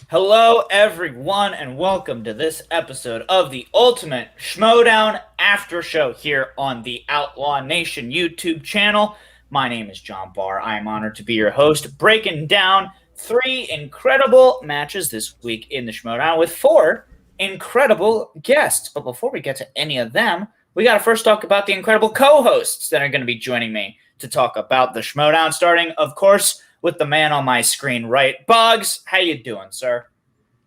Hello, everyone, and welcome to this episode of the Ultimate Schmoedown Aftershow here on the Outlaw Nation YouTube channel. My name is John Barr. I am honored to be your host, breaking down three incredible matches this week in the Schmoedown with four incredible guests. But before we get to any of them, we got to first talk about the incredible co-hosts that are going to be joining me to talk about the Schmoedown, starting, of course, with the man on my screen right. Boggs, how you doing, sir?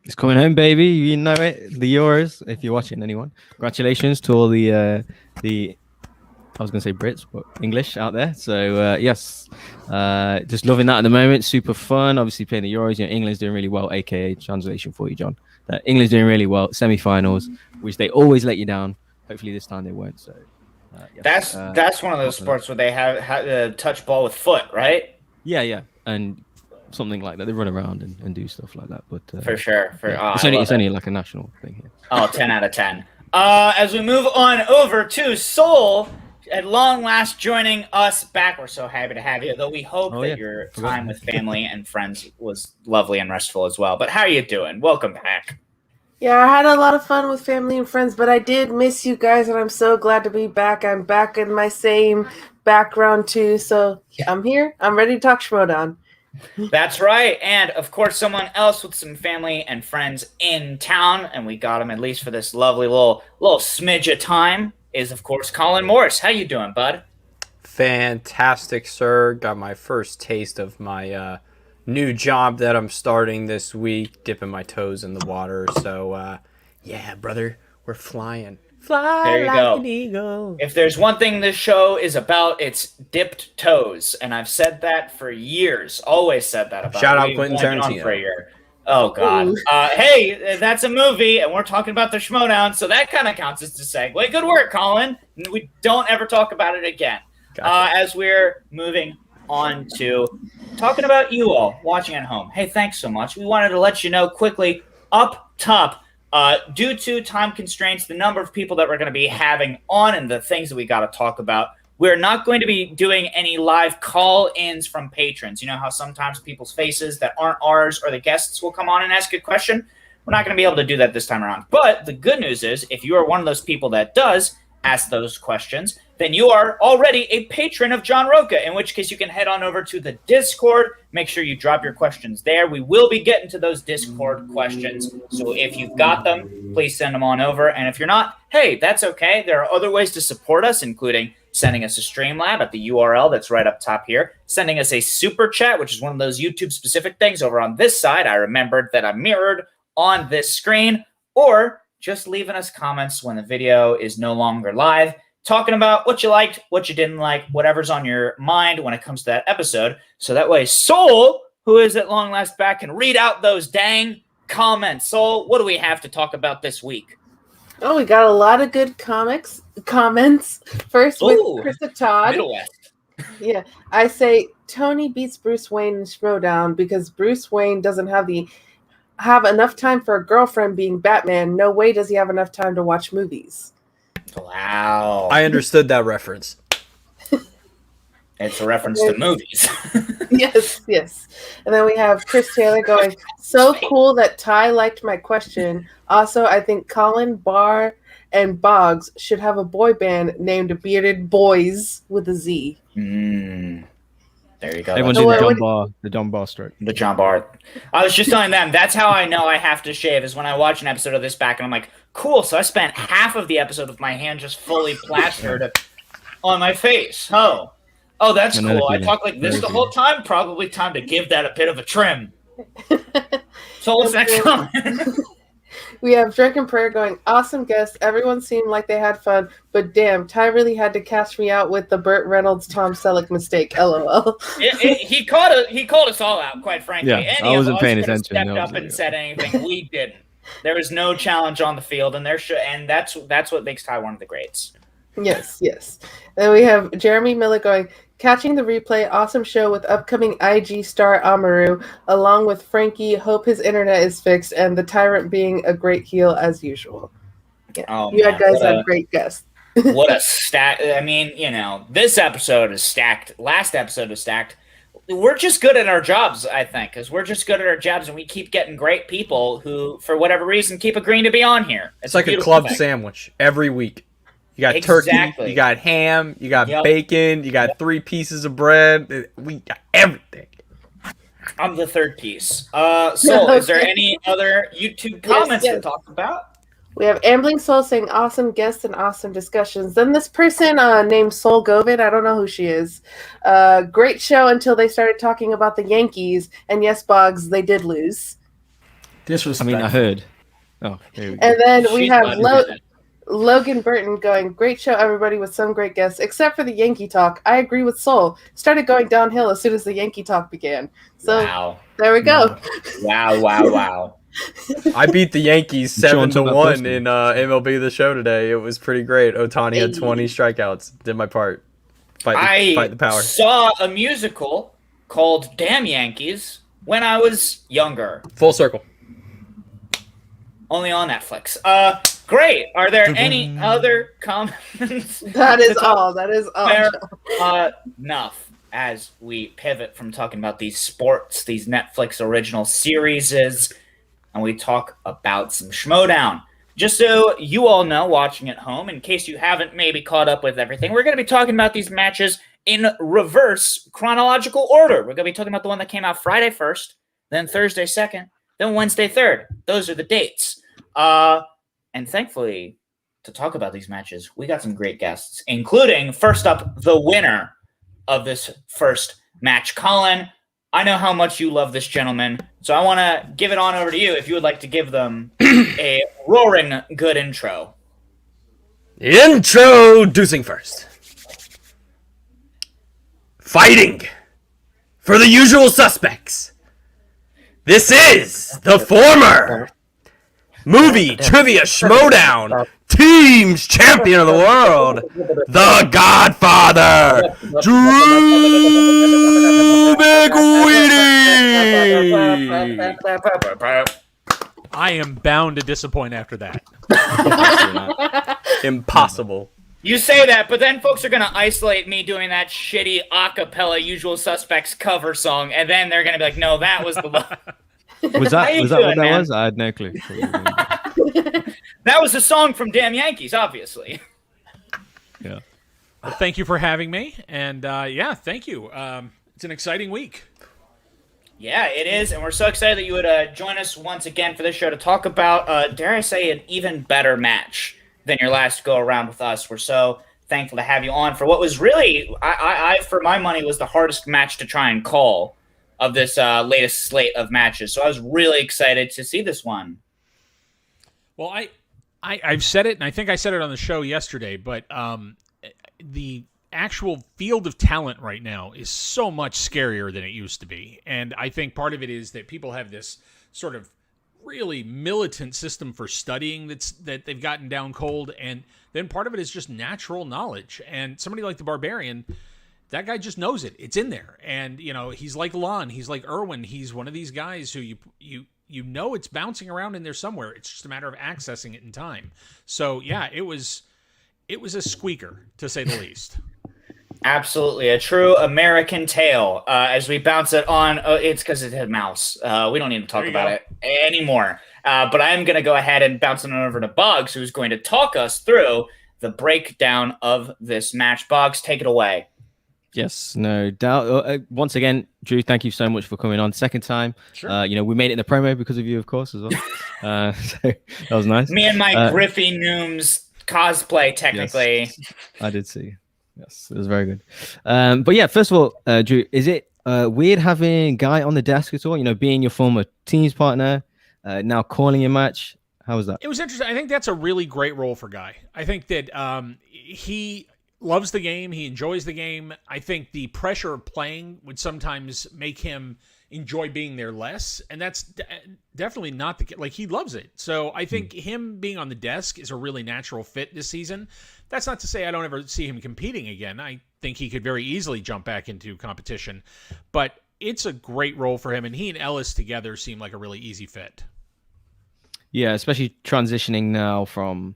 It's coming home, baby. You know it. The Euros, if you're watching, anyone. Congratulations to all the I was going to say Brits, but English out there. So, yes, just loving that at the moment. Super fun. Obviously, playing the Euros. England's doing really well, a.k.a. translation for you, John. England's doing really well. Semi-finals, which they always let you down. Hopefully this time they won't. So, yes. That's one of those sports where they have touch ball with foot, right? Yeah. And something like that. They run around and do stuff like that. But for sure. It's only like a national thing here. Oh, 10 out of 10. As we move on over to Seoul, at long last joining us back. We're so happy to have you, though we hope that your time with family and friends was lovely and restful as well. But how are you doing? Welcome back. Yeah, I had a lot of fun with family and friends, but I did miss you guys, and I'm so glad to be back. I'm back in my same background, too, so I'm here. I'm ready to talk Schmoedown. That's right. And, of course, someone else with some family and friends in town, and we got him at least for this lovely little smidge of time, is, of course, Colin Morris. How you doing, bud? Fantastic, sir. Got my first taste of my new job that I'm starting this week, dipping my toes in the water. So, yeah, brother, we're flying. Fly there you like go. An eagle. If there's one thing this show is about, it's dipped toes. And I've said that for years. Always said that about Shout out Quentin Tarantino. For a year. Oh, God. Hey, that's a movie, and we're talking about the Schmoedown, so that kind of counts as a segue. Good work, Colin. We don't ever talk about it again. Gotcha. As we're moving on to talking about you all watching at home. Hey, thanks so much. We wanted to let you know quickly up top, due to time constraints, the number of people that we're going to be having on and the things that we got to talk about, we're not going to be doing any live call-ins from patrons. You know how sometimes people's faces that aren't ours or the guests will come on and ask a question? We're not going to be able to do that this time around. But the good news is, if you are one of those people that does ask those questions, then you are already a patron of John Roca, in which case you can head on over to the Discord. Make sure you drop your questions there. We will be getting to those Discord questions. So if you've got them, please send them on over. And if you're not, hey, that's okay. There are other ways to support us, including sending us a Streamlab at the URL that's right up top here, sending us a super chat, which is one of those YouTube-specific things over on this side. I remembered that I mirrored on this screen, or just leaving us comments when the video is no longer live, talking about what you liked, what you didn't like, whatever's on your mind when it comes to that episode. So that way Soul, who is at long last back, can read out those dang comments. Soul, what do we have to talk about this week? Oh, we got a lot of good comments. First with Krista Todd. Middle West. Yeah, I say Tony beats Bruce Wayne in Schmoedown because Bruce Wayne doesn't have enough time for a girlfriend being Batman. No way does he have enough time to watch movies. Wow. I understood that reference. It's a reference to movies. Yes. And then we have Chris Taylor going, so cool that Ty liked my question. Also, I think Colin, Barr, and Boggs should have a boy band named Bearded Boys with a Z. There you go. Everyone did the John Barr stroke. The John Barr. I was just telling them, that's how I know I have to shave, is when I watch an episode of this back and I'm like, cool, so I spent half of the episode with my hand just fully plastered on my face. Oh, that's cool. I talk like this the whole time. Probably time to give that a bit of a trim. So what's next comment? We have Drunken Prayer going, awesome guest. Everyone seemed like they had fun, but damn, Ty really had to catch me out with the Burt Reynolds Tom Selleck mistake. LOL. He called us all out, quite frankly. Yeah, I wasn't paying attention. Stepped up and said anything. We didn't. There was no challenge on the field, and that's what makes Ty one of the greats. Yes. Then we have Jeremy Miller going, catching the replay, awesome show with upcoming IG star Amaru, along with Frankie, hope his internet is fixed, and the Tyrant being a great heel as usual. Yeah. Oh, you guys had great guests. What a stack. I mean, this episode is stacked. Last episode is stacked. we're just good at our jobs, I think, because we're just good at our jobs, and we keep getting great people who, for whatever reason, keep agreeing to be on here. It's like a beautiful club thing. sandwich every week. You got Exactly. turkey, you got ham, you got bacon, you got 3 pieces of bread. We got everything. I'm the third piece. Soul, is there any other YouTube comments to talk about? We have Ambling Soul saying awesome guests and awesome discussions. Then this person named Soul Govid, I don't know who she is. Great show until they started talking about the Yankees. And yes, Boggs, they did lose. Disrespect. I mean, I heard. Oh, there we go. And then we have Logan Burton going, great show, everybody, with some great guests, except for the Yankee talk. I agree with Soul. Started going downhill as soon as the Yankee talk began. So there we go. Wow. I beat the Yankees 7-1 in MLB The Show today. It was pretty great. Ohtani had 20 strikeouts. Did my part. Fight the power. I saw a musical called Damn Yankees when I was younger. Full circle. Only on Netflix. Great. Are there any other comments? That is all. Enough. As we pivot from talking about these sports, these Netflix original series, and we talk about some Schmoedown. Just so you all know, watching at home, in case you haven't maybe caught up with everything, we're going to be talking about these matches in reverse chronological order. We're going to be talking about the one that came out Friday 1st, then Thursday 2nd, then Wednesday 3rd. Those are the dates. And thankfully, to talk about these matches, we got some great guests, including, first up, the winner of this first match. Colin, I know how much you love this gentleman, so I want to give it on over to you if you would like to give them a roaring good intro. Introducing first. Fighting for the usual suspects. This is the former Movie Trivia Schmoedown Teams Champion of the World, the Godfather, Drew McWeeny. I am bound to disappoint after that. Impossible. You say that, but then folks are going to isolate me doing that shitty a cappella Usual Suspects cover song, and then they're going to be like, no, that was the... Was that what that was? I had no clue. That was a song from Damn Yankees, obviously. Yeah. Well, thank you for having me, and thank you. It's an exciting week. Yeah, it is, and we're so excited that you would join us once again for this show to talk about, dare I say, an even better match than your last go-around with us. We're so thankful to have you on for what was really, I for my money, was the hardest match to try and call of this latest slate of matches. So I was really excited to see this one. Well, I've said it, and I think I said it on the show yesterday, but the actual field of talent right now is so much scarier than it used to be. And I think part of it is that people have this sort of really militant system for studying that they've gotten down cold, and then part of it is just natural knowledge. And somebody like the Barbarian, that guy just knows it. It's in there. And, he's like Lon. He's like Irwin. He's one of these guys who you know it's bouncing around in there somewhere. It's just a matter of accessing it in time. So, yeah, it was a squeaker, to say the least. Absolutely. A true American tale. As we bounce it on, it's because it's a mouse. We don't need to talk about it anymore. But I am going to go ahead and bounce it over to Boggs, who's going to talk us through the breakdown of this match. Boggs, take it away. Yes, no doubt. Once again, Drew, thank you so much for coming on. Second time. Sure. We made it in the promo because of you, of course, as well. So that was nice. Me and my Griffey Nooms cosplay, technically. Yes, I did see. Yes, it was very good. But yeah, first of all, Drew, is it weird having Guy on the desk at all? Being your former team's partner, now calling your match. How was that? It was interesting. I think that's a really great role for Guy. I think that he loves the game. He enjoys the game. I think the pressure of playing would sometimes make him enjoy being there less, and that's definitely not the case. Like, he loves it. So I think him being on the desk is a really natural fit this season. That's not to say I don't ever see him competing again. I think he could very easily jump back into competition, but it's a great role for him, and he and Ellis together seem like a really easy fit. Yeah, especially transitioning now from,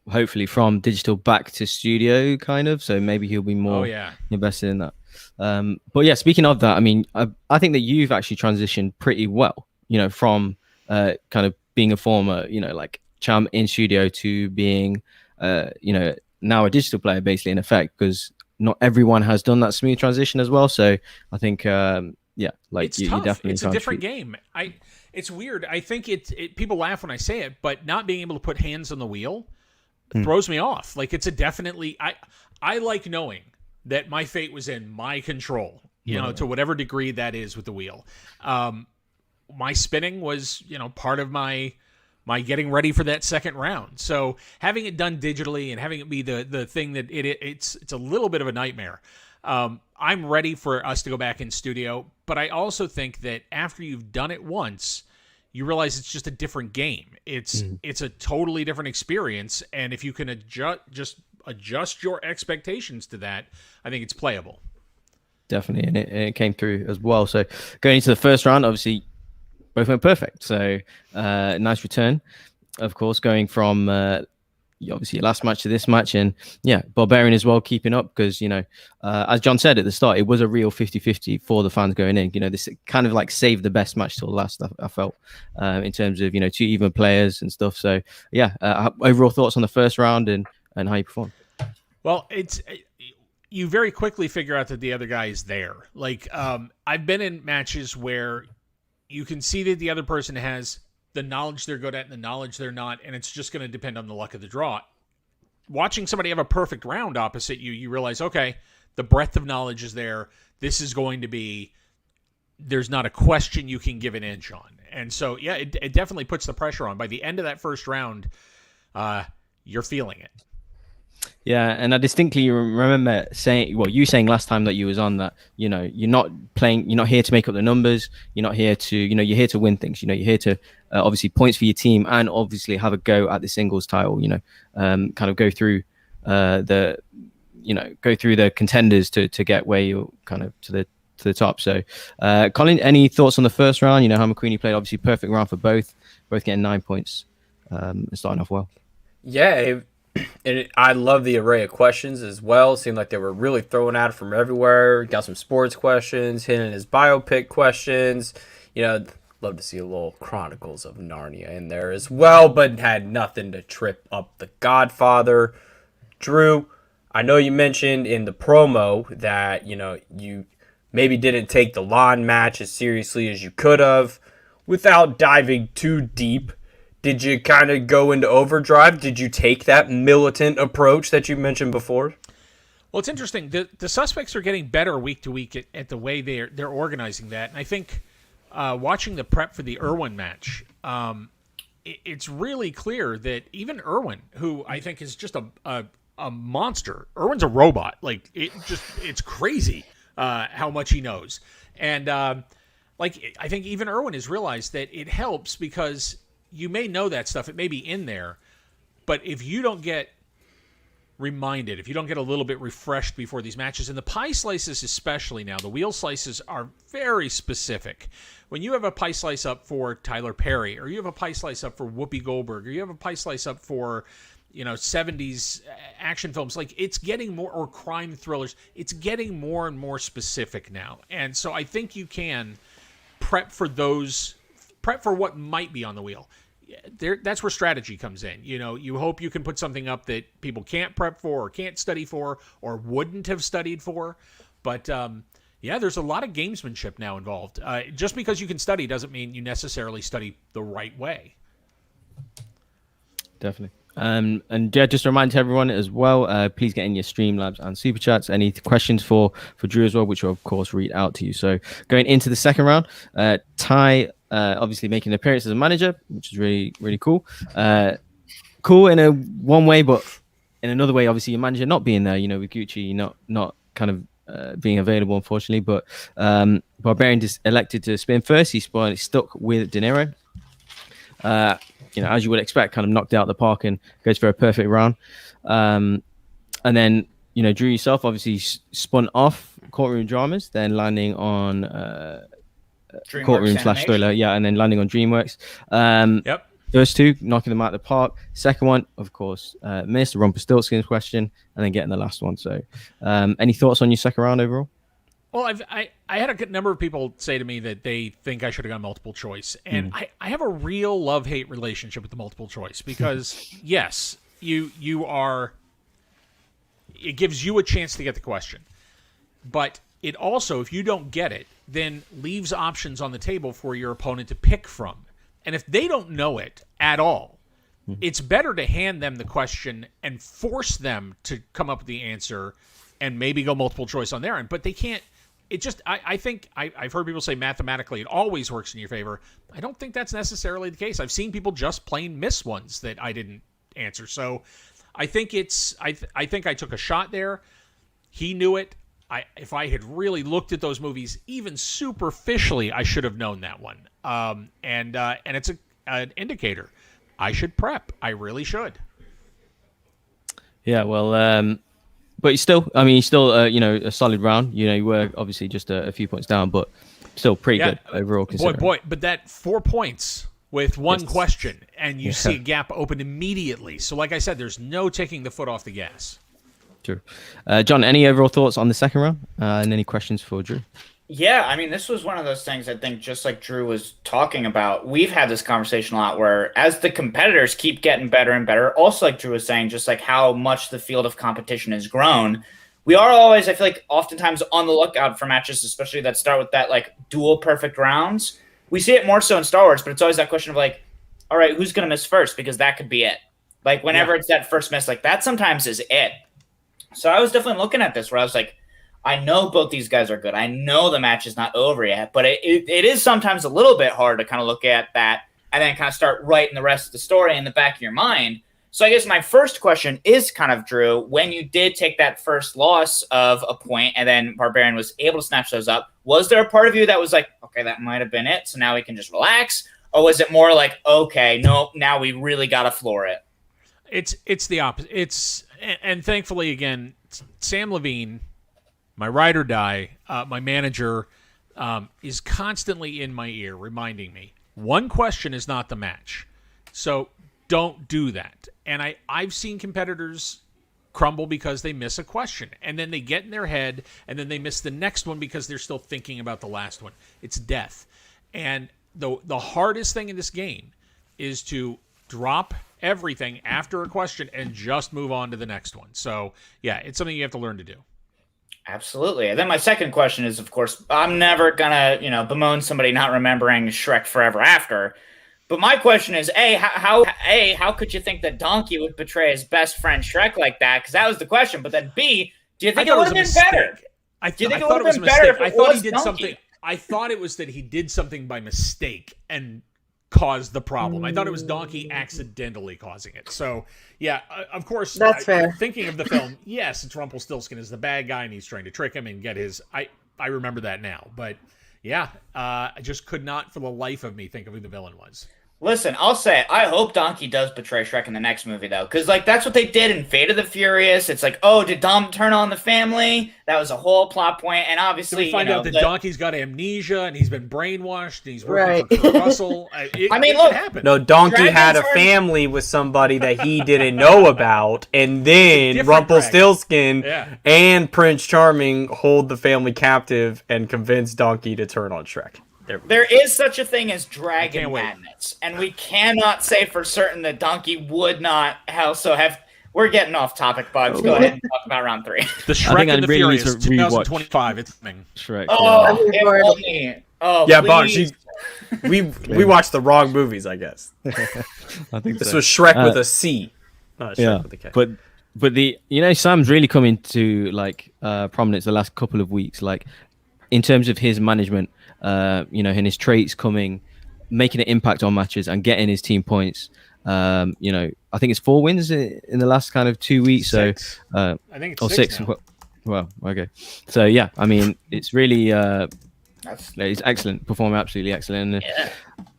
hopefully from digital back to studio, kind of. So maybe he'll be more invested in that. But yeah, speaking of that, I mean, I think that you've actually transitioned pretty well, from kind of being a former, like champ in studio to being, now a digital player, basically, in effect, because not everyone has done that smooth transition as well. So I think, like it's you tough. definitely It's a different game. It's weird. I think people laugh when I say it, but not being able to put hands on the wheel throws me off. Like, it's a definitely, I like knowing that my fate was in my control, to whatever degree that is with the wheel. My spinning was, part of my getting ready for that second round. So having it done digitally and having it be the thing that it's a little bit of a nightmare. I'm ready for us to go back in studio, but I also think that after you've done it once, you realize it's just a different game. It's a totally different experience, and if you can adjust your expectations to that, I think it's playable. Definitely, and it came through as well. So going into the first round, obviously both went perfect. So nice return, of course, going from obviously your last match to this match. And yeah, Barbarian as well, keeping up, because, as John said at the start, it was a real 50-50 for the fans going in. This kind of like saved the best match till last, I felt, in terms of, two even players and stuff. So yeah, overall thoughts on the first round and how you performed. Well, you very quickly figure out that the other guy is there. Like, I've been in matches where you can see that the other person has the knowledge they're good at and the knowledge they're not, and it's just going to depend on the luck of the draw. Watching somebody have a perfect round opposite you, you realize, okay, the breadth of knowledge is there. This is going to be, there's not a question you can give an inch on. And so, yeah, it definitely puts the pressure on. By the end of that first round, you're feeling it. Yeah, and I distinctly remember you saying last time that you was on that, you're not playing, you're not here to make up the numbers, you're not here to, you're here to win things, you're here to obviously points for your team and obviously have a go at the singles title, kind of go through the contenders to get where you're kind of to the top. So, Colin, any thoughts on the first round? How McWeeny played, obviously perfect round for both getting 9 points and starting off well. Yeah, and I love the array of questions as well. It seemed like they were really throwing at it from everywhere. Got some sports questions, hitting his biopic questions. Love to see a little Chronicles of Narnia in there as well, but had nothing to trip up The Godfather. Drew, I know you mentioned in the promo that, you maybe didn't take the lawn match as seriously as you could have. Without diving too deep, did you kind of go into overdrive? Did you take that militant approach that you mentioned before? Well, it's interesting. The suspects are getting better week to week at the way they're organizing that. And I think watching the prep for the Irwin match, it's really clear that even Irwin, who I think is just a monster, Irwin's a robot. Like, it's crazy how much he knows. And I think even Irwin has realized that it helps because you may know that stuff. It may be in there. But if you don't get reminded, if you don't get a little bit refreshed before these matches, and the pie slices especially now, the wheel slices are very specific. When you have a pie slice up for Tyler Perry, or you have a pie slice up for Whoopi Goldberg, or you have a pie slice up for 70s action films, like, it's getting more, or crime thrillers, it's getting more and more specific now. And so I think you can prep for what might be on the wheel. That's where strategy comes in. You hope you can put something up that people can't prep for or can't study for or wouldn't have studied for. But there's a lot of gamesmanship now involved. Just because you can study doesn't mean you necessarily study the right way. Definitely. And yeah, just a reminder to everyone as well, please get in your Streamlabs and Super Chats. Any questions for Drew as well, which will of course read out to you. So going into the second round, Ty obviously making an appearance as a manager, which is really, really cool. Cool in one way, but in another way, obviously your manager not being there, with Gucci not kind of being available, unfortunately. But Barbarian just elected to spin first. He stuck with De Niro. As you would expect, kind of knocked out the park and goes for a perfect round. And then, Drew yourself obviously spun off Courtroom Dramas, then landing on Courtroom/Thriller, and then landing on DreamWorks. Yep. First two, knocking them out of the park. Second one, of course, missed the Rumpelstiltskin's question, and then getting the last one. So, any thoughts on your second round overall? Well, I had a number of people say to me that they think I should have gone multiple choice, and I have a real love-hate relationship with the multiple choice because yes, you are. It gives you a chance to get the question, but it also, if you don't get it, then leaves options on the table for your opponent to pick from, and if they don't know it at all, it's better to hand them the question and force them to come up with the answer, and maybe go multiple choice on their end, but they can't. It just, I think, I've heard people say mathematically it always works in your favor. I don't think that's necessarily the case. I've seen people just plain miss ones that I didn't answer. So I think I think I took a shot there. He knew it. If I had really looked at those movies, even superficially, I should have known that one. And it's an indicator. I should prep. I really should. Yeah, well, but you still, a solid round. You were obviously just a few points down, but still pretty good overall. Boy, but that 4 points with one question, and you see a gap open immediately. So, like I said, there's no taking the foot off the gas. True. John, any overall thoughts on the second round? And any questions for Drew? Yeah, I mean, this was one of those things I think, just like Drew was talking about, we've had this conversation a lot where as the competitors keep getting better and better, also like Drew was saying, just like how much the field of competition has grown, we are always, I feel like, oftentimes on the lookout for matches, especially that start with that like dual perfect rounds. We see it more so in Star Wars, but it's always that question of like, all right, who's going to miss first? Because that could be it. Like whenever it's that first miss, like that sometimes is it. So I was definitely looking at this where I was like, I know both these guys are good. I know the match is not over yet, but it is sometimes a little bit hard to kind of look at that and then kind of start writing the rest of the story in the back of your mind. So I guess my first question is kind of, Drew, when you did take that first loss of a point and then Barbarian was able to snatch those up, was there a part of you that was like, okay, that might have been it, so now we can just relax? Or was it more like, okay, nope, now we really got to floor it? It's the opposite. And thankfully, again, Sam Levine, my ride or die, my manager, is constantly in my ear reminding me, one question is not the match. So don't do that. And I've seen competitors crumble because they miss a question. And then they get in their head, and then they miss the next one because they're still thinking about the last one. It's death. And the hardest thing in this game is to drop everything after a question and just move on to the next one. So, yeah, it's something you have to learn to do. Absolutely. And then my second question is, of course, I'm never going to, bemoan somebody not remembering Shrek Forever After. But my question is, how could you think that Donkey would betray his best friend Shrek like that? Because that was the question. But then B, do you think it would have been better? Do you think it would have been better if it was Donkey? I thought it was that he did something by mistake and caused the problem. I thought it was Donkey accidentally causing it. So, yeah, of course, that's fair. Thinking of the film, yes, it's Rumpelstiltskin is the bad guy and he's trying to trick him and get his... I remember that now. But, yeah, I just could not for the life of me think of who the villain was. Listen, I'll say it. I hope Donkey does betray Shrek in the next movie, though. Because, that's what they did in Fate of the Furious. It's like, oh, did Dom turn on the family? That was a whole plot point. And obviously, we find out that Donkey's got amnesia and he's been brainwashed and he's working for Kurt Russell. Look. No, Donkey had a family with somebody that he didn't know about. And then Rumpelstiltskin and Prince Charming hold the family captive and convince Donkey to turn on Shrek. There is such a thing as dragon madness, and we cannot say for certain that Donkey would not also have... We're getting off topic, Bugs. Go ahead and talk about round 3. The Shrek and the Furious, 2025. It's coming. Shrek. Yeah, Bugs. We watched the wrong movies, I guess. I think this was Shrek with a C. Not Shrek with a K. But the Sam's really come into prominence the last couple of weeks. In terms of his management, and his traits making an impact on matches and getting his team points. I think it's 4 wins in the last kind of 2 weeks. 6. So I think it's 6 now. Well, okay. So yeah, I mean, it's really it's excellent, performing absolutely excellent.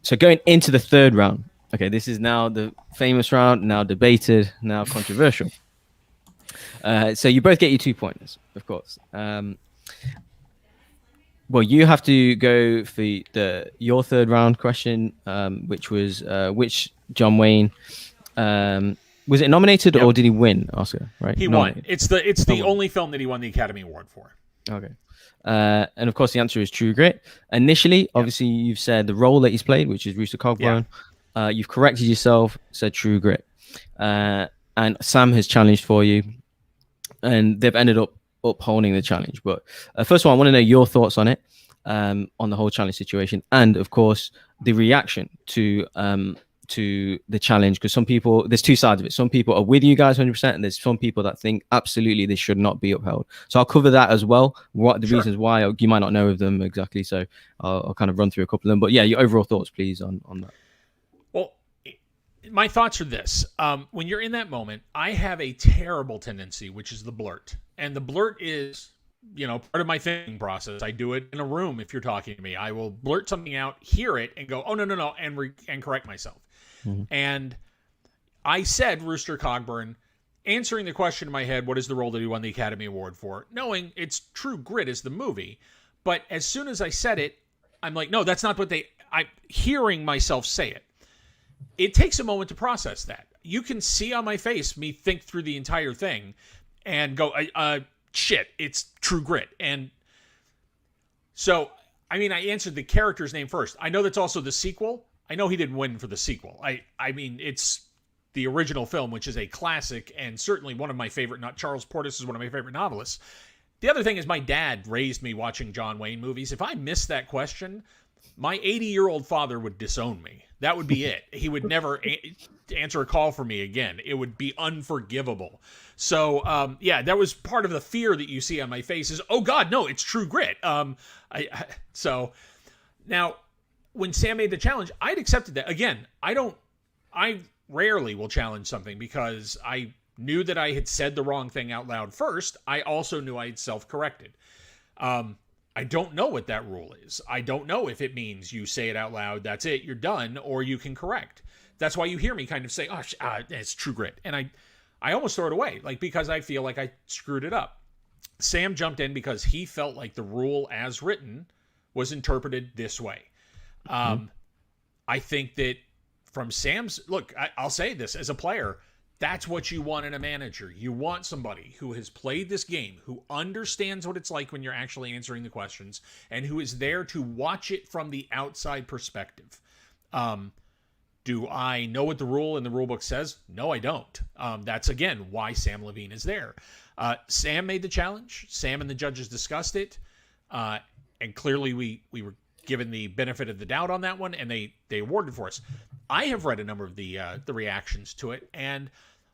So going into the third round, okay, this is now the famous round, now debated, now controversial. So you both get your 2 pointers, of course. Well, you have to go for your third round question, which was which John Wayne was it nominated or did he win Oscar? Right, he won. It's the only film that he won the Academy Award for. Okay. And of course, the answer is True Grit. Initially, obviously, you've said the role that he's played, which is Rooster Cogburn. You've corrected yourself, said True Grit. And Sam has challenged for you, and they've ended up upholding the challenge. But first of all, I want to know your thoughts on it, on the whole challenge situation, and of course, the reaction to the challenge, because some people, there's two sides of it. Some people are with you guys 100%, and there's some people that think absolutely this should not be upheld. So I'll cover that as well, what the reasons why. You might not know of them exactly, so I'll kind of run through a couple of them. But yeah, your overall thoughts please on that. Well, my thoughts are this. When you're in that moment, I have a terrible tendency, which is the blurt. And the blurt is, part of my thinking process. I do it in a room. If you're talking to me, I will blurt something out, hear it, and go, oh, no, and correct myself. Mm-hmm. And I said Rooster Cogburn, answering the question in my head, what is the role that he won the Academy Award for? Knowing it's True Grit is the movie. But as soon as I said it, I'm like, no, that's not what I'm hearing myself say it. It takes a moment to process that. You can see on my face me think through the entire thing and go, shit, it's True Grit. And so, I answered the character's name first. I know that's also the sequel. I know he didn't win for the sequel. I mean, it's the original film, which is a classic and certainly one of my favorite. Charles Portis is one of my favorite novelists. The other thing is my dad raised me watching John Wayne movies. If I missed that question, my 80-year-old father would disown me. That would be it. He would never answer a call for me again. It would be unforgivable. So, that was part of the fear that you see on my face is, oh, God, no, it's True Grit. So now when Sam made the challenge, I'd accepted that. Again, I rarely will challenge something because I knew that I had said the wrong thing out loud first. I also knew I had self-corrected. I don't know what that rule is. I don't know if it means you say it out loud, that's it, you're done, or you can correct. That's why you hear me kind of say, it's True Grit. And I almost throw it away, because I feel like I screwed it up. Sam jumped in because he felt like the rule as written was interpreted this way. I think that from Sam's, look, I'll say this as a player, that's what you want in a manager. You want somebody who has played this game, who understands what it's like when you're actually answering the questions, and who is there to watch it from the outside perspective. Do I know what the rule in the rule book says? No, I don't. That's, again, why Sam Levine is there. Sam made the challenge. Sam and the judges discussed it. And clearly we were given the benefit of the doubt on that one, and they awarded for us. I have read a number of the reactions to it, and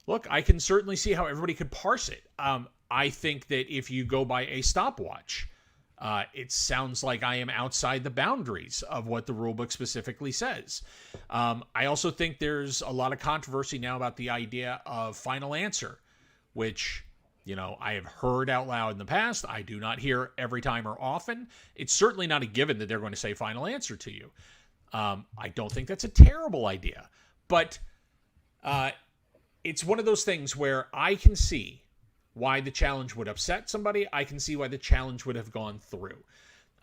look, I can certainly see how everybody could parse it. I think that if you go by a stopwatch, it sounds like I am outside the boundaries of what the rulebook specifically says. I also think there's a lot of controversy now about the idea of final answer, which, I have heard out loud in the past. I do not hear every time or often. It's certainly not a given that they're going to say final answer to you. I don't think that's a terrible idea, but it's one of those things where I can see why the challenge would upset somebody. I can see why the challenge would have gone through.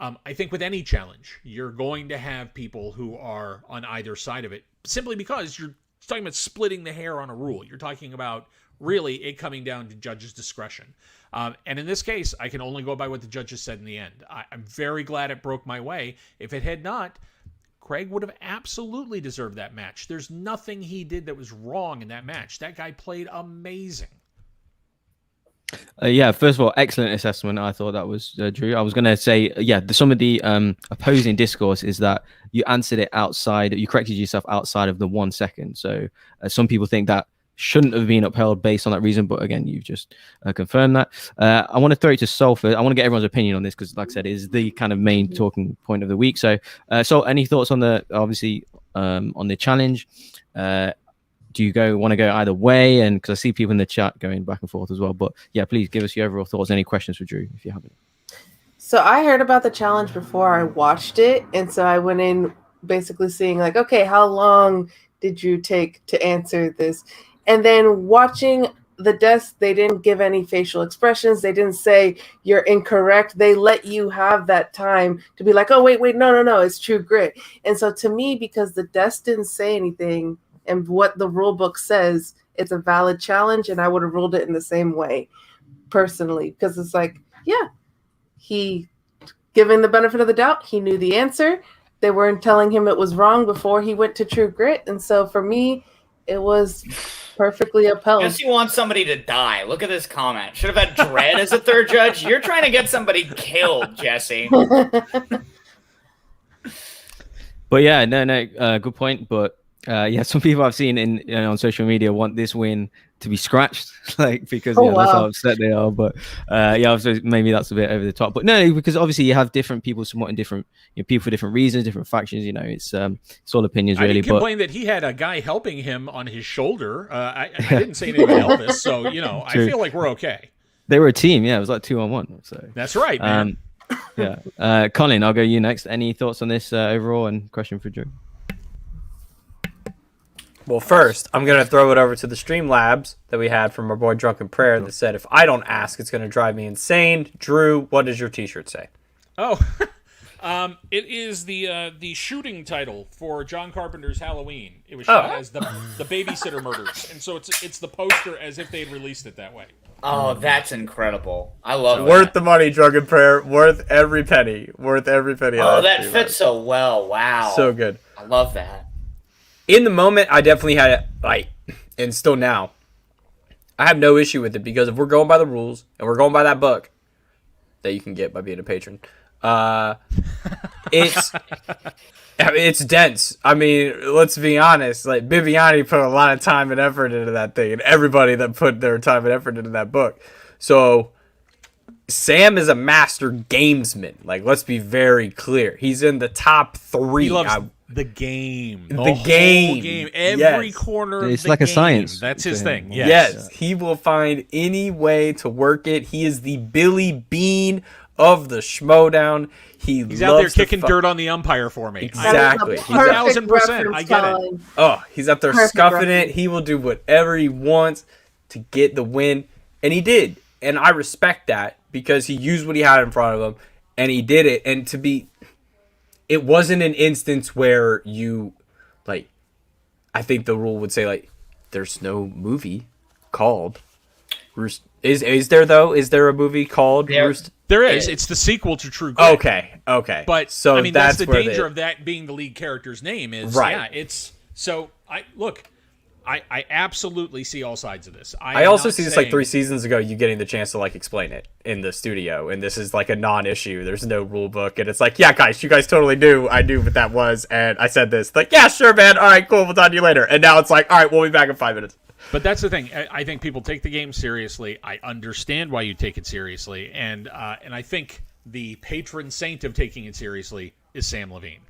I think with any challenge, you're going to have people who are on either side of it, simply because you're talking about splitting the hair on a rule. You're talking about really it coming down to judges' discretion. And in this case, I can only go by what the judges said in the end. I'm very glad it broke my way. If it had not, Craig would have absolutely deserved that match. There's nothing he did that was wrong in that match. That guy played amazing. First of all, excellent assessment. I thought that was Drew. I was going to say, some of the opposing discourse is that you answered it outside, you corrected yourself outside of the 1 second. So some people think that shouldn't have been upheld based on that reason, but again, you've just confirmed that. I want to throw it to Sulfur. I want to get everyone's opinion on this because, like I said, it is the kind of main talking point of the week. So, any thoughts on the on the challenge? Do you want to go either way? And because I see people in the chat going back and forth as well. But yeah, please give us your overall thoughts. Any questions for Drew if you haven't? So I heard about the challenge before I watched it, and so I went in basically seeing like, okay, how long did you take to answer this? And then watching the desk, they didn't give any facial expressions. They didn't say you're incorrect. They let you have that time to be like, oh, wait, no, it's True Grit. And so to me, because the desk didn't say anything and what the rule book says, it's a valid challenge. And I would have ruled it in the same way personally, because it's like, yeah, he, given the benefit of the doubt, he knew the answer. They weren't telling him it was wrong before he went to True Grit. And so for me, it was perfectly upheld. Guess you want somebody to die. Look at this comment. Should have had Dredd as a third judge. You're trying to get somebody killed, Jesse. But yeah, no, good point. But yeah, some people I've seen on social media want this win to be scratched, like because that's how upset they are. But yeah, so maybe that's a bit over the top. But no, because obviously you have different people supporting different people for different reasons, different factions. It's all opinions really. I didn't complain that he had a guy helping him on his shoulder. I didn't say anything about Elvis, so I feel like we're okay. They were a team, yeah. It was like 2-on-1. So that's right, man. Yeah, Colin, I'll go you next. Any thoughts on this overall, and question for Drew? Well, first, I'm going to throw it over to the Streamlabs that we had from our boy Drunken Prayer that said, if I don't ask, it's going to drive me insane. Drew, what does your t-shirt say? Oh, it is the shooting title for John Carpenter's Halloween. It was shot as the Babysitter Murders. And so it's the poster as if they had released it that way. Oh, that's incredible. I love that. Worth the money, Drunken Prayer. Worth every penny. Worth every penny. Oh, that fits so well. Wow. So good. I love that. In the moment, I definitely had it, and still now, I have no issue with it because if we're going by the rules and we're going by that book that you can get by being a patron, it's dense. I mean, let's be honest. Like Bibiani put a lot of time and effort into that thing, and everybody that put their time and effort into that book. So Sam is a master gamesman. Like, let's be very clear. He's in the top 3. He loves the game. The game. Every corner of it's the like game. A science. That's his thing. Yes. He will find any way to work it. He is the Billy Bean of the Schmoedown. He's out there kicking dirt on the umpire for me. Exactly. He's 1,000%. I get it. Oh, he's out there scuffing it. He will do whatever he wants to get the win. And he did. And I respect that because he used what he had in front of him and he did it. And it wasn't an instance where you, I think the rule would say, there's no movie called Roost. Is there, though? Is there a movie called Roost? There is. It's the sequel to True Grit. Okay. But, so that's the danger of that being the lead character's name is, right. Yeah, it's, so, I absolutely see all sides of this. I also see this 3 seasons ago, you getting the chance to explain it in the studio, and this is a non-issue. There's no rule book, and it's yeah, guys, you guys totally knew. I knew what that was, and I said this. Yeah, sure, man. All right, cool. We'll talk to you later. And now it's all right, we'll be back in 5 minutes. But that's the thing. I think people take the game seriously. I understand why you take it seriously, and I think the patron saint of taking it seriously is Sam Levine.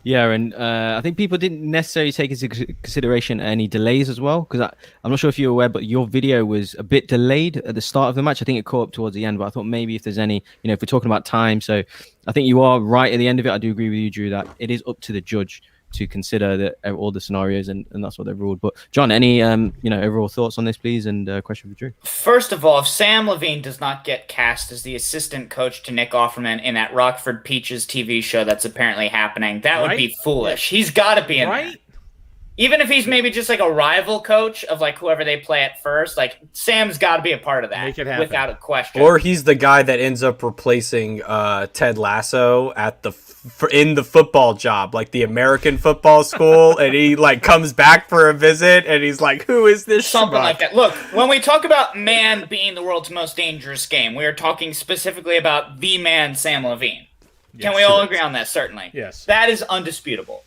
Yeah, and I think people didn't necessarily take into consideration any delays as well, because I'm not sure if you're aware, but your video was a bit delayed at the start of the match. I think it caught up towards the end, but I thought maybe if there's any, if we're talking about time, so I think you are right at the end of it. I do agree with you, Drew, that it is up to the judge to consider all the scenarios, and that's what they've ruled. But John, any overall thoughts on this, please, and question for Drew? First of all, if Sam Levine does not get cast as the assistant coach to Nick Offerman in that Rockford Peaches TV show that's apparently happening, that would be foolish. He's got to be in there. Even if he's maybe just a rival coach of whoever they play at first, Sam's got to be a part of that. Make it happen. Without a question. Or he's the guy that ends up replacing Ted Lasso at in the football job, the American football school, and he comes back for a visit, and he's who is this? Something like that. Look, when we talk about man being the world's most dangerous game, we are talking specifically about the man Sam Levine. Can we all agree on that? Certainly. Yes. That is undisputable.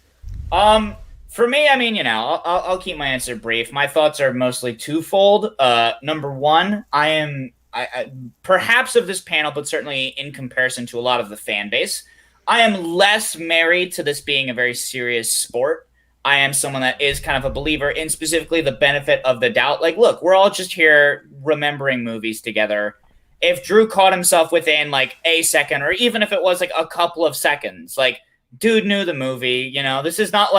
For me, I'll keep my answer brief. My thoughts are mostly twofold. Number one, I perhaps of this panel, but certainly in comparison to a lot of the fan base, I am less married to this being a very serious sport. I am someone that is kind of a believer in specifically the benefit of the doubt. Look, we're all just here remembering movies together. If Drew caught himself within a second, or even if it was a couple of seconds, dude knew the movie. This is not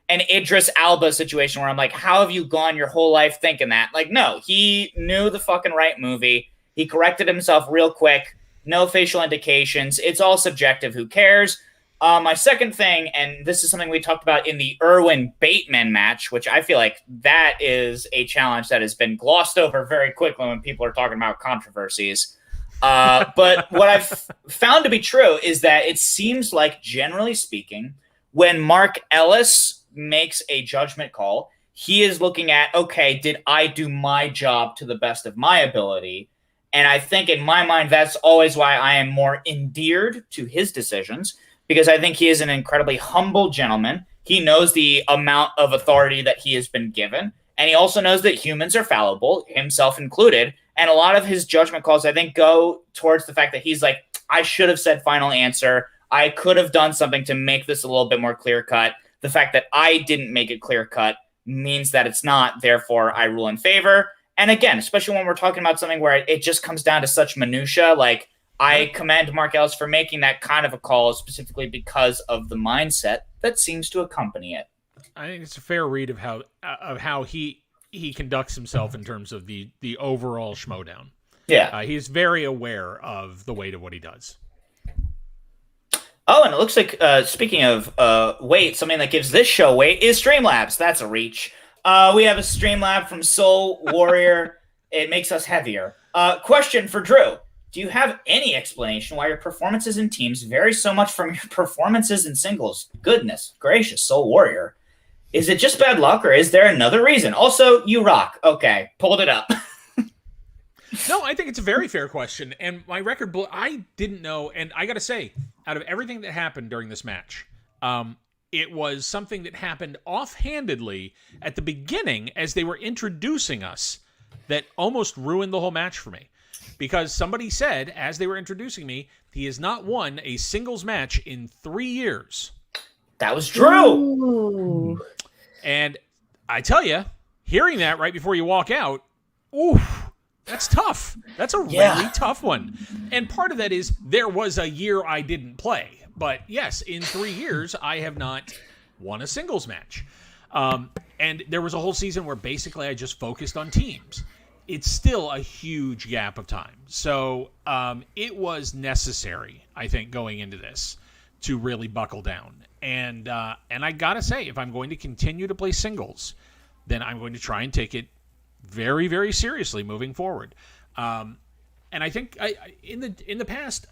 an Idris Elba situation where I'm how have you gone your whole life thinking that? No, he knew the fucking right movie. He corrected himself real quick. No facial indications. It's all subjective. Who cares? My second thing, and this is something we talked about in the Irwin Bateman match, which I feel that is a challenge that has been glossed over very quickly when people are talking about controversies. But what I've found to be true is that it seems like, generally speaking, when Mark Ellis makes a judgment call, he is looking at, okay, did I do my job to the best of my ability? And I think in my mind, that's always why I am more endeared to his decisions, because I think he is an incredibly humble gentleman. He knows the amount of authority that he has been given. And he also knows that humans are fallible, himself included. And a lot of his judgment calls, I think, go towards the fact that he's like, I should have said final answer. I could have done something to make this a little bit more clear cut. The fact that I didn't make it clear cut means that it's not. Therefore, I rule in favor. And again, especially when we're talking about something where it just comes down to such minutia, like I commend Mark Ellis for making that kind of a call specifically because of the mindset that seems to accompany it. I think it's a fair read of how he conducts himself in terms of the overall Schmoedown. Yeah. He's very aware of the weight of what he does. Oh, and it looks like, speaking of weight, something that gives this show weight is Streamlabs. That's a reach. We have a Streamlab from Soul Warrior. It makes us heavier. Question for Drew. Do you have any explanation why your performances in teams vary so much from your performances in singles? Goodness gracious, Soul Warrior. Is it just bad luck, or is there another reason? Also, you rock. Okay, pulled it up. No, I think it's a very fair question. And my record, I didn't know. And I got to say, out of everything that happened during this match, it was something that happened offhandedly at the beginning as they were introducing us that almost ruined the whole match for me. Because somebody said, as they were introducing me, he has not won a singles match in 3 years. That was Drew. Ooh. And I tell you, hearing that right before you walk out, oof. That's tough. That's a really tough one. And part of that is there was a year I didn't play. But yes, in 3 years, I have not won a singles match. And there was a whole season where basically I just focused on teams. It's still a huge gap of time. So it was necessary, I think, going into this to really buckle down. And I got to say, if I'm going to continue to play singles, then I'm going to try and take it very, very seriously moving forward. And I think in the past,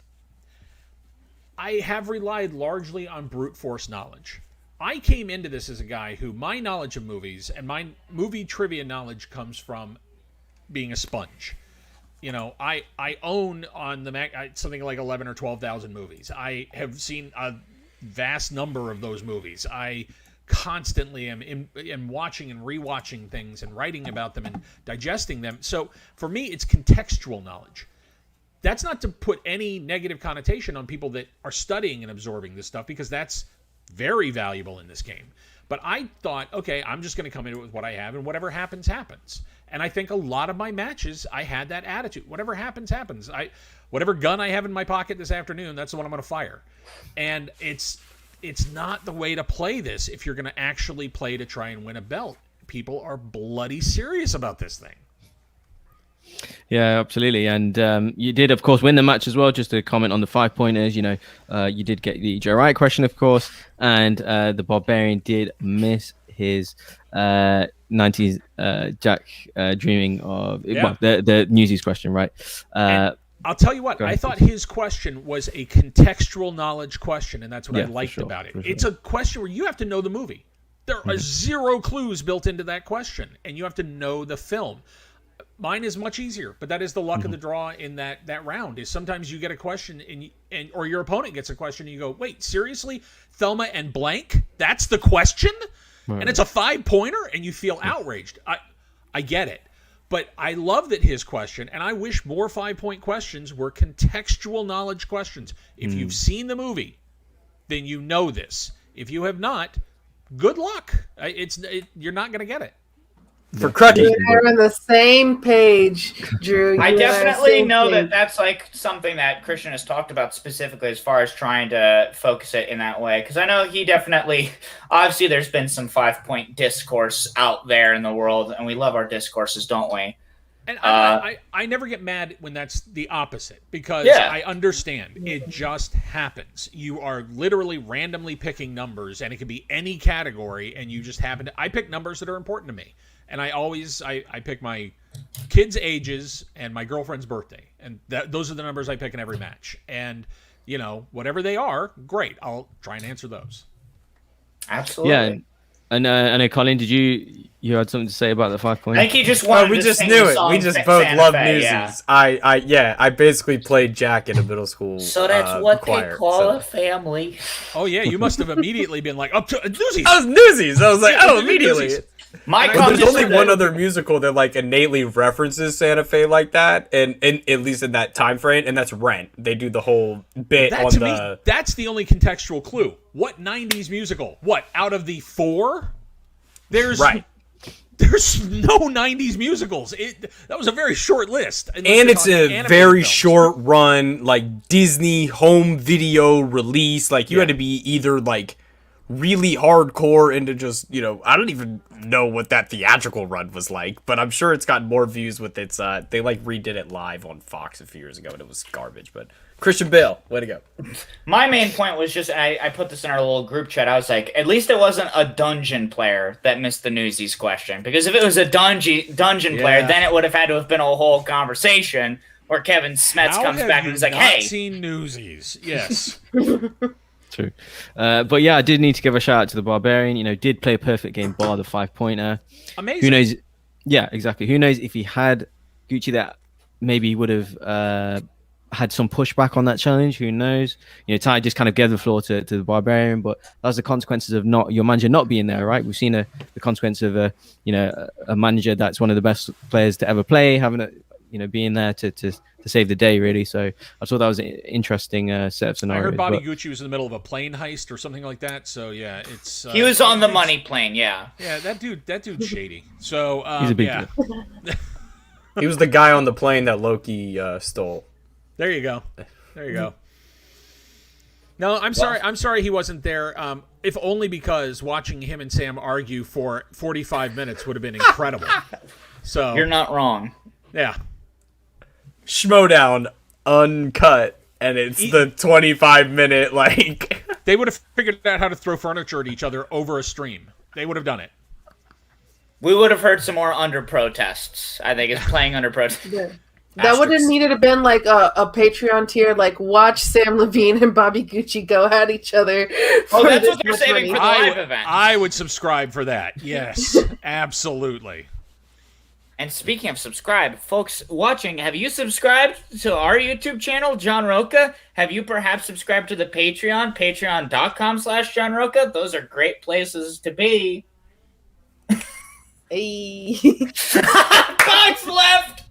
I have relied largely on brute force knowledge. I came into this as a guy who my knowledge of movies and my movie trivia knowledge comes from being a sponge. You know, I own on the Mac something like 11 or 12,000 movies. I have seen a vast number of those movies. I constantly am watching and rewatching things and writing about them and digesting them. So for me, it's contextual knowledge. That's not to put any negative connotation on people that are studying and absorbing this stuff, because that's very valuable in this game. But I thought, okay, I'm just going to come into it with what I have, and whatever happens, happens. And I think a lot of my matches, I had that attitude. Whatever happens, happens. Whatever gun I have in my pocket this afternoon, that's the one I'm going to fire. And it's not the way to play this if you're going to actually play to try and win a belt. People are bloody serious about this thing. Yeah, absolutely. And you did, of course, win the match as well. Just to comment on the 5-pointers, you did get the Joe Wright question, of course, and the Barbarian did miss his 90s Jack dreaming of the Newsies question, right? I'll tell you what, I thought his question was a contextual knowledge question, and that's what I liked about it. It's a question where you have to know the movie. There are zero clues built into that question, and you have to know the film. Mine is much easier, but that is the luck of the draw in that round. Is sometimes you get a question or your opponent gets a question and you go, wait, seriously? Thelma and blank? That's the question? Right. And it's a 5-pointer and you feel outraged. I get it. But I love that his question, and I wish more 5-point questions were contextual knowledge questions. If you've seen the movie, then you know this. If you have not, good luck. You're not going to get it. For crutches. We're on the same page, Drew. I definitely know that that's like something that Christian has talked about specifically as far as trying to focus it in that way. Because I know he definitely, obviously there's been some 5-point discourse out there in the world, and we love our discourses, don't we? And I never get mad when that's the opposite, because I understand. It just happens. You are literally randomly picking numbers, and it could be any category, and you just happen to... I pick numbers that are important to me. And I pick my kids' ages and my girlfriend's birthday, and those are the numbers I pick in every match. And whatever they are, great. I'll try and answer those. Absolutely. Yeah. And Colin, did you had something to say about the 5 points? I think he just wanted we to just sing knew the it. song We just Santa both love Fe, Newsies. yeah. I basically played Jack in a middle school. So that's what choir, they call a family. Oh yeah, you must have immediately been like, "Up to Newsies." I was Newsies. I was like, Yeah, oh, immediately. Newsies. There's only one other musical that like innately references Santa Fe like that, and at least in that time frame, and that's Rent. They do the whole bit That on to the. me, that's the only contextual clue. What 90s musical? What, out of the 4? There's Right. There's no 90s musicals. That was a very short list. And it's a very short run, like Disney home video release. Like you had to be either like really hardcore into just, I don't even know what that theatrical run was like, but I'm sure it's gotten more views with its, they like redid it live on Fox a few years ago and it was garbage, but Christian Bale, way to go. My main point was just, I put this in our little group chat, I was like, at least it wasn't a dungeon player that missed the Newsies question, because if it was a dungeon player, then it would have had to have been a whole conversation where Kevin Smets comes back and he's like, hey. Seen Newsies, yes. True. But yeah, I did need to give a shout out to the Barbarian. Did play a perfect game, bar the 5-pointer. Amazing. Who knows? Yeah, exactly. Who knows if he had Gucci, that maybe he would have had some pushback on that challenge. Who knows? Ty just kind of gave the floor to the Barbarian, but that's the consequences of your manager not being there, right? We've seen the consequence of a manager that's one of the best players to ever play, having being there to save the day, really. So I thought that was an interesting set of scenarios. I heard Bobby Gucci was in the middle of a plane heist or something like that. So yeah, it's he was on the money plane. Yeah. Yeah, that dude's shady. So he's a big deal. He was the guy on the plane that Loki stole. There you go. No, I'm sorry he wasn't there. If only because watching him and Sam argue for 45 minutes would have been incredible. So you're not wrong. Yeah. Schmoedown uncut, and it's the 25-minute like. They would have figured out how to throw furniture at each other over a stream. They would have done it. We would have heard some more under protests. I think it's playing under protest. Yeah. That would have needed to been like a Patreon tier, like watch Sam Levine and Bobby Gucci go at each other. Oh, that's what they're saving for the live event. I would subscribe for that. Yes, absolutely. And speaking of subscribe, folks watching, have you subscribed to our YouTube channel, John Roca? Have you perhaps subscribed to the Patreon, patreon.com/John Roca? Those are great places to be. Hey. Bugs left!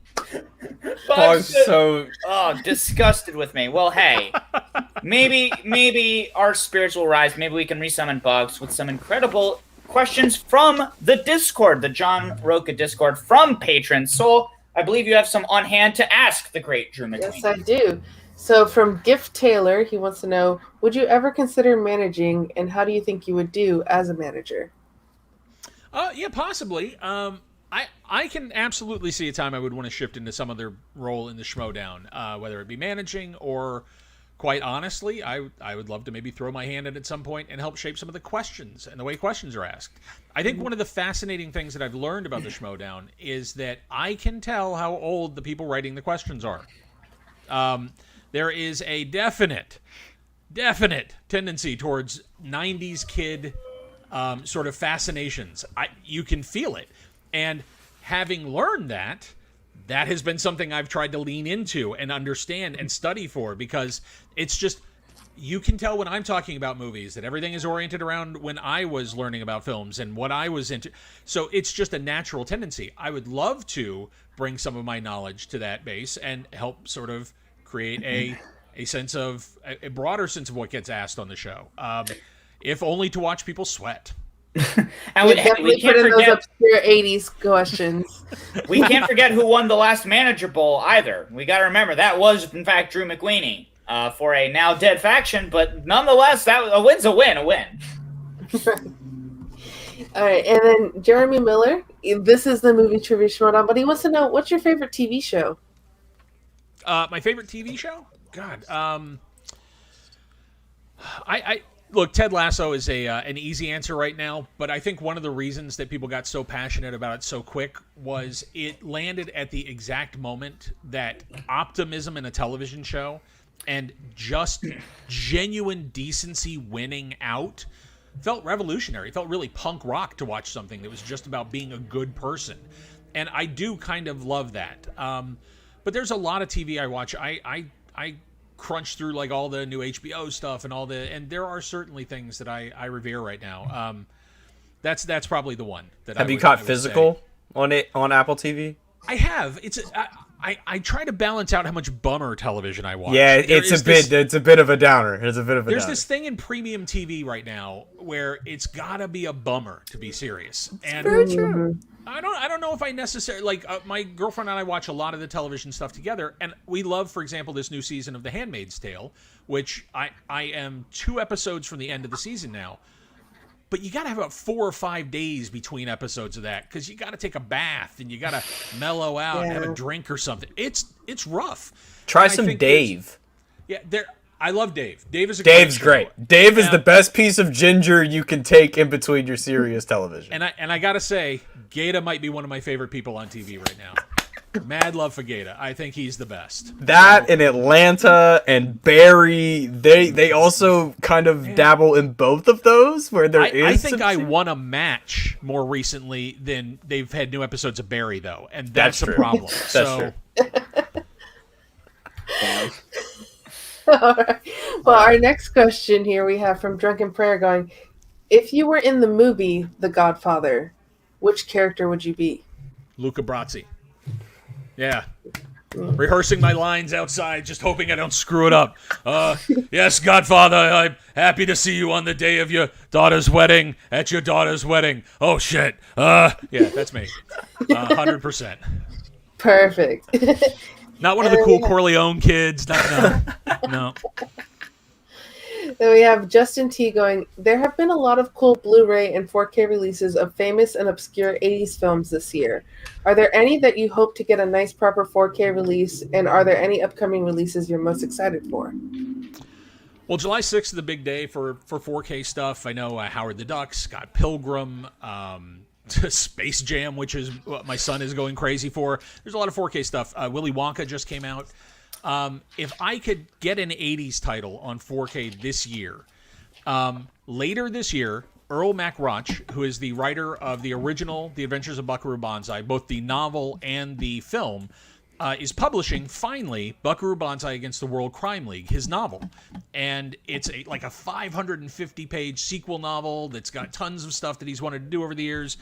Bugs so... Oh, disgusted with me. Well, hey, maybe our spirits will rise. Maybe we can resummon Bugs with some incredible questions from the Discord, the John Roca Discord from patrons. So I believe you have some on hand to ask the great Drew McWeeny. Yes, I do. So from Gift Taylor, he wants to know, would you ever consider managing, and how do you think you would do as a manager? Yeah, possibly. I can absolutely see a time I would want to shift into some other role in the Schmoedown, whether it be managing or, quite honestly, I would love to maybe throw my hand in at some point and help shape some of the questions and the way questions are asked. I think one of the fascinating things that I've learned about the Schmoedown is that I can tell how old the people writing the questions are. There is a definite tendency towards 90s kid sort of fascinations. You can feel it. And having learned that has been something I've tried to lean into and understand and study for, because it's just, you can tell when I'm talking about movies that everything is oriented around when I was learning about films and what I was into. So it's just a natural tendency. I would love to bring some of my knowledge to that base and help sort of create a sense of, a broader sense of what gets asked on the show. If only to watch people sweat. And we can't put in forget those obscure 80s questions. We can't forget who won the last Manager Bowl either. We got to remember that was in fact Drew McWeeny for a now dead faction, but nonetheless, a win's a win. All right, and then Jeremy Miller. This is the movie trivia Schmoedown, but he wants to know, what's your favorite TV show? My favorite TV show? God, look, Ted Lasso is an easy answer right now, but I think one of the reasons that people got so passionate about it so quick was it landed at the exact moment that optimism in a television show and just genuine decency winning out felt revolutionary. It felt really punk rock to watch something that was just about being a good person. And I do kind of love that. But there's a lot of TV I watch. I crunch through like all the new HBO stuff and there are certainly things that I revere right now. That's probably the one that have you caught Physical on Apple TV? I have. I try to balance out how much bummer television I watch. Yeah, it's a bit of a downer. There's this thing in premium TV right now where it's gotta be a bummer to be serious. And very true. I don't know if I necessarily my girlfriend and I watch a lot of the television stuff together, and we love, for example, this new season of The Handmaid's Tale, which I am 2 episodes from the end of the season now. But you got to have about 4 or 5 days between episodes of that because you got to take a bath and you got to mellow out and have a drink or something. It's rough. Try some Dave. Yeah, I love Dave. Dave's great. Dave is the best piece of ginger you can take in between your serious television. And I got to say, Gaeta might be one of my favorite people on TV right now. Mad love for Gaeta. I think he's the best. That and I and Barry, they also kind of dabble in both of those where there is. I think I won a match more recently than they've had new episodes of Barry though, and that's the problem. That's true. All right. Well, our next question here we have from Drunken Prayer going, if you were in the movie The Godfather, which character would you be? Luca Brasi. Yeah. Rehearsing my lines outside, just hoping I don't screw it up. Yes, Godfather, I'm happy to see you on the day of your daughter's wedding, at your daughter's wedding. Oh, shit. Yeah, that's me. 100%. Perfect. Not one of the cool Corleone kids. No. Then we have Justin T going, there have been a lot of cool Blu-ray and 4K releases of famous and obscure 80s films this year. Are there any that you hope to get a nice proper 4K release, and are there any upcoming releases you're most excited for? Well, July 6th is the big day for 4K stuff. I know Howard the Duck, Scott Pilgrim, Space Jam, which is what my son is going crazy for. There's a lot of 4K stuff. Willy Wonka just came out. If I could get an 80s title on 4K this year, later this year, Earl MacRoch, who is the writer of the original The Adventures of Buckaroo Banzai, both the novel and the film, is publishing, finally, Buckaroo Banzai Against the World Crime League, his novel. And it's like a 550-page sequel novel that's got tons of stuff that he's wanted to do over the years.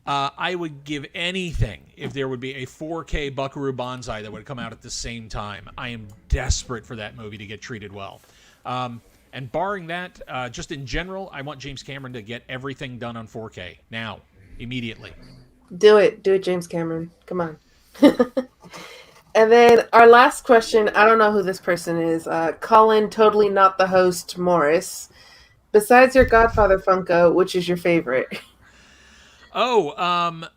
I would give anything if there would be a 4K Buckaroo Banzai that would come out at the same time. I am desperate for that movie to get treated well. And barring that, just in general, I want James Cameron to get everything done on 4K now, immediately. Do it, James Cameron. Come on. And then our last question, I don't know who this person is. Colin, totally not the host, Morris. Besides your Godfather Funko, which is your favorite? I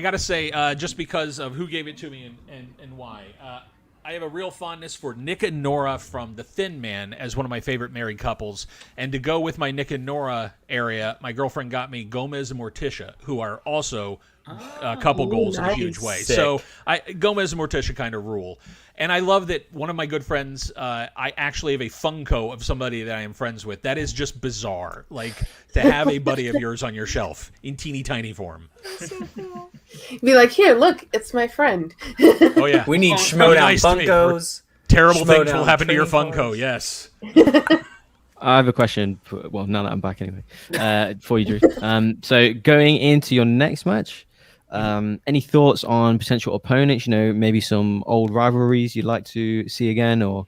got to say, just because of who gave it to me and why, I have a real fondness for Nick and Nora from The Thin Man as one of my favorite married couples. And to go with my Nick and Nora area, my girlfriend got me Gomez and Morticia, who are also couple goals in a huge way. Sick. So Gomez and Morticia kind of rule. And I love that one of my good friends, I actually have a Funko of somebody that I am friends with. That is just bizarre. Like, to have a buddy of yours on your shelf in teeny tiny form. So cool. Be like, here, look, it's my friend. Oh, yeah. We need Schmoedown nice Funkos. Terrible things will happen to your Funko, yes. I have a question. Well, now that I'm back anyway, for you, Drew. So going into your next match, any thoughts on potential opponents? Maybe some old rivalries you'd like to see again, or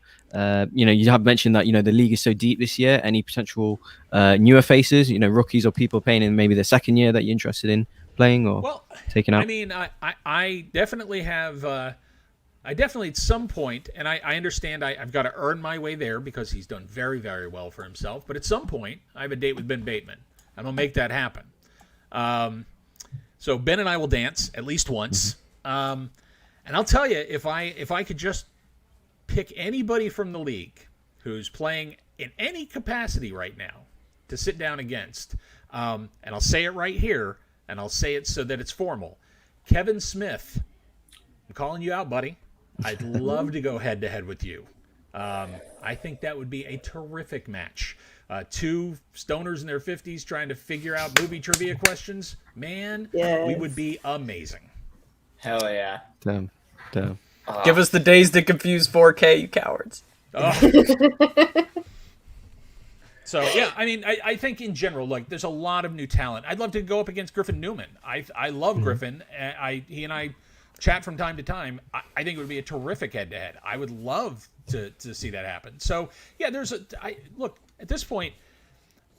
you have mentioned that the league is so deep this year. Any potential newer faces, rookies or people playing in maybe their second year that you're interested in playing or taking out? I mean, I definitely have. I definitely at some point, and I understand I've got to earn my way there because he's done very, very well for himself. But at some point, I have a date with Ben Bateman. I'm gonna make that happen. So Ben and I will dance at least once. And I'll tell you, if I could just pick anybody from the league who's playing in any capacity right now to sit down against. And I'll say it right here, and I'll say it so that it's formal. Kevin Smith, I'm calling you out, buddy. I'd love to go head-to-head with you. I think that would be a terrific match. Two stoners in their 50s trying to figure out movie trivia questions. Man, we would be amazing. Hell yeah. Damn. Give us the Days to Confuse 4K, you cowards. So, yeah, I mean, I think in general, like, there's a lot of new talent. I'd love to go up against Griffin Newman. I love Griffin. He and I chat from time to time. I think it would be a terrific head-to-head. I would love to see that happen. So, yeah, look, at this point,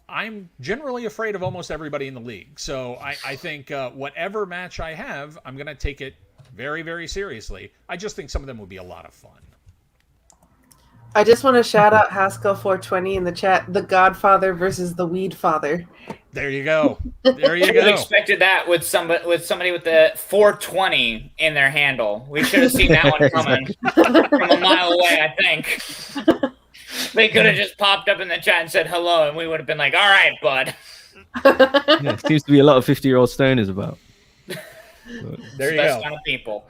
I'm generally afraid of almost everybody in the league. So I think whatever match I have, I'm going to take it very, very seriously. I just think some of them would be a lot of fun. I just want to shout out Haskell420 in the chat, the Godfather versus the Weed Father. There you go. There you I go. expected that with somebody with the 420 in their handle. We should have seen that one coming from a mile away, I think. They could have just popped up in the chat and said hello, and we would have been like, all right, bud. Yeah, it seems to be a lot of 50-year-old stoners about. There you Best go. kind of people.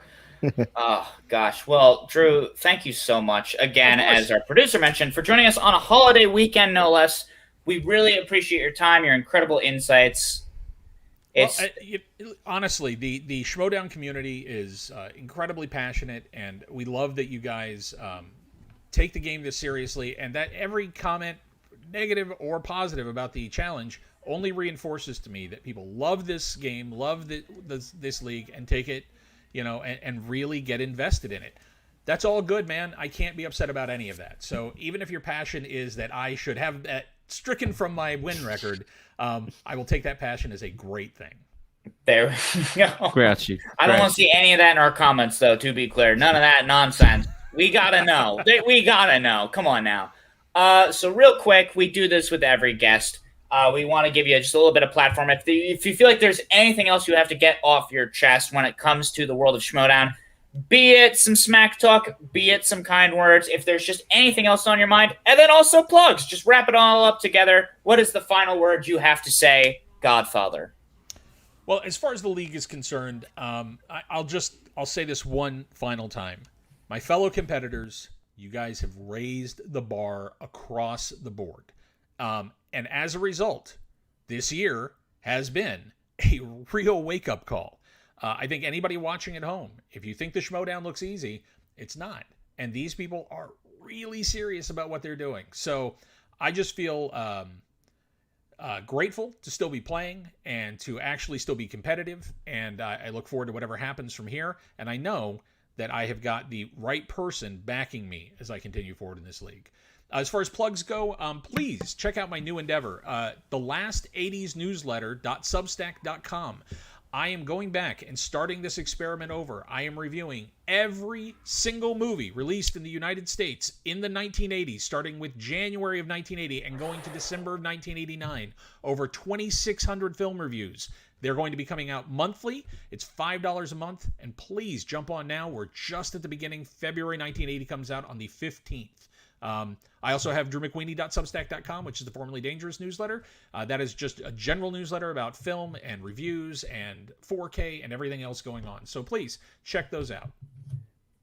Oh, gosh. Well, Drew, thank you so much again, as our producer mentioned, for joining us on a holiday weekend, no less. We really appreciate your time, your incredible insights. Honestly, the Schmoedown community is incredibly passionate, and we love that you guys take the game this seriously, and that every comment, negative or positive, about the challenge only reinforces to me that people love this game, love this league, and take it, and really get invested in it. That's all good, man. I can't be upset about any of that. So even if your passion is that I should have that stricken from my win record, I will take that passion as a great thing. There we go. Great attitude. I don't want to see any of that in our comments, though, to be clear. None of that nonsense. We got to know. We got to know. Come on now. So real quick, we do this with every guest. We want to give you just a little bit of platform. If you feel like there's anything else you have to get off your chest when it comes to the world of Schmoedown, be it some smack talk, be it some kind words, if there's just anything else on your mind, and then also plugs, just wrap it all up together. What is the final word you have to say, Godfather? Well, as far as the league is concerned, I'll say this one final time. My fellow competitors, you guys have raised the bar across the board. And as a result, this year has been a real wake-up call. I think anybody watching at home, if you think the Schmoedown looks easy, it's not. And these people are really serious about what they're doing. So I just feel grateful to still be playing and to actually still be competitive. And I look forward to whatever happens from here. And I know that I have got the right person backing me as I continue forward in this league. As far as plugs go, please check out my new endeavor, the Last 80s Newsletter.substack.com. I am going back and starting this experiment over. I am reviewing every single movie released in the United States in the 1980s, starting with January of 1980 and going to December of 1989. Over 2,600 film reviews. They're going to be coming out monthly. It's $5 a month. And please jump on now. We're just at the beginning. February 1980 comes out on the 15th. I also have drewmcweeny.substack.com, which is the Formerly Dangerous newsletter. That is just a general newsletter about film and reviews and 4K and everything else going on. So please check those out.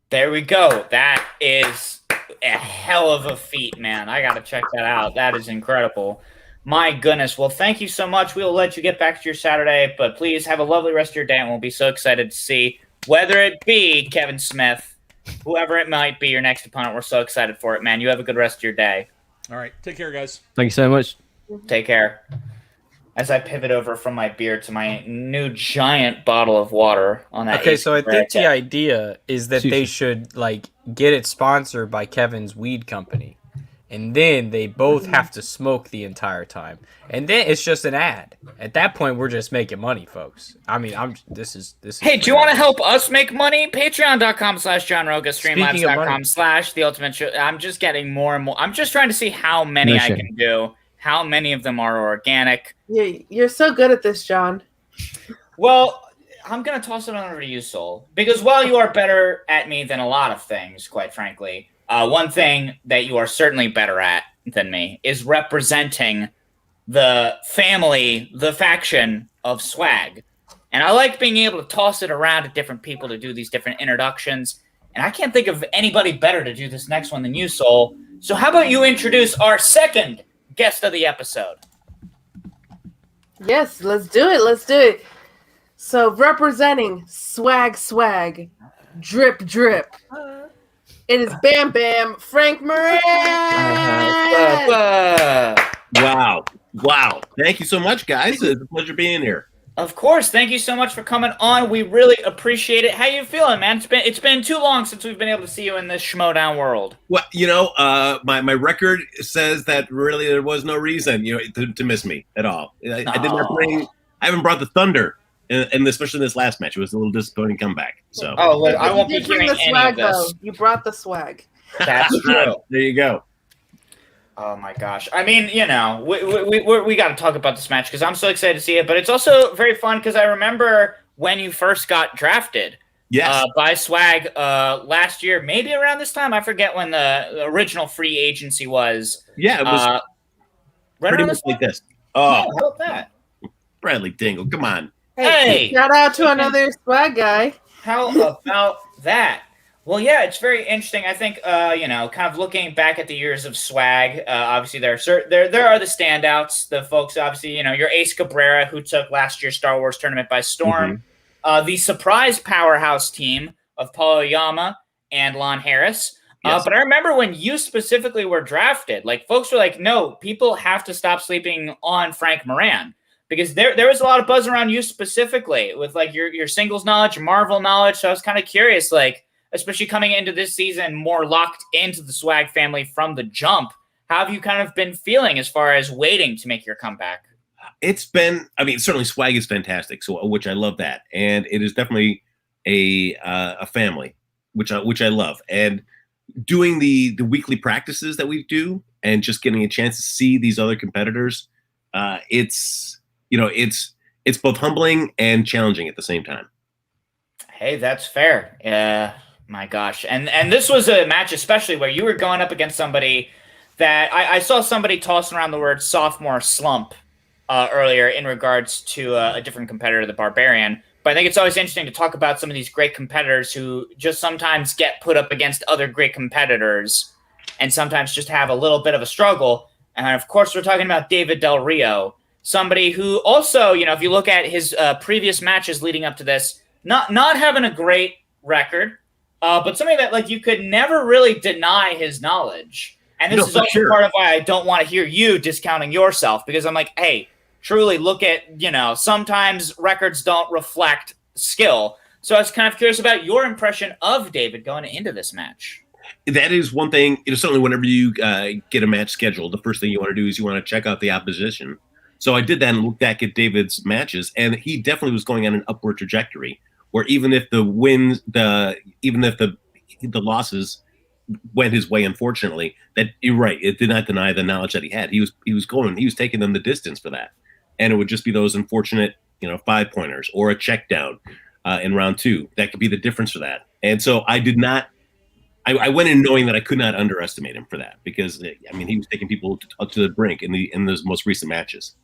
There we go. That is a hell of a feat, man. I got to check that out. That is incredible. My goodness. Well, thank you so much. We'll let you get back to your Saturday, but please have a lovely rest of your day, and we'll be so excited to see whether it be Kevin Smith, whoever it might be, your next opponent. We're so excited for it, man. You have a good rest of your day. All right. Take care, guys. Thank you so much. Take care. As I pivot over from my beer to my new giant bottle of water on that. Okay, so I think the idea is that they should get it sponsored by Kevin's weed company. And then they both have to smoke the entire time. And then it's just an ad. At that point, we're just making money, folks. I mean, this is. Hey, do you want to help us make money? Patreon.com/JohnRoga, Streamlabs.com/TheUltimateShow. I'm just getting more and more. I'm just trying to see how many I can do. How many of them are organic? You're so good at this, John. Well, I'm going to toss it over to you, Soul. Because while you are better at me than a lot of things, quite frankly, one thing that you are certainly better at than me is representing the family, the faction of S.W.A.G. And I like being able to toss it around to different people to do these different introductions. And I can't think of anybody better to do this next one than you, Soul. So how about you introduce our second guest of the episode? Yes, let's do it. Let's do it. So representing S.W.A.G, drip, drip. It is Bam Bam, Frank Moran. Wow. Thank you so much, guys. It's a pleasure being here. Of course. Thank you so much for coming on. We really appreciate it. How you feeling, man? It's been too long since we've been able to see you in this Schmoedown world. Well, my record says that really there was no reason, to miss me at all. I did not bring. I haven't brought the thunder, and especially in this last match, it was a little disappointing comeback. So, I won't be hearing any of this. Though. You brought the swag. That's true. There you go. Oh my gosh! I mean, we got to talk about this match because I'm so excited to see it. But it's also very fun because I remember when you first got drafted, by S.W.A.G last year, maybe around this time. I forget when the original free agency was. Yeah, it was pretty much like this. Oh, how about that? Bradley Dingle, come on! Hey, shout out to another S.W.A.G guy. How about that? Well, yeah, it's very interesting. I think, kind of looking back at the years of S.W.A.G, obviously there are the standouts, the folks, obviously, your Ace Cabrera, who took last year's Star Wars tournament by storm, the surprise powerhouse team of Paul Oyama and Lon Harris. But I remember when you specifically were drafted, like, folks were like, no, people have to stop sleeping on Frank Moran. Because there was a lot of buzz around you specifically with, like, your singles knowledge, your Marvel knowledge. So I was kind of curious, like, especially coming into this season more locked into the S.W.A.G family from the jump. How have you kind of been feeling as far as waiting to make your comeback? It's been, certainly S.W.A.G is fantastic, so which I love that. And it is definitely a family, which I love. And doing the weekly practices that we do and just getting a chance to see these other competitors, it's both humbling and challenging at the same time. Hey, that's fair. My gosh. And this was a match especially where you were going up against somebody that I saw somebody tossing around the word sophomore slump earlier in regards to a different competitor, the Barbarian. But I think it's always interesting to talk about some of these great competitors who just sometimes get put up against other great competitors and sometimes just have a little bit of a struggle. And of course, we're talking about David Del Rio, somebody who also, if you look at his previous matches leading up to this, not having a great record, but something that, like, you could never really deny his knowledge. And this is also part of why I don't want to hear you discounting yourself, because I'm like, hey, truly look at, sometimes records don't reflect skill. So I was kind of curious about your impression of David going into this match. That is one thing, certainly whenever you get a match scheduled, the first thing you want to do is you want to check out the opposition. So I did that and looked back at David's matches, and he definitely was going on an upward trajectory. Where even if the losses went his way, unfortunately, that you're right, it did not deny the knowledge that he had. He was taking them the distance for that, and it would just be those unfortunate 5-pointers or a check down in round 2 that could be the difference for that. And so I did not. I went in knowing that I could not underestimate him for that, because he was taking people up to the brink in those most recent matches.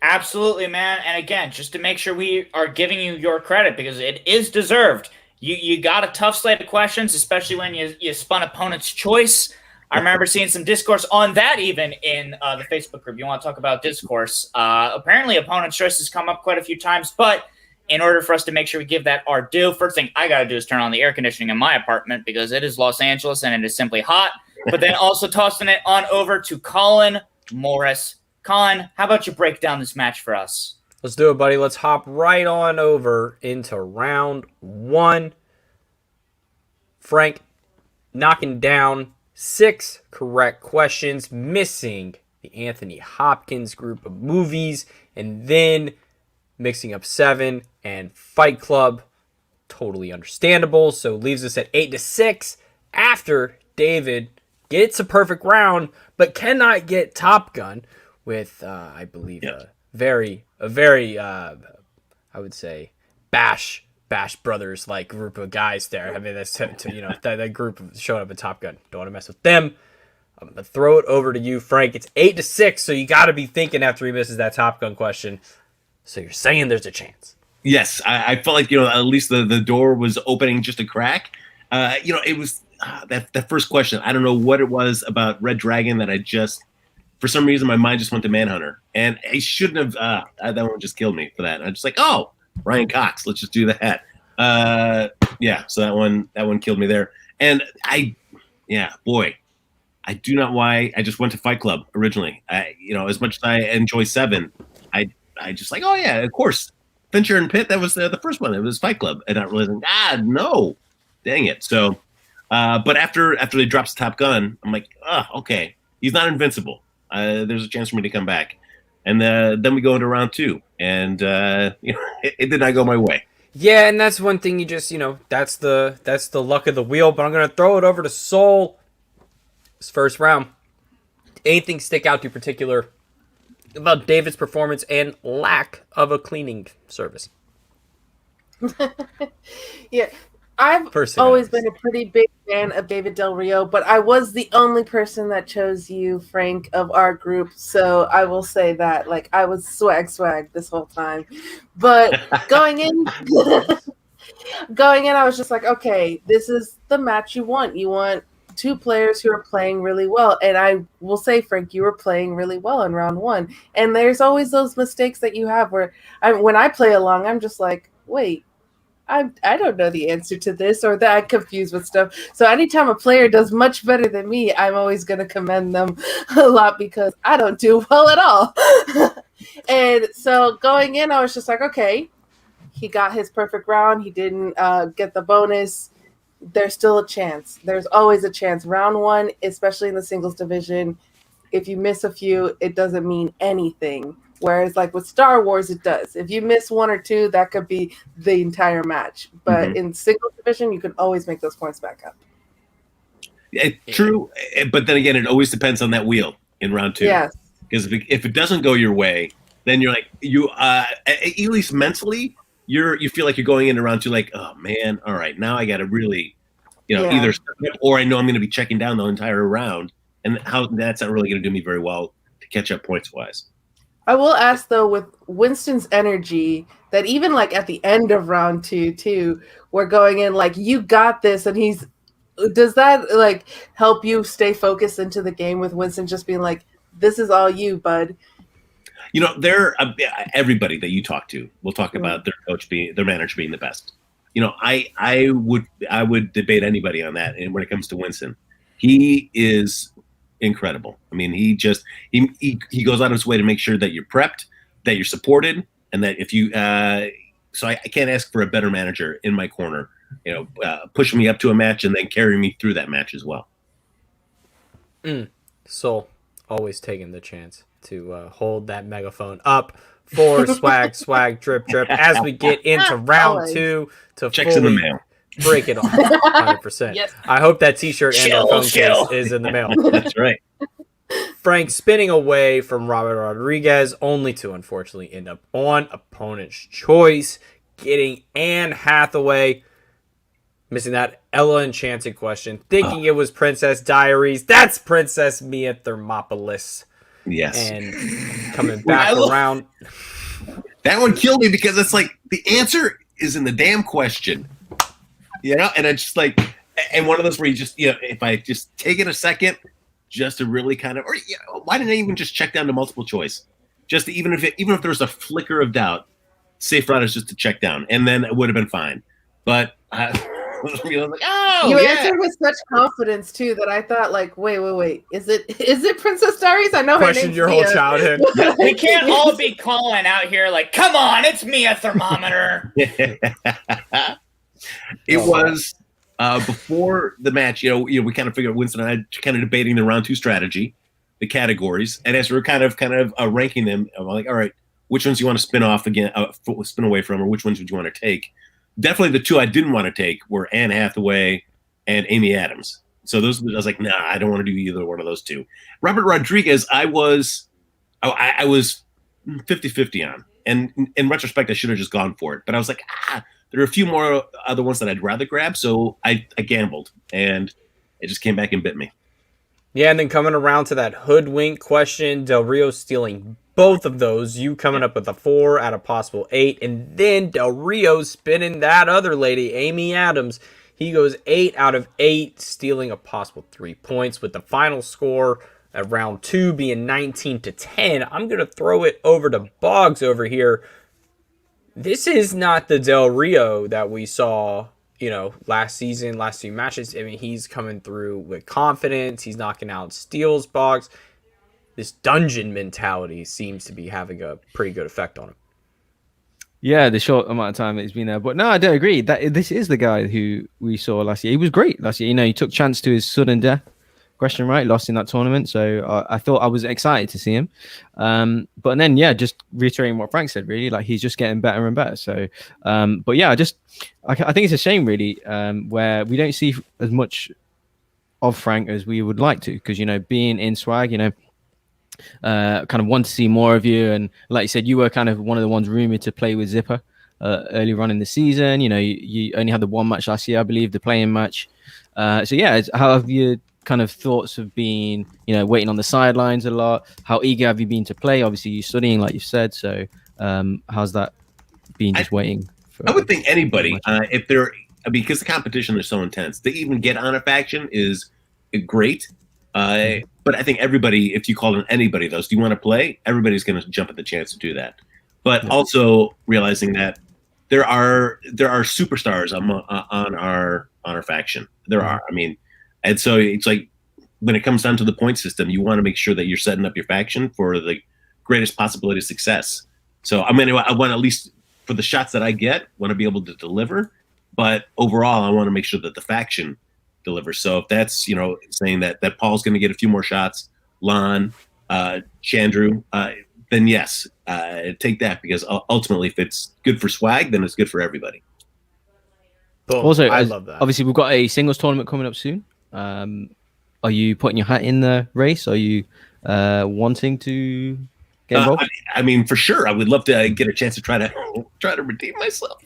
Absolutely, man. And again, just to make sure we are giving you your credit, because it is deserved. You got a tough slate of questions, especially when you spun opponent's choice. I remember seeing some discourse on that even in the Facebook group. You want to talk about discourse? Apparently, opponent's choice has come up quite a few times, but in order for us to make sure we give that our due, first thing I got to do is turn on the air conditioning in my apartment, because it is Los Angeles and it is simply hot. But then also tossing it on over to Colin Morris. Colin, how about you break down this match for us? Let's do it, buddy. Let's hop right on over into round 1. Frank knocking down 6 correct questions, missing the Anthony Hopkins group of movies, and then mixing up 7 and Fight Club. Totally understandable. So leaves us at 8-6 after David gets a perfect round, but cannot get Top Gun with, I believe, a very, I would say, bash Bash Brothers like group of guys there. I mean, that's that group showing up in Top Gun. Don't want to mess with them. I'm gonna throw it over to you, Frank. It's 8-6, so you got to be thinking after he misses that Top Gun question. So you're saying there's a chance? Yes, I felt like at least the door was opening just a crack. It was that first question. I don't know what it was about Red Dragon that I just, for some reason, my mind just went to Manhunter, and I shouldn't have. That one just killed me for that. And I'm just like, oh, Ryan Cox, let's just do that. So that one killed me there. And I do not why I just went to Fight Club originally. As much as I enjoy Seven, I just like, oh yeah, of course, Fincher and Pitt. That was the first one. It was Fight Club, and not realizing, no, dang it. So, but after they drops Top Gun, I'm like, okay, he's not invincible. There's a chance for me to come back, and then we go into round 2, and it did not go my way. Yeah, and that's one thing you just that's the luck of the wheel. But I'm gonna throw it over to Soul. This first round, anything stick out to you particular about David's performance and lack of a cleaning service? Yeah, I've always been a pretty big fan of David Del Rio, but I was the only person that chose you, Frank, of our group. So I will say that, I was swag this whole time. But going in, I was just like, okay, this is the match you want. You want 2 players who are playing really well. And I will say, Frank, you were playing really well in round 1. And there's always those mistakes that you have where when I play along, I'm just like, wait, I don't know the answer to this, or that I'm confused with stuff. So anytime a player does much better than me, I'm always going to commend them a lot because I don't do well at all. And so going in, I was just like, okay, he got his perfect round. He didn't get the bonus. There's still a chance. There's always a chance. Round 1, especially in the singles division, if you miss a few, it doesn't mean anything. Whereas with Star Wars, it does. If you miss 1 or 2, that could be the entire match. But in singles division, you can always make those points back up. True. But then again, it always depends on that wheel in round 2. Yes. Because if it doesn't go your way, then you're like, at least mentally, you feel like you're going into round 2 like, oh man, all right, now I got to really, either step up, or I know I'm going to be checking down the entire round, and how that's not really going to do me very well to catch up points wise. I will ask though, with Winston's energy, that even at the end of round 2 too, we're going in you got this, and does that help you stay focused into the game with Winston just being like, this is all you, bud? They're everybody that you talk to will talk about their manager being the best. I would debate anybody on that. And when it comes to Winston, he is incredible. I mean, he goes out of his way to make sure that you're prepped, that you're supported, and that if you so I can't ask for a better manager in my corner, pushing me up to a match and then carrying me through that match as well. So always taking the chance to hold that megaphone up for swag, drip. As we get into round 2 to checks in the mail. Break it off 100%. Yes. I hope that T-shirt and our phone case is in the mail. That's right. Frank spinning away from Robert Rodriguez, only to unfortunately end up on opponent's choice, getting Anne Hathaway, missing that Ella Enchanted question, thinking it was Princess Diaries. That's Princess Mia Thermopolis. Yes. And coming back around. That one killed me because it's like the answer is in the damn question. And it's just and one of those where you just, if I just take it a second just to really kind of, or why didn't I even just check down to multiple choice? Just to, even if there's a flicker of doubt, safe route is just to check down, and then it would have been fine. But I was like, oh, you answered with such confidence too that I thought wait, is it Princess Diaries? I know her Question name's your Mia. whole childhood. We can't all be calling out here come on, it's Mia Thermometer. It was before the match. We kind of figured Winston and I kind of debating the round 2 strategy, the categories, and as we were kind of ranking them, I'm like, all right, which ones you want to spin off again, spin away from, or which ones would you want to take? Definitely the 2 I didn't want to take were Anne Hathaway and Amy Adams. So I was like, nah, I don't want to do either one of those 2. Robert Rodriguez, I was 50-50 on, and in retrospect, I should have just gone for it, but I was like, there are a few more other ones that I'd rather grab. So I gambled, and it just came back and bit me. Yeah, and then coming around to that hoodwink question, Del Rio stealing both of those. You coming up with a 4 out of possible 8, and then Del Rio spinning that other lady, Amy Adams. He goes 8 out of 8, stealing a possible 3 points, with the final score at round 2 being 19-10. I'm going to throw it over to Boggs over here. This is not the Del Rio that we saw, last season, last few matches. I mean, he's coming through with confidence. He's knocking out steals, Boggs. This dungeon mentality seems to be having a pretty good effect on him. Yeah, the short amount of time that he's been there. But no, I don't agree. That this is the guy who we saw last year. He was great last year. He took chance to his sudden death. Question right, lost in that tournament. So I thought I was excited to see him. But then, yeah, just reiterating what Frank said, really, like he's just getting better and better. So, but yeah, I think it's a shame, really, where we don't see as much of Frank as we would like to, because, being in S.W.A.G, kind of want to see more of you. And like you said, you were kind of one of the ones rumored to play with Zipper earlier on in the season. You only had the one match last year, I believe, the playing match. So yeah, how have you kind of thoughts have been, waiting on the sidelines a lot? How eager have you been to play? Obviously you're studying, like you said. So how's that been, just waiting for? I would think anybody, if they're, because the competition is so intense, to even get on a faction is great. But I think everybody, if you call in anybody, do you want to play? Everybody's going to jump at the chance to do that. But also realizing that there are superstars on our faction. There are. I mean, and so it's like when it comes down to the point system, you want to make sure that you're setting up your faction for the greatest possibility of success. So I want, at least for the shots that I get, want to be able to deliver. But overall, I want to make sure that the faction delivers. So if that's, saying that Paul's going to get a few more shots, Lon, Chandru, then yes, take that, because ultimately, if it's good for S.W.A.G, then it's good for everybody. Boom. Also, I love that. Obviously, we've got a singles tournament coming up soon. Are you putting your hat in the race? Are you wanting to get involved? I mean, for sure, I would love to get a chance to try to redeem myself.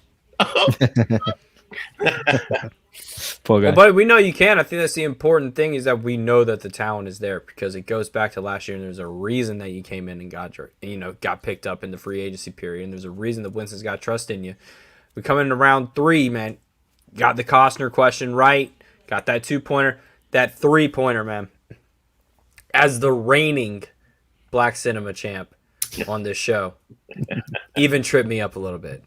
Poor guy. Well, but we know you can. I think that's the important thing, is that we know that the talent is there, because it goes back to last year, and there's a reason that you came in and got picked up in the free agency period, and there's a reason that Winston's got trust in you. We come into round 3, man. Got the Costner question right. Got that 2-pointer. That 3-pointer, man. As the reigning Black Cinema champ on this show, even tripped me up a little bit.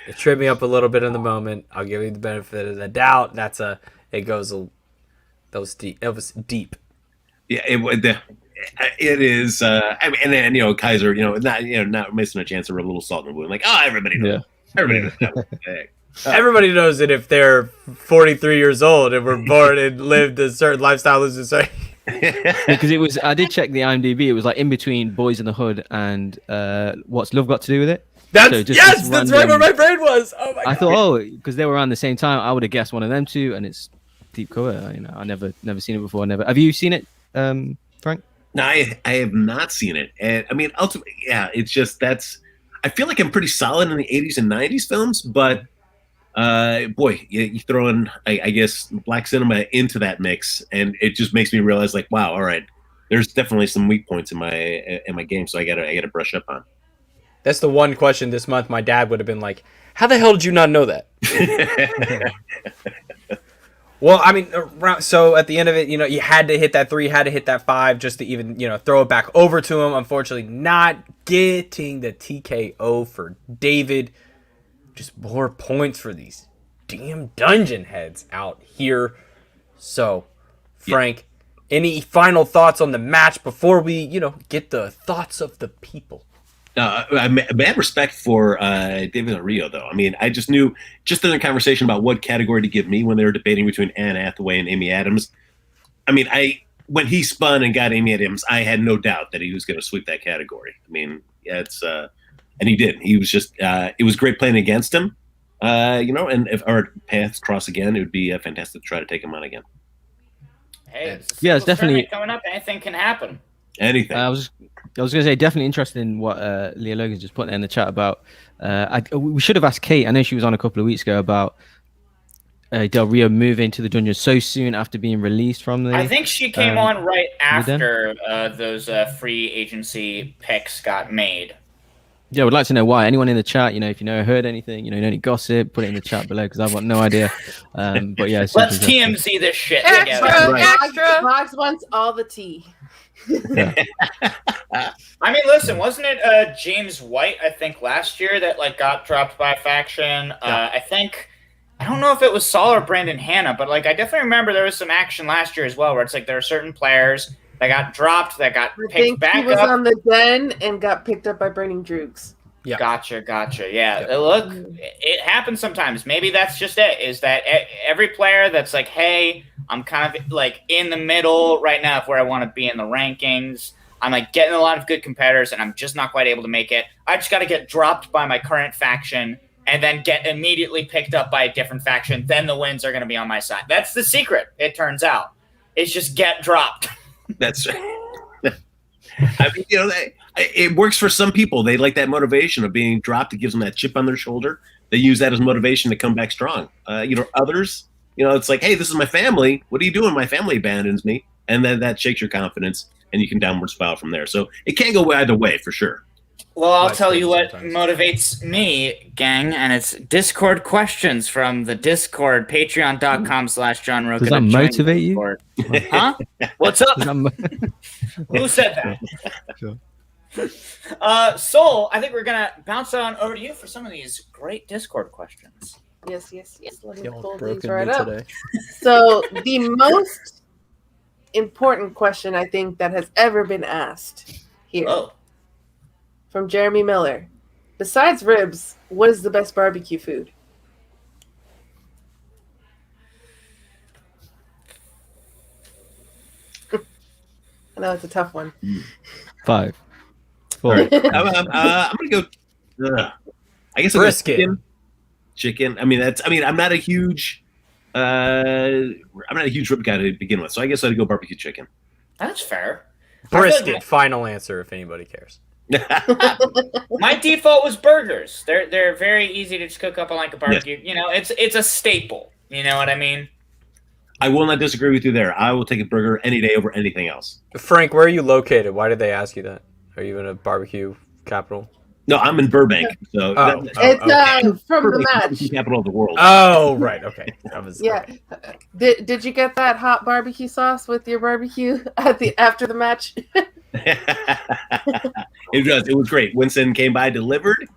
It tripped me up a little bit in the moment. I'll give you the benefit of the doubt. That was deep. It was deep. Yeah, it is. I mean, and then Kaiser, not missing a chance of a little salt in the wound. Like, everybody knows. Yeah. Everybody knows. Everybody knows that if they're 43 years old and were born and lived a certain lifestyle, Because I did check the IMDb. It was like in between Boys in the Hood and What's Love Got to Do with It? That's right where my brain was. Oh my god! I thought, because they were around the same time, I would have guessed one of them two, and it's deep cover. I never seen it before. Never. Have you seen it, Frank? No, I have not seen it, and I mean, ultimately, yeah, it's just I feel like I'm pretty solid in the 80s and 90s films, but boy, you throw in, I guess, Black Cinema into that mix, and it just makes me realize, like, wow, all right, there's definitely some weak points in my game, so I gotta brush up on. That's the one question this month my dad would have been like, how the hell did you not know that? Well, I mean, so at the end of it, you had to hit that 3, had to hit that 5 just to even, throw it back over to him. Unfortunately, not getting the TKO for David. Just more points for these damn dungeon heads out here. So, Frank, any final thoughts on the match before we, get the thoughts of the people? I had respect for David Del Rio, though. I mean, I just knew, just in the conversation about what category to give me when they were debating between Anne Hathaway and Amy Adams. I mean, when he spun and got Amy Adams, I had no doubt that he was going to sweep that category. I mean, and he did. He was just, it was great playing against him, and if our paths cross again, it would be fantastic to try to take him on again. Hey, it's definitely coming up. Anything can happen. Anything. I was I was going to say, definitely interested in what Leah Logan just put in the chat about. We should have asked Kate. I know she was on a couple of weeks ago about Del Rio moving to the dungeon so soon after being released from the. I think she came on right after those free agency picks got made. Yeah, we'd like to know why. Anyone in the chat, if you heard anything, any gossip, put it in the chat below because I've got no idea. But yeah, let's TMZ this shit together. Extra. Boggs wants all the tea. Yeah. I mean, listen, wasn't it James White? I think last year that got dropped by a faction. I don't know if it was Saul or Brandon Hanna, but I definitely remember there was some action last year as well, where it's there are certain players that got dropped, that got picked back up. He was on the den and got picked up by Burning Droogs. Yeah. Gotcha. Yeah. Look, it happens sometimes. Maybe that's just it, is that every player that's hey, I'm kind of in the middle right now of where I want to be in the rankings. I'm getting a lot of good competitors and I'm just not quite able to make it. I just got to get dropped by my current faction and then get immediately picked up by a different faction. Then the wins are going to be on my side. That's the secret, it turns out. It's just get dropped. That's I mean, it works for some people. They like that motivation of being dropped. It gives them that chip on their shoulder. They use that as motivation to come back strong. Others, it's hey, this is my family. What are you doing? My family abandons me. And then that shakes your confidence and you can downward spiral from there. So it can go either way for sure. Well, I'll tell you what motivates me, gang, and it's Discord questions from the Discord, patreon.com/John Roca. Does that motivate you? Huh? What's up? Who said that? Sure. Soul, I think we're going to bounce on over to you for some of these great Discord questions. Yes. Let me pull these right up. Today. So the most important question I think that has ever been asked here. Oh. From Jeremy Miller. Besides ribs, what is the best barbecue food? I know it's a tough one. 5, 4. I'm gonna go. I guess brisket. Chicken. I mean, I'm not a huge. I'm not a huge rib guy to begin with, so I guess I'd go barbecue chicken. That's fair. Brisket. Final answer, if anybody cares. My default was burgers. They're very easy to just cook up on a barbecue. Yes. It's a staple. You know what I mean? I will not disagree with you there. I will take a burger any day over anything else. Frank, where are you located? Why did they ask you that? Are you in a barbecue capital? No, I'm in Burbank. So it's from the match. Capital of the world. Oh, right. Okay. Okay. Did you get that hot barbecue sauce with your barbecue after the match? It was great. Winston came by, delivered.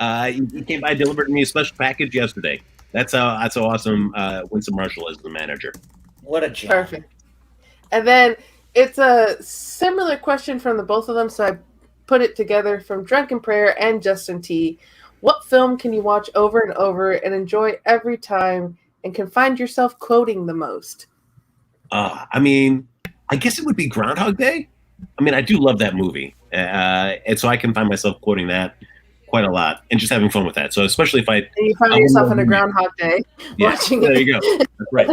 He came by, delivered me a special package yesterday. That's how awesome Winston Marshall is, the manager. What a gem. Perfect. And then it's a similar question from the both of them, so I put it together from Drunken Prayer and Justin T. What film can you watch over and over and enjoy every time and can find yourself quoting the most? I mean, I guess it would be Groundhog Day. I mean, I do love that movie. And so I can find myself quoting that quite a lot and just having fun with that. So especially if and you find yourself on a Groundhog Day watching there it. You go. That's right.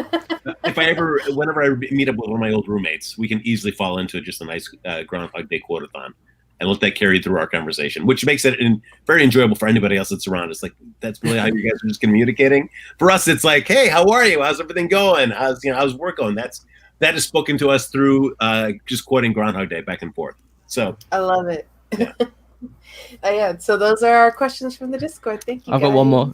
Whenever I meet up with one of my old roommates, we can easily fall into just a nice Groundhog Day quote-a-thon and let that carry through our conversation, which makes it very enjoyable for anybody else that's around. It's that's really how you guys are just communicating. For us, it's hey, how are you? How's everything going? How's work going? That is spoken to us through just quoting Groundhog Day back and forth. So I love it. Yeah. So those are our questions from the Discord. Thank you. I've got one more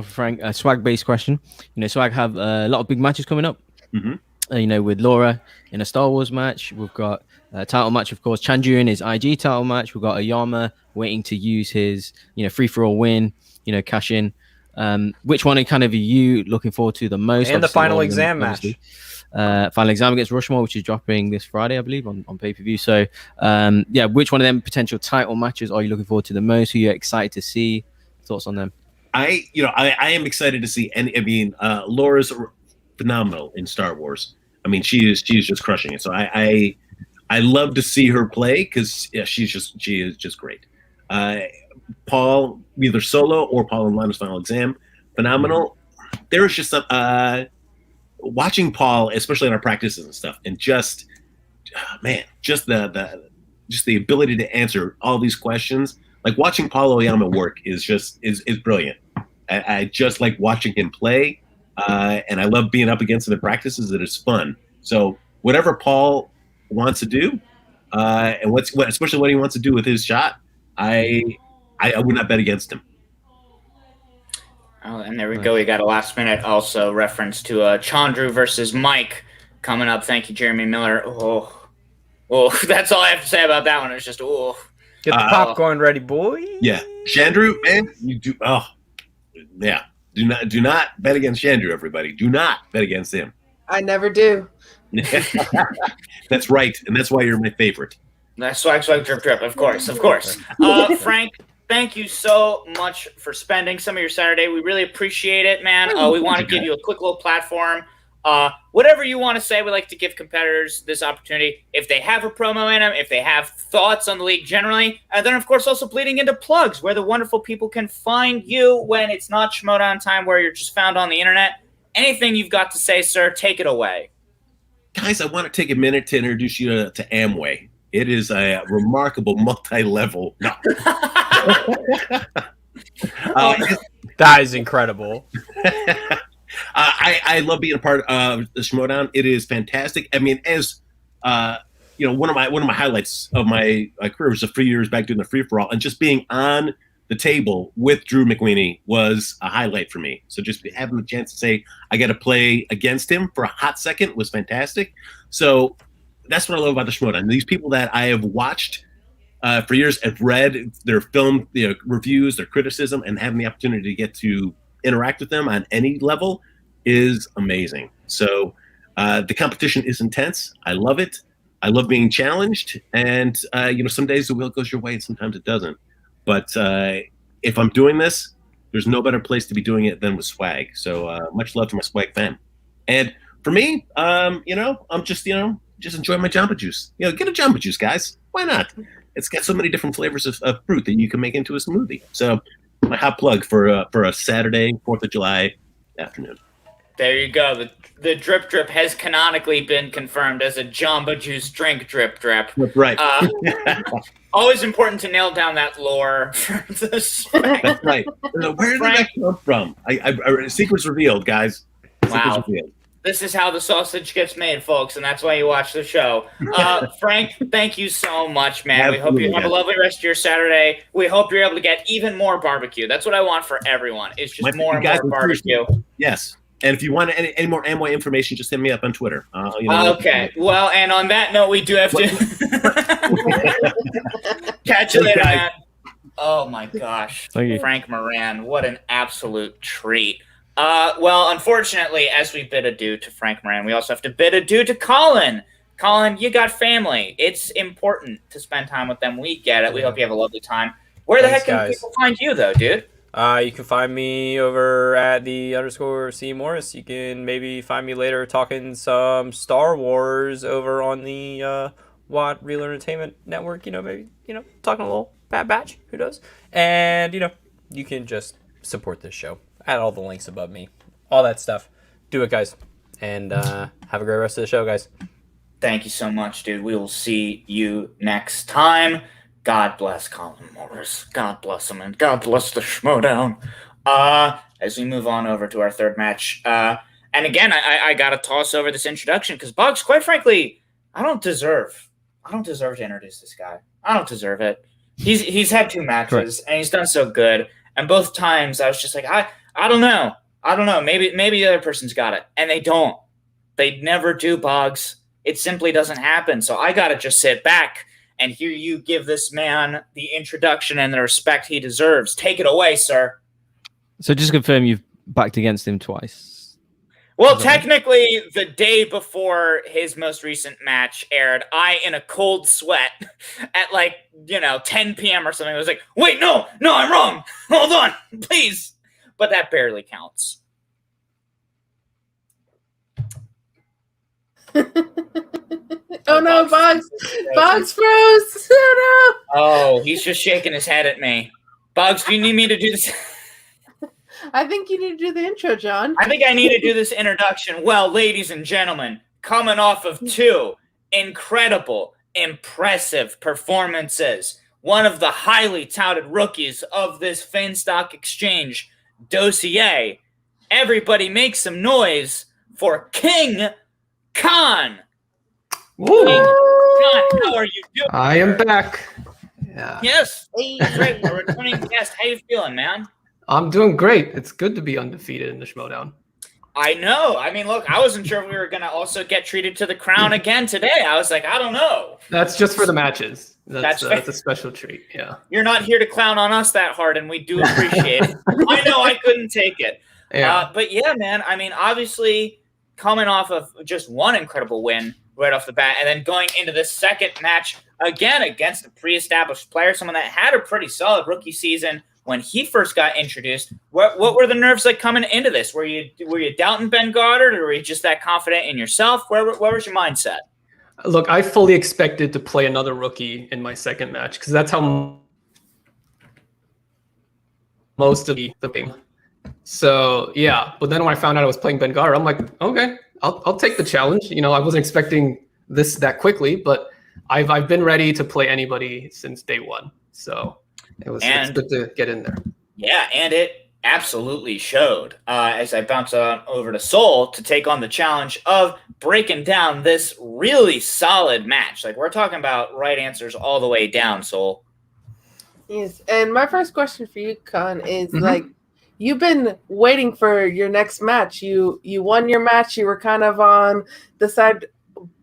for Frank. A swag-based question. Swag have a lot of big matches coming up. Mm-hmm. With Laura in a Star Wars match. We've got a title match, of course. Chanju in his IG title match. We've got Ayama waiting to use his, free-for-all win, cash in. Which one are you looking forward to the most? And the final exam match. Final exam against Rushmore, which is dropping this Friday, I believe, on pay-per-view. So, which one of them potential title matches are you looking forward to the most? Who are you excited to see? Thoughts on them? I am excited to see. And I mean, Laura's phenomenal in Star Wars. I mean, she is just crushing it. So I love to see her play because she is just great. Paul, either solo or Paul in Lana's final exam, phenomenal. There is just some watching Paul, especially in our practices and stuff, and just the just the ability to answer all these questions. Like watching Paul Oyama work is brilliant. I just like watching him play, and I love being up against him in practices. It is fun. So whatever Paul wants to do, and especially what he wants to do with his shot, I would not bet against him. Oh, and there we go. We got a last minute also reference to Chandru versus Mike coming up. Thank you, Jeremy Miller. Oh, that's all I have to say about that one. It's just, Get the popcorn ready, boy. Yeah. Chandru, man, you do. Oh, yeah. Do not bet against Chandru, everybody. Do not bet against him. I never do. That's right. And that's why you're my favorite. That's swag, drip, drip. Of course. Frank, thank you so much for spending some of your Saturday. We really appreciate it, man. We want to give you a quick little platform. Whatever you want to say, we like to give competitors this opportunity. If they have a promo in them, if they have thoughts on the league generally, and then, of course, also bleeding into plugs where the wonderful people can find you when it's not Schmoedown time, where you're just found on the internet. Anything you've got to say, sir, take it away. Guys, I want to take a minute to introduce you to Amway. It is a remarkable multi-level. No. That is incredible. I love being a part of the Schmoedown. It is fantastic. I mean, as one of my highlights of my career was a few years back doing the free for all, and just being on the table with Drew McWeeny was a highlight for me. So just having the chance to say I got to play against him for a hot second was fantastic. So that's what I love about the Schmoedown. These people that I have watched for years, have read their film reviews, their criticism, and having the opportunity to get to interact with them on any level is amazing. So the competition is intense. I love it. I love being challenged. And, some days the wheel goes your way and sometimes it doesn't. But if I'm doing this, there's no better place to be doing it than with swag. So much love to my swag fam. And for me, I'm just enjoying my Jamba Juice. Get a Jamba Juice, guys. Why not? It's got so many different flavors of fruit that you can make into a smoothie. So my hot plug for a Saturday, 4th of July afternoon. There you go. The drip drip has canonically been confirmed as a Jamba Juice drink drip drip. That's right. Always important to nail down that lore for the swag. That's right. Where did that come from? Secrets revealed, guys. Wow. Revealed. This is how the sausage gets made, folks, and that's why you watch the show. Frank, thank you so much, man. Absolutely, we hope you have a lovely rest of your Saturday. We hope you're able to get even more barbecue. That's what I want for everyone. It's just more and more barbecue. Yes. And if you want any more Amway information, just hit me up on Twitter. Okay. Well, and on that note, we do have to catch you later, man. Oh, my gosh. Frank Moran, what an absolute treat. Well, unfortunately, as we bid adieu to Frank Moran, we also have to bid adieu to Colin. Colin, you got family. It's important to spend time with them. We get it. We hope you have a lovely time. Where the heck can people find you, though, dude? You can find me over at the _C Morris. You can maybe find me later talking some Star Wars over on the Watt Real Entertainment Network. Maybe talking a little Bad Batch. Who knows? And you can just support this show. Add all the links above me. All that stuff. Do it, guys. And have a great rest of the show, guys. Thank you so much, dude. We will see you next time. God bless Colin Morris. God bless him, and God bless the Schmoedown. As we move on over to our third match. And again, I got to toss over this introduction because, Boggs, quite frankly, I don't deserve to introduce this guy. I don't deserve it. He's had 2 matches, and he's done so good. And both times I was just like, I don't know. Maybe the other person's got it. And they don't. They never do, Boggs. It simply doesn't happen. So I got to just sit back and hear you give this man the introduction and the respect he deserves. Take it away, sir. So just confirm you've backed against him twice. Well, technically, the day before his most recent match aired, I, in a cold sweat, at 10 p.m. or something, I was like, wait, no, I'm wrong. Hold on, please. But that barely counts. Oh no, Boggs froze. Oh no. Oh, he's just shaking his head at me. Boggs, do you need me to do this? I think you need to do the intro, John. I think I need to do this introduction. Well, ladies and gentlemen, coming off of 2 incredible impressive performances. One of the highly touted rookies of this Finstock Exchange dossier. Everybody make some noise for King Khan. King Khan, how are you doing? I am back. Yeah. Yes, that's right. A returning guest. How you feeling, man? I'm doing great. It's good to be undefeated in the Schmoedown. I know. I mean, look, I wasn't sure if we were going to also get treated to the crown again today. I was like, I don't know. That's just for the matches. That's a special treat. Yeah. You're not here to clown on us that hard, and we do appreciate it. I know I couldn't take it. Yeah. But yeah, man, I mean, obviously coming off of just one incredible win right off the bat, and then going into the second match again against a pre-established player, someone that had a pretty solid rookie season when he first got introduced. What were the nerves like coming into this? Were you doubting Ben Goddard, or were you just that confident in yourself? Where was your mindset? Look, I fully expected to play another rookie in my second match because that's how most of the game. So yeah, but then when I found out I was playing Ben Goddard, I'm like, okay, I'll take the challenge. You know, I wasn't expecting this that quickly, but I've been ready to play anybody since day one. So it's good to get in there. Yeah, and it absolutely showed as I bounced on over to Soul to take on the challenge of breaking down this really solid match. Like, we're talking about right answers all the way down, Soul. Yes, and my first question for you, Khan, is like, you've been waiting for your next match. You won your match. You were kind of on the side,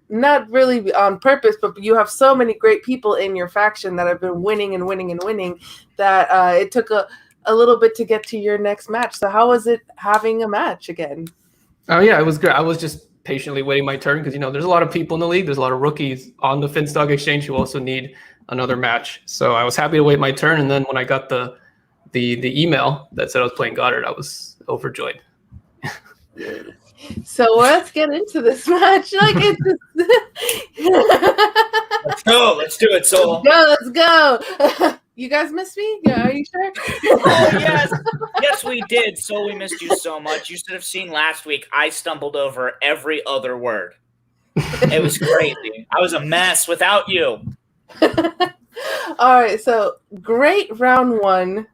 not really on purpose, but you have so many great people in your faction that have been winning and winning and winning that it took a little bit to get to your next match. So how was it having a match again? Oh yeah, it was great. I was just patiently waiting my turn because, you know, there's a lot of people in the league. There's a lot of rookies on the Finstock Exchange who also need another match. So I was happy to wait my turn. And then when I got the email that said I was playing Goddard, I was overjoyed. So let's get into this match. Like, Let's do it, Soul. Let's go. You guys missed me? Yeah, are you sure? Oh, yes, we did. Soul, we missed you so much. You should have seen last week. I stumbled over every other word. It was crazy. I was a mess without you. All right, so great round one.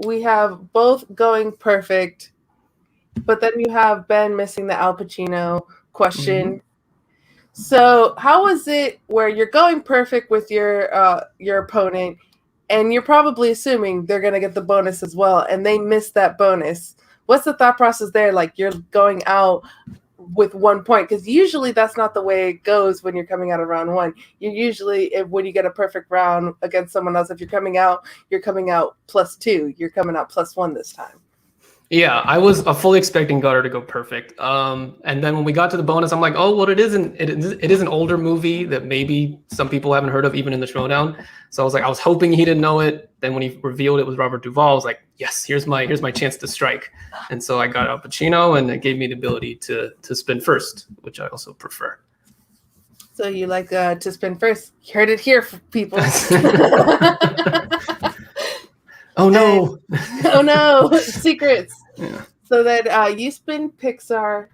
We have both going perfect, but then you have Ben missing the Al Pacino question. So how was it where you're going perfect with your opponent, and you're probably assuming they're going to get the bonus as well, and they miss that bonus? What's the thought process there? Like, you're going out with 1 point, because usually that's not the way it goes when you're coming out of round one. You usually, when you get a perfect round against someone else, if you're coming out +2. You're coming out +1 this time. Yeah, I was fully expecting Goddard to go perfect. And then when we got to the bonus, I'm like, oh, well, it is an older movie that maybe some people haven't heard of, even in the Schmoedown. So I was like, I was hoping he didn't know it. Then when he revealed it was Robert Duvall, I was like, yes, here's my chance to strike. And so I got Al Pacino, and it gave me the ability to spin first, which I also prefer. So you like to spin first. You heard it here, people. Oh no! Oh no! Secrets. Yeah. So that you spin Pixar,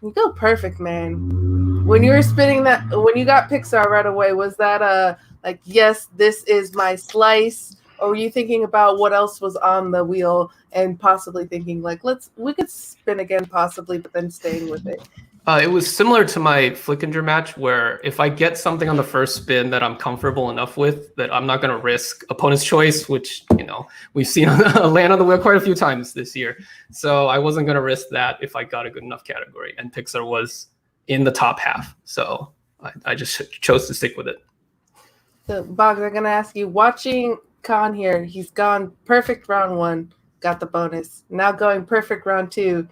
you go perfect, man. When you were spinning that, when you got Pixar right away, was that like, yes, this is my slice, or were you thinking about what else was on the wheel and possibly thinking like, we could spin again possibly, but then staying with it? It was similar to my Flickinger match, where if I get something on the first spin that I'm comfortable enough with, that I'm not going to risk opponent's choice, which, you know, we've seen land on the wheel quite a few times this year. So I wasn't going to risk that if I got a good enough category, and Pixar was in the top half. So I just chose to stick with it. So Boggs, I'm going to ask you, watching Khan here, he's gone perfect round one, got the bonus. Now going perfect round two.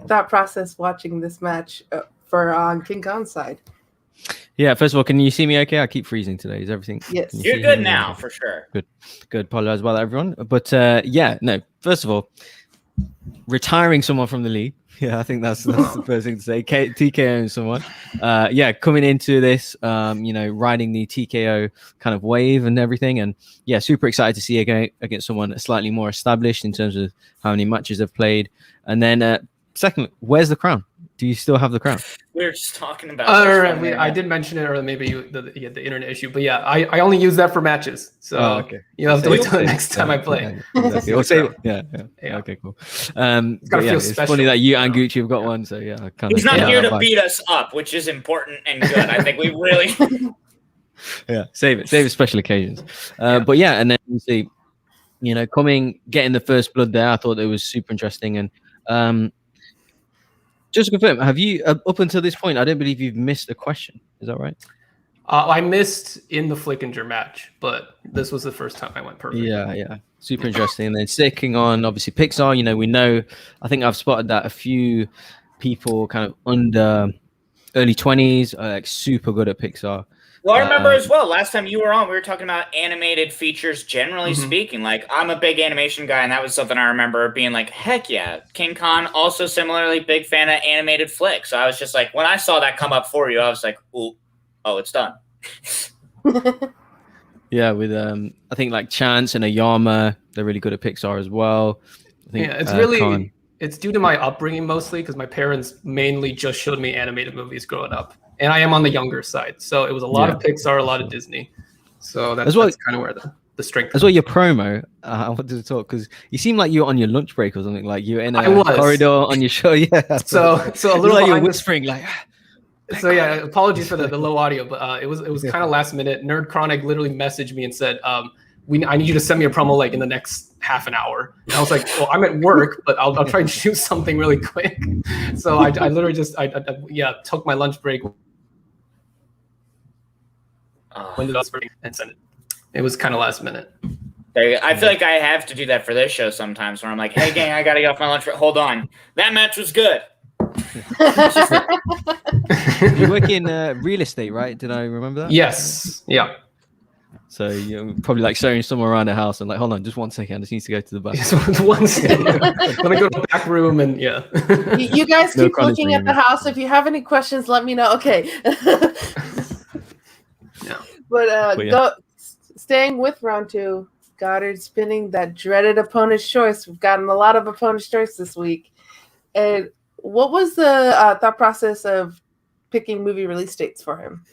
Thought process watching this match for on King Khan's side. Yeah, first of all, can you see me okay? I keep freezing today. Is everything? Yes. You're good now, for sure. Good. Apologize about that, everyone. But yeah, no, first of all, retiring someone from the league. Yeah, I think that's the first thing to say. TKOing someone. Yeah, coming into this, riding the TKO kind of wave and everything. And yeah, super excited to see against someone slightly more established in terms of how many matches they've played. And then second, where's the crown? Do you still have the crown? We were just talking about. I did mention it, or maybe the internet issue, but yeah, I only use that for matches. So okay. You have to wait till the next time I play. Yeah, exactly. Or save it. Yeah. Okay, cool. It's funny that you and Gucci have got one. So yeah, he's not here to beat us up, which is important and good. I think we really. Yeah, save it, special occasions. But yeah, and then you see, getting the first blood there, I thought it was super interesting. And just to confirm, have you up until this point? I don't believe you've missed a question. Is that right? I missed in the Flickinger match, but this was the first time I went perfect. Yeah, super interesting. And then sticking on, obviously Pixar. We know. I think I've spotted that a few people kind of under early 20s are like super good at Pixar. Well, I remember as well, last time you were on, we were talking about animated features, generally speaking. Like, I'm a big animation guy, and that was something I remember being like, heck yeah. King Khan, also similarly big fan of animated flicks. So I was just like, when I saw that come up for you, I was like, oh, it's done. Yeah, with, I think, like, Chance and Ayama, they're really good at Pixar as well. I think, it's really, it's due to my upbringing mostly, because my parents mainly just showed me animated movies growing up. And I am on the younger side. So it was a lot of Pixar, a lot of Disney. So that's kind of where the strength as well. Your promo, I wanted to talk because you seem like you're on your lunch break or something. Like you're in a corridor on your show. Yeah. So a little like you're whispering like. So yeah, apologies for the low audio, but it was kind of last minute. Nerd Chronic literally messaged me and said, I need you to send me a promo like in the next half an hour. And I was like, well, I'm at work, but I'll try and shoot something really quick. So I literally just took my lunch break. And send it. It was kind of last minute. I feel like I have to do that for this show sometimes where I'm like, hey gang, I gotta get off my lunch break. Hold on. That match was good. You work in real estate, right? Did I remember that? Yes. Yeah. So you're probably like showing somewhere around the house and like, hold on, just 1 second. I just need to go to the back. One second. Let me go to the back room and You guys keep looking at the house. If you have any questions, let me know. Okay. But staying with round 2, Goddard spinning that dreaded opponent's choice. We've gotten a lot of opponent's choice this week. And what was the thought process of picking movie release dates for him?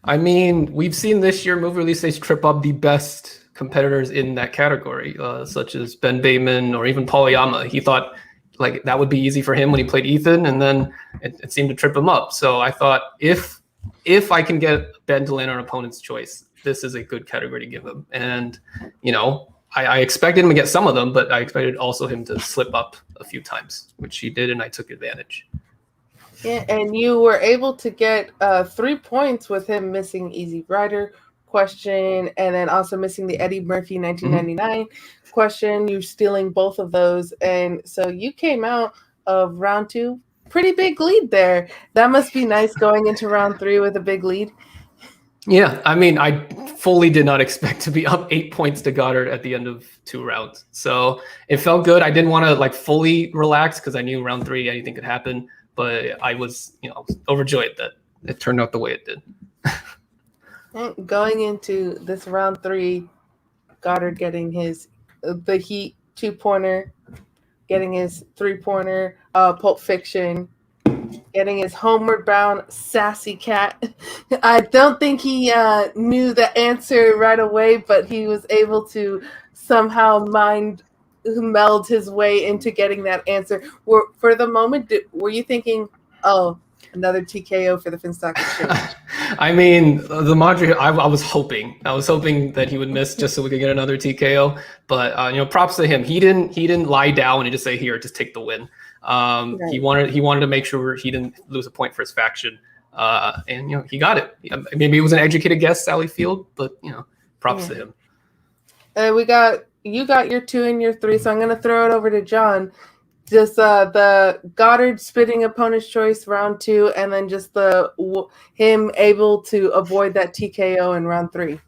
I mean, we've seen this year movie release dates trip up the best competitors in that category, such as Ben Bateman or even Paul Oyama. He thought like that would be easy for him when he played Ethan, and then it seemed to trip him up. So I thought if I can get Ben to land on an opponent's choice, this is a good category to give him. And, I expected him to get some of them, but I expected also him to slip up a few times, which he did, and I took advantage. Yeah, and you were able to get 3 points with him missing Easy Rider question and then also missing the Eddie Murphy 1999 question. You're stealing both of those. And so you came out of round 2. Pretty big lead there. That must be nice going into round 3 with a big lead. Yeah, I mean, I fully did not expect to be up 8 points to Goddard at the end of 2 rounds. So it felt good. I didn't want to like fully relax because I knew round 3 anything could happen. But I was, overjoyed that it turned out the way it did. Going into this round 3, Goddard getting the Heat 2-pointer, getting his 3-pointer, Pulp Fiction, getting his Homeward Bound Sassy Cat. I don't think he knew the answer right away, but he was able to somehow meld his way into getting that answer. For the moment, were you thinking, oh, another TKO for the Finstock Exchange? I mean, the Madri, I was hoping that he would miss just so we could get another TKO. But props to him. He didn't lie down and just say, here, just take the win. Right. He wanted to make sure he didn't lose a point for his faction. And he got it. Maybe it was an educated guess, Sally Field, but props to him. You got your 2 and your 3, so I'm going to throw it over to John. Just the Goddard spitting opponent's choice round 2, and then just him able to avoid that TKO in round 3.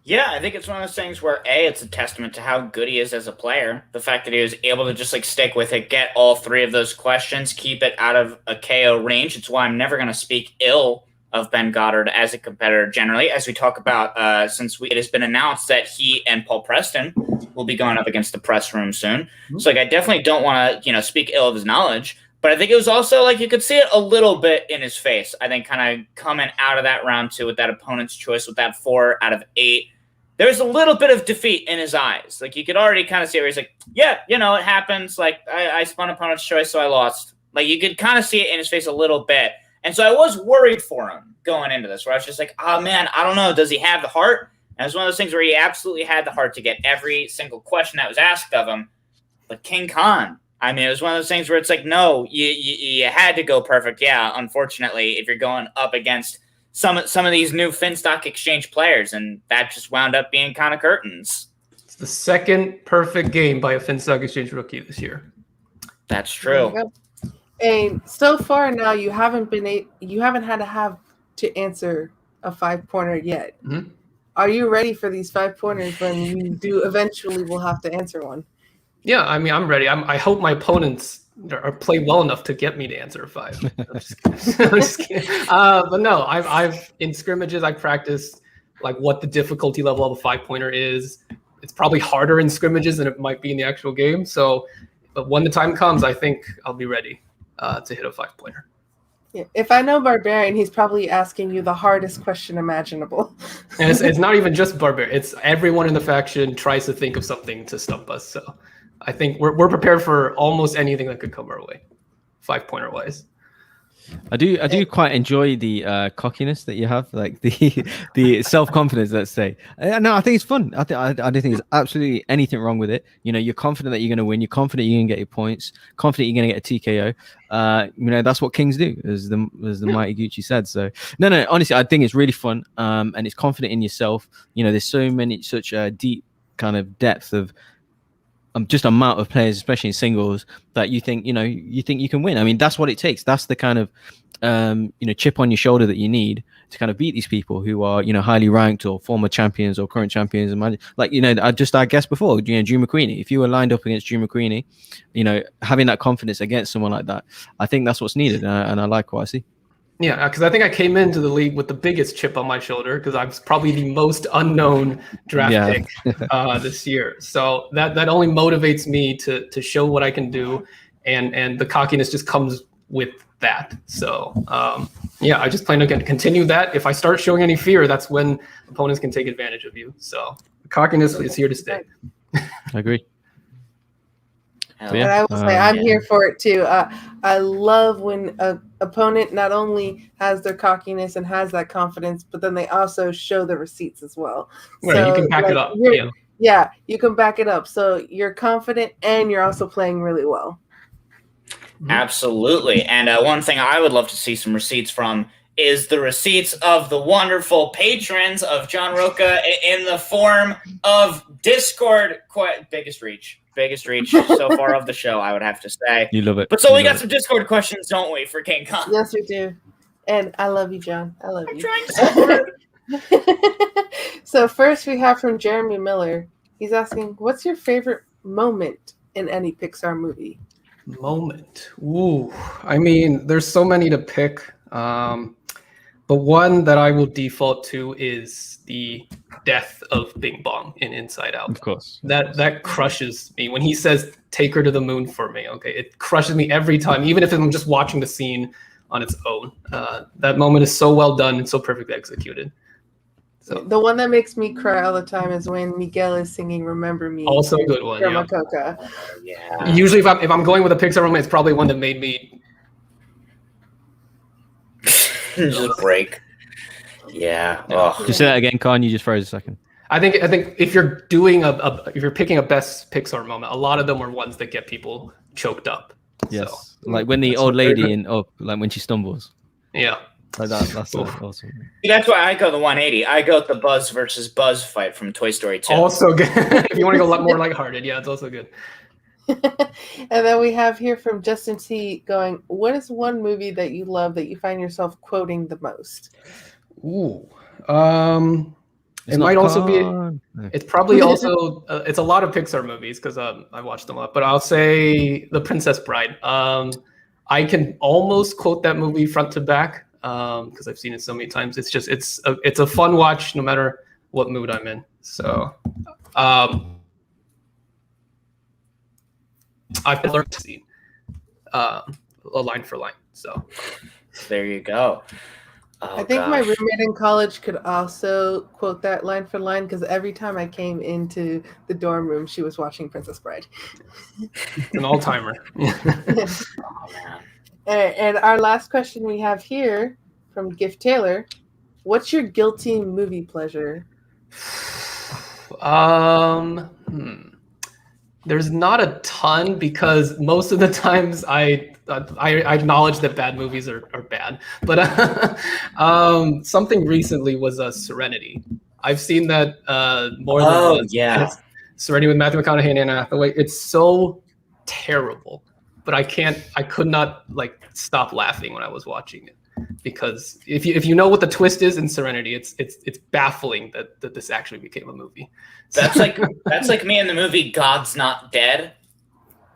Yeah, I think it's one of those things where it's a testament to how good he is as a player. The fact that he was able to just stick with it, get all 3 of those questions, keep it out of a KO range. It's why I'm never going to speak ill of Ben Goddard as a competitor generally, as we talk about since it has been announced that he and Paul Preston will be going up against the press room soon. So I definitely don't want to speak ill of his knowledge, But I think it was also like you could see it a little bit in his face. I think kind of coming out of that round 2 with that opponent's choice with that 4 out of 8. There's a little bit of defeat in his eyes. Like you could already kind of see where he's like, yeah, you know, it happens. Like I spun opponent's choice, so I lost. Like you could kind of see it in his face a little bit. And so I was worried for him going into this, where I was just like, oh man, I don't know. Does he have the heart? And it was one of those things where he absolutely had the heart to get every single question that was asked of him. But King Khan, I mean, it was one of those things where it's like, no, you had to go perfect. Yeah, unfortunately, if you're going up against some of these new Finstock Exchange players, and that just wound up being kind of curtains. It's the second perfect game by a Finstock Exchange rookie this year. That's true. And so far now, you haven't had to answer a 5-pointer yet. Mm-hmm. Are you ready for these 5-pointers when you do eventually will have to answer one? Yeah, I mean, I'm ready. I hope my opponents play well enough to get me to answer a 5. I'm just kidding. I'm just kidding. But no, I've in scrimmages I practiced like what the difficulty level of a 5-pointer is. It's probably harder in scrimmages than it might be in the actual game. So, but when the time comes, I think I'll be ready to hit a 5-pointer. Yeah. If I know Barbarian, he's probably asking you the hardest question imaginable. And it's not even just Barbarian. It's everyone in the faction tries to think of something to stump us. So I think we're prepared for almost anything that could come our way, 5-pointer wise. I do quite enjoy the cockiness that you have, like the self-confidence. Let's say, no, I think it's fun. I don't think there's absolutely anything wrong with it. You know, you're confident that you're going to win. You're confident you're going to get your points. Confident you're going to get a TKO. You know, that's what kings do, as the mighty Gucci said. So no, honestly, I think it's really fun. And it's confident in yourself. You know, there's such a deep kind of depth of just amount of players, especially in singles, that you think you can win. I mean, that's what it takes. That's the kind of chip on your shoulder that you need to kind of beat these people who are, you know, highly ranked or former champions or current champions. And like, you know, I guessed before, you know, Drew McWeeny. If you were lined up against Drew McWeeny, you know, having that confidence against someone like that, I think that's what's needed, and I like what I see. Yeah, because I think I came into the league with the biggest chip on my shoulder because I was probably the most unknown draft pick this year. So that only motivates me to show what I can do, and the cockiness just comes with that. So I just plan to continue that. If I start showing any fear, that's when opponents can take advantage of you. So the cockiness is here to stay. I agree. And I will say I'm here for it too. I love when an opponent not only has their cockiness and has that confidence, but then they also show the receipts as well. Right, so, you can back it up. Yeah, you can back it up. So you're confident and you're also playing really well. Absolutely. And one thing I would love to see some receipts from is the receipts of the wonderful patrons of John Roca in the form of Discord. Biggest reach so far of the show, I would have to say. You love it. But so we got some Discord questions, don't we, for King Kong? Yes, we do. And I love you, John. I love you. I'm trying so hard. So first we have from Jeremy Miller. He's asking, what's your favorite moment in any Pixar movie? Moment. Ooh. I mean, there's so many to pick. But one that I will default to is the death of Bing Bong in Inside Out. Of course. That crushes me. When he says, take her to the moon for me, okay, it crushes me every time, even if I'm just watching the scene on its own. That moment is so well done and so perfectly executed. So the one that makes me cry all the time is when Miguel is singing "Remember Me." Also a good one. From Coca. Yeah. Usually, if I'm going with a Pixar moment, it's probably one that made me just break. Yeah. Oh. Just say that again, Con. You just froze a second. I think if you're doing if you're picking a best Pixar moment, a lot of them are ones that get people choked up. Yes. So, like when the old lady like when she stumbles. Yeah. Like that. That's awesome. That's why I go the 180. I go the Buzz versus Buzz fight from Toy Story 2. Also good. If you want to go a lot more lighthearted, yeah, it's also good. And then we have here from Justin T going, what is one movie that you love that you find yourself quoting the most? Ooh. It might also be. It's probably also. It's a lot of Pixar movies because I watched them a lot. But I'll say The Princess Bride. I can almost quote that movie front to back because I've seen it so many times. It's a fun watch no matter what mood I'm in. So I've learned to see. a line for line. So there you go. Oh, I think my gosh. roommate in college could also quote that line for line because every time I came into the dorm room, she was watching Princess Bride. it's an all-timer. Oh, man. And our last question we have here from Gift Taylor: what's your guilty movie pleasure? There's not a ton because most of the times I acknowledge that bad movies are bad. But something recently was Serenity. I've seen that more than once. Yeah. It's Serenity with Matthew McConaughey and Anne Hathaway. It's so terrible, but I could not like stop laughing when I was watching it. Because if you know what the twist is in Serenity, it's baffling that this actually became a movie. That's like me in the movie God's Not Dead.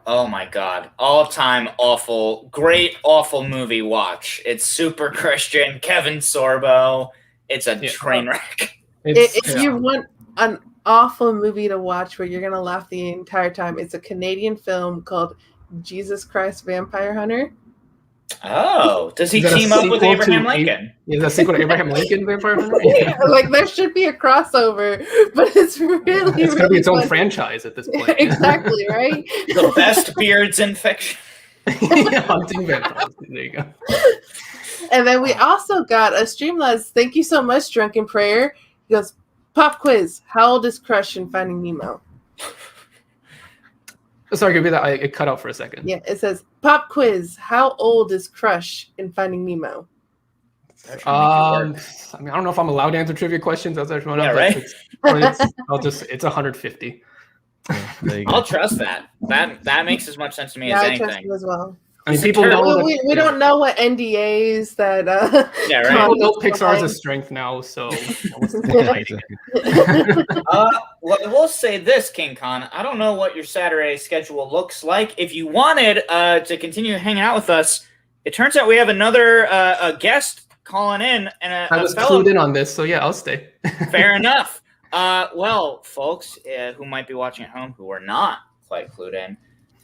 Oh my God. All-time awful, great, awful movie watch. It's super Christian, Kevin Sorbo. It's a train wreck. If you want an awful movie to watch where you're going to laugh the entire time, it's a Canadian film called Jesus Christ Vampire Hunter. Oh, does he team up with Abraham Lincoln? Is that a sequel to Abraham Lincoln Vampire Hunter? Yeah, like there should be a crossover, but it's really It's going to be its own franchise at this point. Exactly, right? The best beards in fiction. Hunting vampires. There you go. And then we also got a Streamlabs. Thank you so much, Drunken Prayer. He goes, pop quiz. How old is Crush in Finding Nemo? Sorry, could be that it cut out for a second. Yeah, it says pop quiz. How old is Crush in Finding Nemo? I mean, I don't know if I'm allowed to answer trivia questions. That's actually right. It's 150. I'll trust that. That makes as much sense to me Yeah, as I trust anything. you as well. I mean, people know that, we don't know what NDAs that. Yeah, right. People know Pixar's a strength now, so. We'll say this, King Khan. I don't know what your Saturday schedule looks like. If you wanted to continue hanging out with us, it turns out we have another guest calling in, and I was clued in on this, so yeah, I'll stay. Fair enough. Well, folks who might be watching at home who are not quite clued in,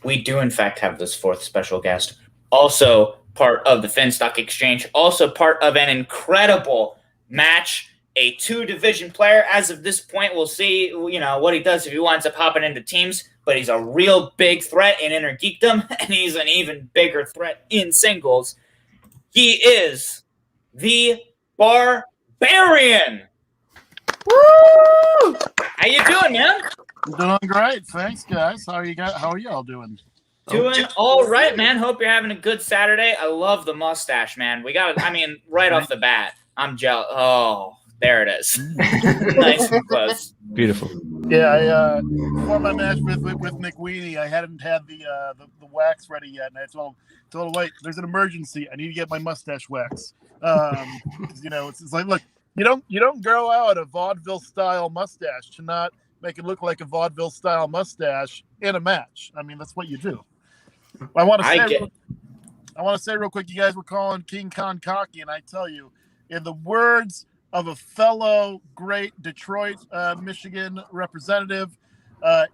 we do in fact have this fourth special guest, also part of the Finstock Exchange, also part of an incredible match, a 2-division player. As of this point, we'll see, what he does if he winds up hopping into teams, but he's a real big threat in Inner Geekdom, and he's an even bigger threat in singles. He is the Barbarian. Woo! How you doing, man? Doing great, thanks, guys. How are y'all doing? Doing all right, man. Hope you're having a good Saturday. I love the mustache, man. Right off the bat, I'm jealous. Oh, there it is. Nice and close. Beautiful. Yeah, before my match with McWeeny, I hadn't had the wax ready yet, and I told him, wait, there's an emergency. I need to get my mustache wax. It's like, look, you don't grow out a vaudeville style mustache to not make it look like a vaudeville style mustache in a match. I mean, that's what you do. I want to say real quick, you guys were calling King Khan cocky, and I tell you, in the words of a fellow great Detroit, Michigan representative,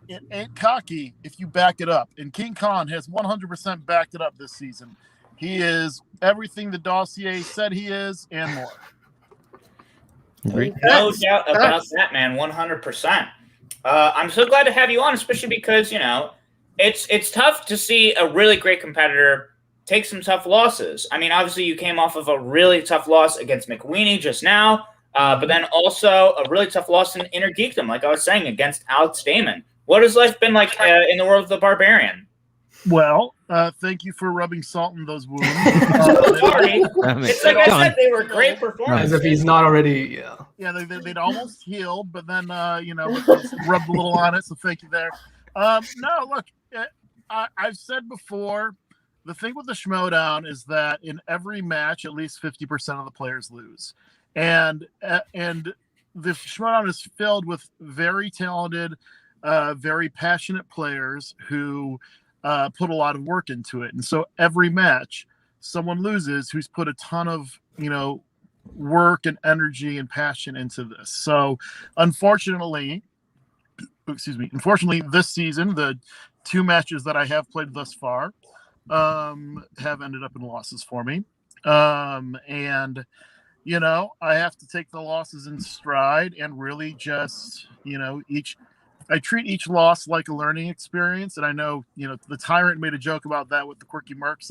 it ain't cocky if you back it up. And King Khan has 100% backed it up this season. He is everything the dossier said he is and more. Agreed. No doubt about that, man. 100%. I'm so glad to have you on, especially because, it's tough to see a really great competitor take some tough losses. I mean, obviously you came off of a really tough loss against McWeeny just now, but then also a really tough loss in Inner Geekdom, like I was saying, against Alex Damon. What has life been like in the world of the Barbarian? Well, thank you for rubbing salt in those wounds. Sorry. It's like I said, they were great performances. As if he's not already, Yeah, they'd almost healed, but then, rubbed a little on it, so thank you there. No, look, I've said before, the thing with the Schmoedown is that in every match, at least 50% of the players lose. And the Schmoedown is filled with very talented, very passionate players who put a lot of work into it. And so every match, someone loses who's put a ton of, work and energy and passion into this. So unfortunately, this season, the 2 matches that I have played thus far, have ended up in losses for me. And, I have to take the losses in stride and really just, I treat each loss like a learning experience. And I know, the Tyrant made a joke about that with the Quirky Mercs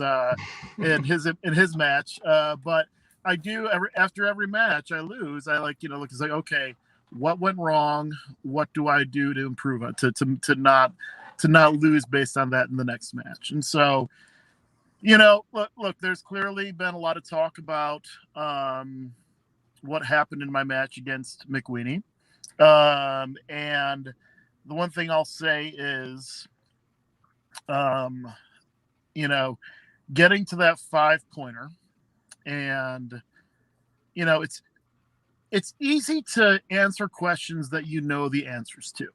in his match. But I do after every match I lose, I look, it's like, okay, what went wrong? What do I do to improve it, to not lose based on that in the next match? And so, look, there's clearly been a lot of talk about what happened in my match against McWeeny. And the one thing I'll say is, getting to that 5-pointer, and, it's easy to answer questions that you know the answers to.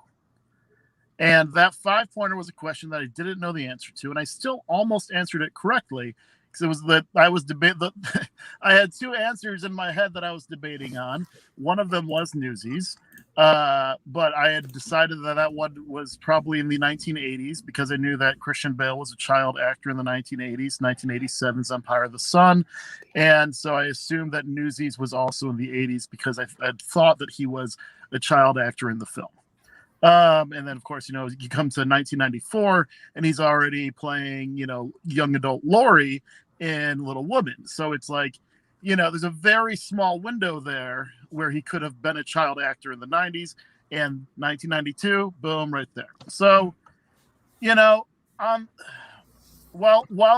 And that 5-pointer was a question that I didn't know the answer to, and I still almost answered it correctly because it was that I was I had 2 answers in my head that I was debating on. One of them was Newsies, but I had decided that one was probably in the 1980s because I knew that Christian Bale was a child actor in the 1980s, 1987's Empire of the Sun, and so I assumed that Newsies was also in the 80s because I thought that he was a child actor in the film. And then, of course, you come to 1994 and he's already playing, young adult Laurie in Little Woman. So it's like, there's a very small window there where he could have been a child actor in the 90s, and 1992, boom, right there. So, while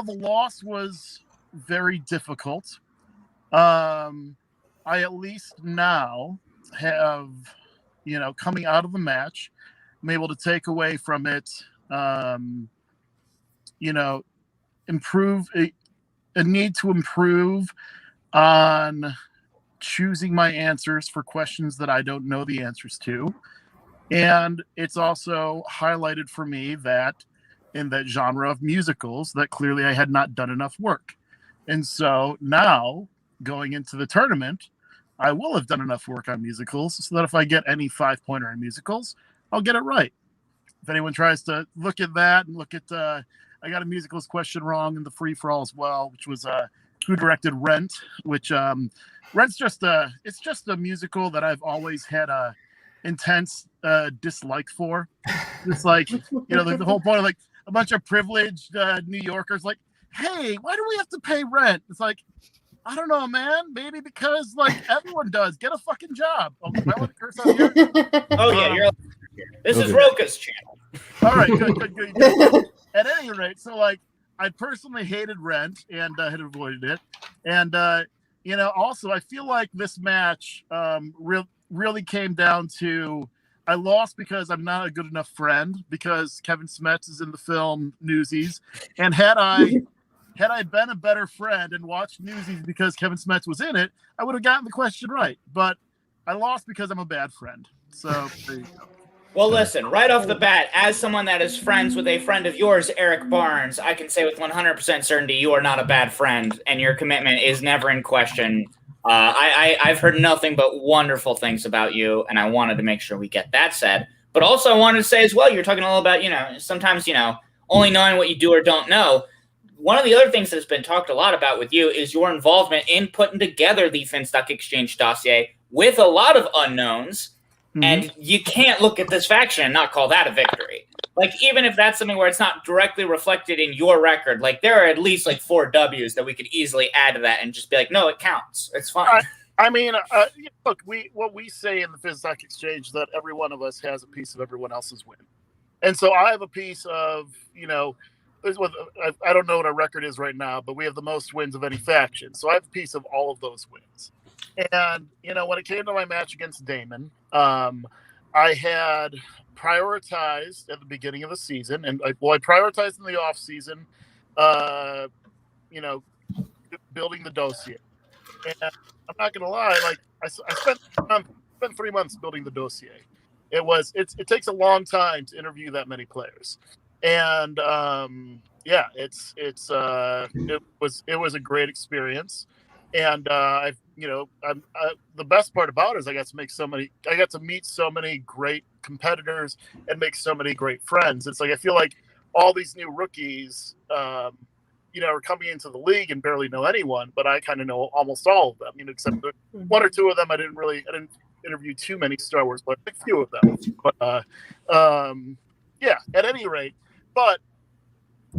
the loss was very difficult, I at least now have, coming out of the match, I'm able to take away from it, improve a need to improve on choosing my answers for questions that I don't know the answers to. And it's also highlighted for me that in that genre of musicals that clearly I had not done enough work. And so now going into the tournament, I will have done enough work on musicals so that if I get any 5-pointer in musicals, I'll get it right. If anyone tries to look at that and look at, I got a musicals question wrong in the free-for-all as well, which was who directed Rent, which Rent's just a musical that I've always had a intense dislike for. It's like, the whole point of like a bunch of privileged New Yorkers like, hey, why do we have to pay rent? It's like, I don't know, man. Maybe because like everyone does. Get a fucking job. Oh, am I allowed to curse out here? Oh yeah, this is Roka's channel. All right, good. At any rate, so like I personally hated Rent and had avoided it, and also I feel like this match really came down to I lost because I'm not a good enough friend because Kevin Smets is in the film Newsies, and had I been a better friend and watched Newsies because Kevin Smets was in it, I would have gotten the question right. But I lost because I'm a bad friend. So there you go. Well, listen, right off the bat, as someone that is friends with a friend of yours, Eric Barnes, I can say with 100% certainty you are not a bad friend, and your commitment is never in question. I've heard nothing but wonderful things about you, and I wanted to make sure we get that said. But also I wanted to say as well, you're talking a little about, sometimes, only knowing what you do or don't know. One of the other things that's been talked a lot about with you is your involvement in putting together the Finstock Exchange dossier with a lot of unknowns. Mm-hmm. And you can't look at this faction and not call that a victory. Like, even if that's something where it's not directly reflected in your record, like, there are at least, like, 4 W's that we could easily add to that and just be like, no, it counts. It's fine. Look, what we say in the Finstock Exchange that every one of us has a piece of everyone else's win. And so I have a piece of, I don't know what our record is right now, but we have the most wins of any faction. So I have a piece of all of those wins. And, when it came to my match against Damon, I had prioritized at the beginning of the season, and I prioritized in the off season, building the dossier. And I'm not going to lie, like I spent 3 months building the dossier. It takes a long time to interview that many players. And it was a great experience. And the best part about it is I got to meet so many great competitors and make so many great friends. It's like I feel like all these new rookies, are coming into the league and barely know anyone, but I kind of know almost all of them, except one or two of them. I didn't interview too many Star Wars, but a few of them. But at any rate, but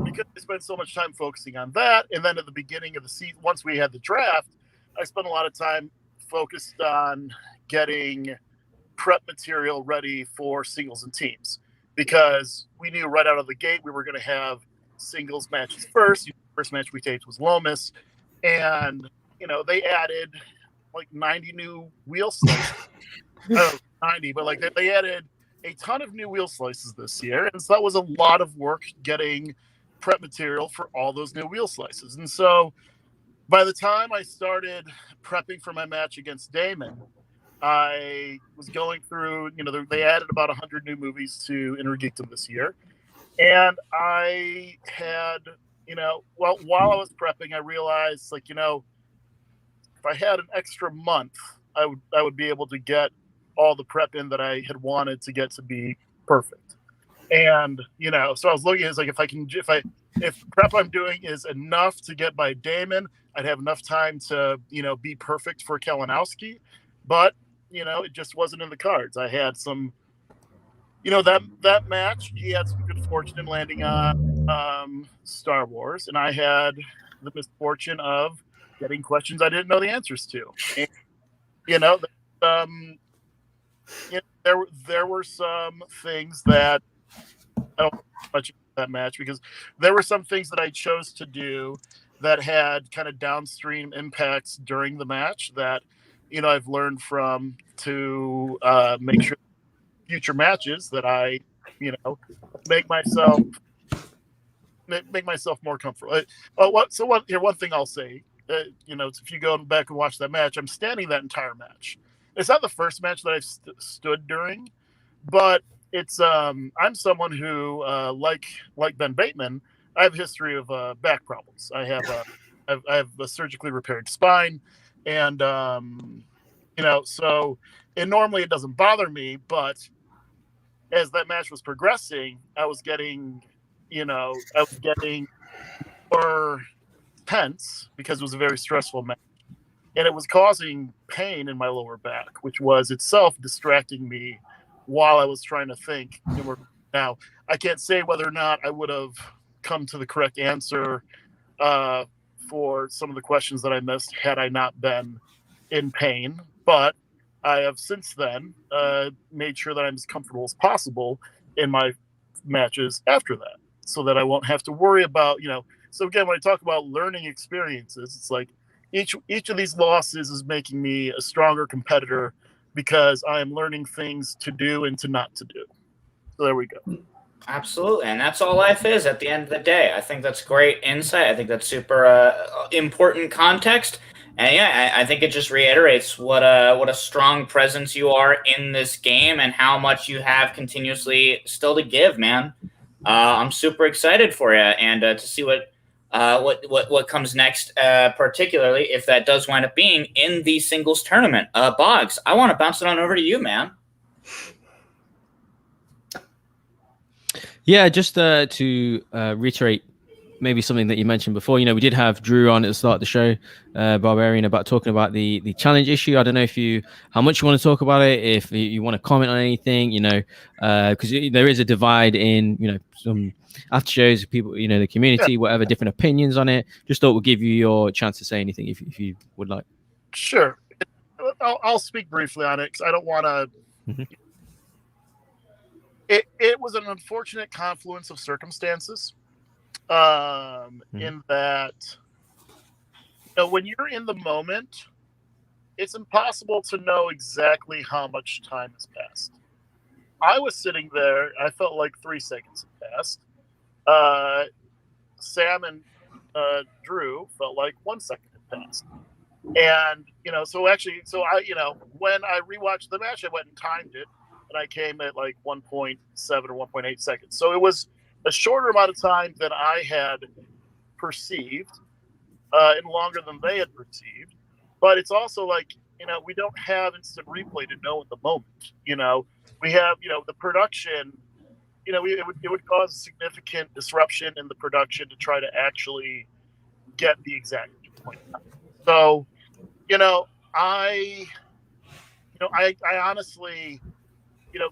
because I spent so much time focusing on that, and then at the beginning of the season, once we had the draft, I spent a lot of time focused on getting prep material ready for singles and teams, because we knew right out of the gate we were going to have singles matches first. The first match we taped was Lomas, and they added like 90 new wheel slices. 90, but like they added a ton of new wheel slices this year, and so that was a lot of work getting prep material for all those new wheel slices. And so by the time I started prepping for my match against Damon, I was going through, they added about 100 new movies to Inner Geekdom this year. And I had, while I was prepping, I realized, like, if I had an extra month, I would be able to get all the prep in that I had wanted to get to be perfect. And, so I was looking at it, like, if prep I'm doing is enough to get by Damon, I'd have enough time to, be perfect for Kalinowski. But, it just wasn't in the cards. I had some, that match, he had some good fortune in landing on Star Wars, and I had the misfortune of getting questions I didn't know the answers to. And, there were some things that I don't much that match, because there were some things that I chose to do that had kind of downstream impacts during the match that I've learned from to make sure future matches that I make myself more comfortable. One thing I'll say, if you go back and watch that match, I'm standing that entire match. It's not the first match that I've stood during, but it's I'm someone who like Ben Bateman, I have a history of back problems. I have a surgically repaired spine, and so normally it doesn't bother me, but as that match was progressing, I was getting more tense because it was a very stressful match, and it was causing pain in my lower back, which was itself distracting me while I was trying to think. Now, I can't say whether or not I would have come to the correct answer for some of the questions that I missed had I not been in pain, but I have since then made sure that I'm as comfortable as possible in my matches after that, so that I won't have to worry about, So again, when I talk about learning experiences, it's like each of these losses is making me a stronger competitor because I am learning things to do and to not to do. So there we go. Absolutely, and that's all life is at the end of the day. I think that's great insight. I think that's super important context. And yeah, I think it just reiterates what a strong presence you are in this game and how much you have continuously still to give, man. I'm super excited for you, and to see what comes next, particularly if that does wind up being in the singles tournament. Boggs, I want to bounce it on over to you, man. Yeah, just to reiterate maybe something that you mentioned before. We did have Drew on at the start of the show, Barbarian, about talking about the challenge issue. I don't know how much you want to talk about it, if you want to comment on anything, because there is a divide in, some after shows, people, the community, whatever, different opinions on it. Just thought we'll give you your chance to say anything if you would like. Sure. I'll speak briefly on it because I don't want to. Mm-hmm. It was an unfortunate confluence of circumstances. In that, when you're in the moment, it's impossible to know exactly how much time has passed. I was sitting there, I felt like 3 seconds had passed. Sam and Drew felt like 1 second had passed. And, so I, when I rewatched the match, I went and timed it, and I came at like 1.7 or 1.8 seconds. So it was a shorter amount of time than I had perceived, and longer than they had perceived. But it's also like, we don't have instant replay to know in the moment. We have, the production, it would cause significant disruption in the production to try to actually get the exact point. So, I honestly,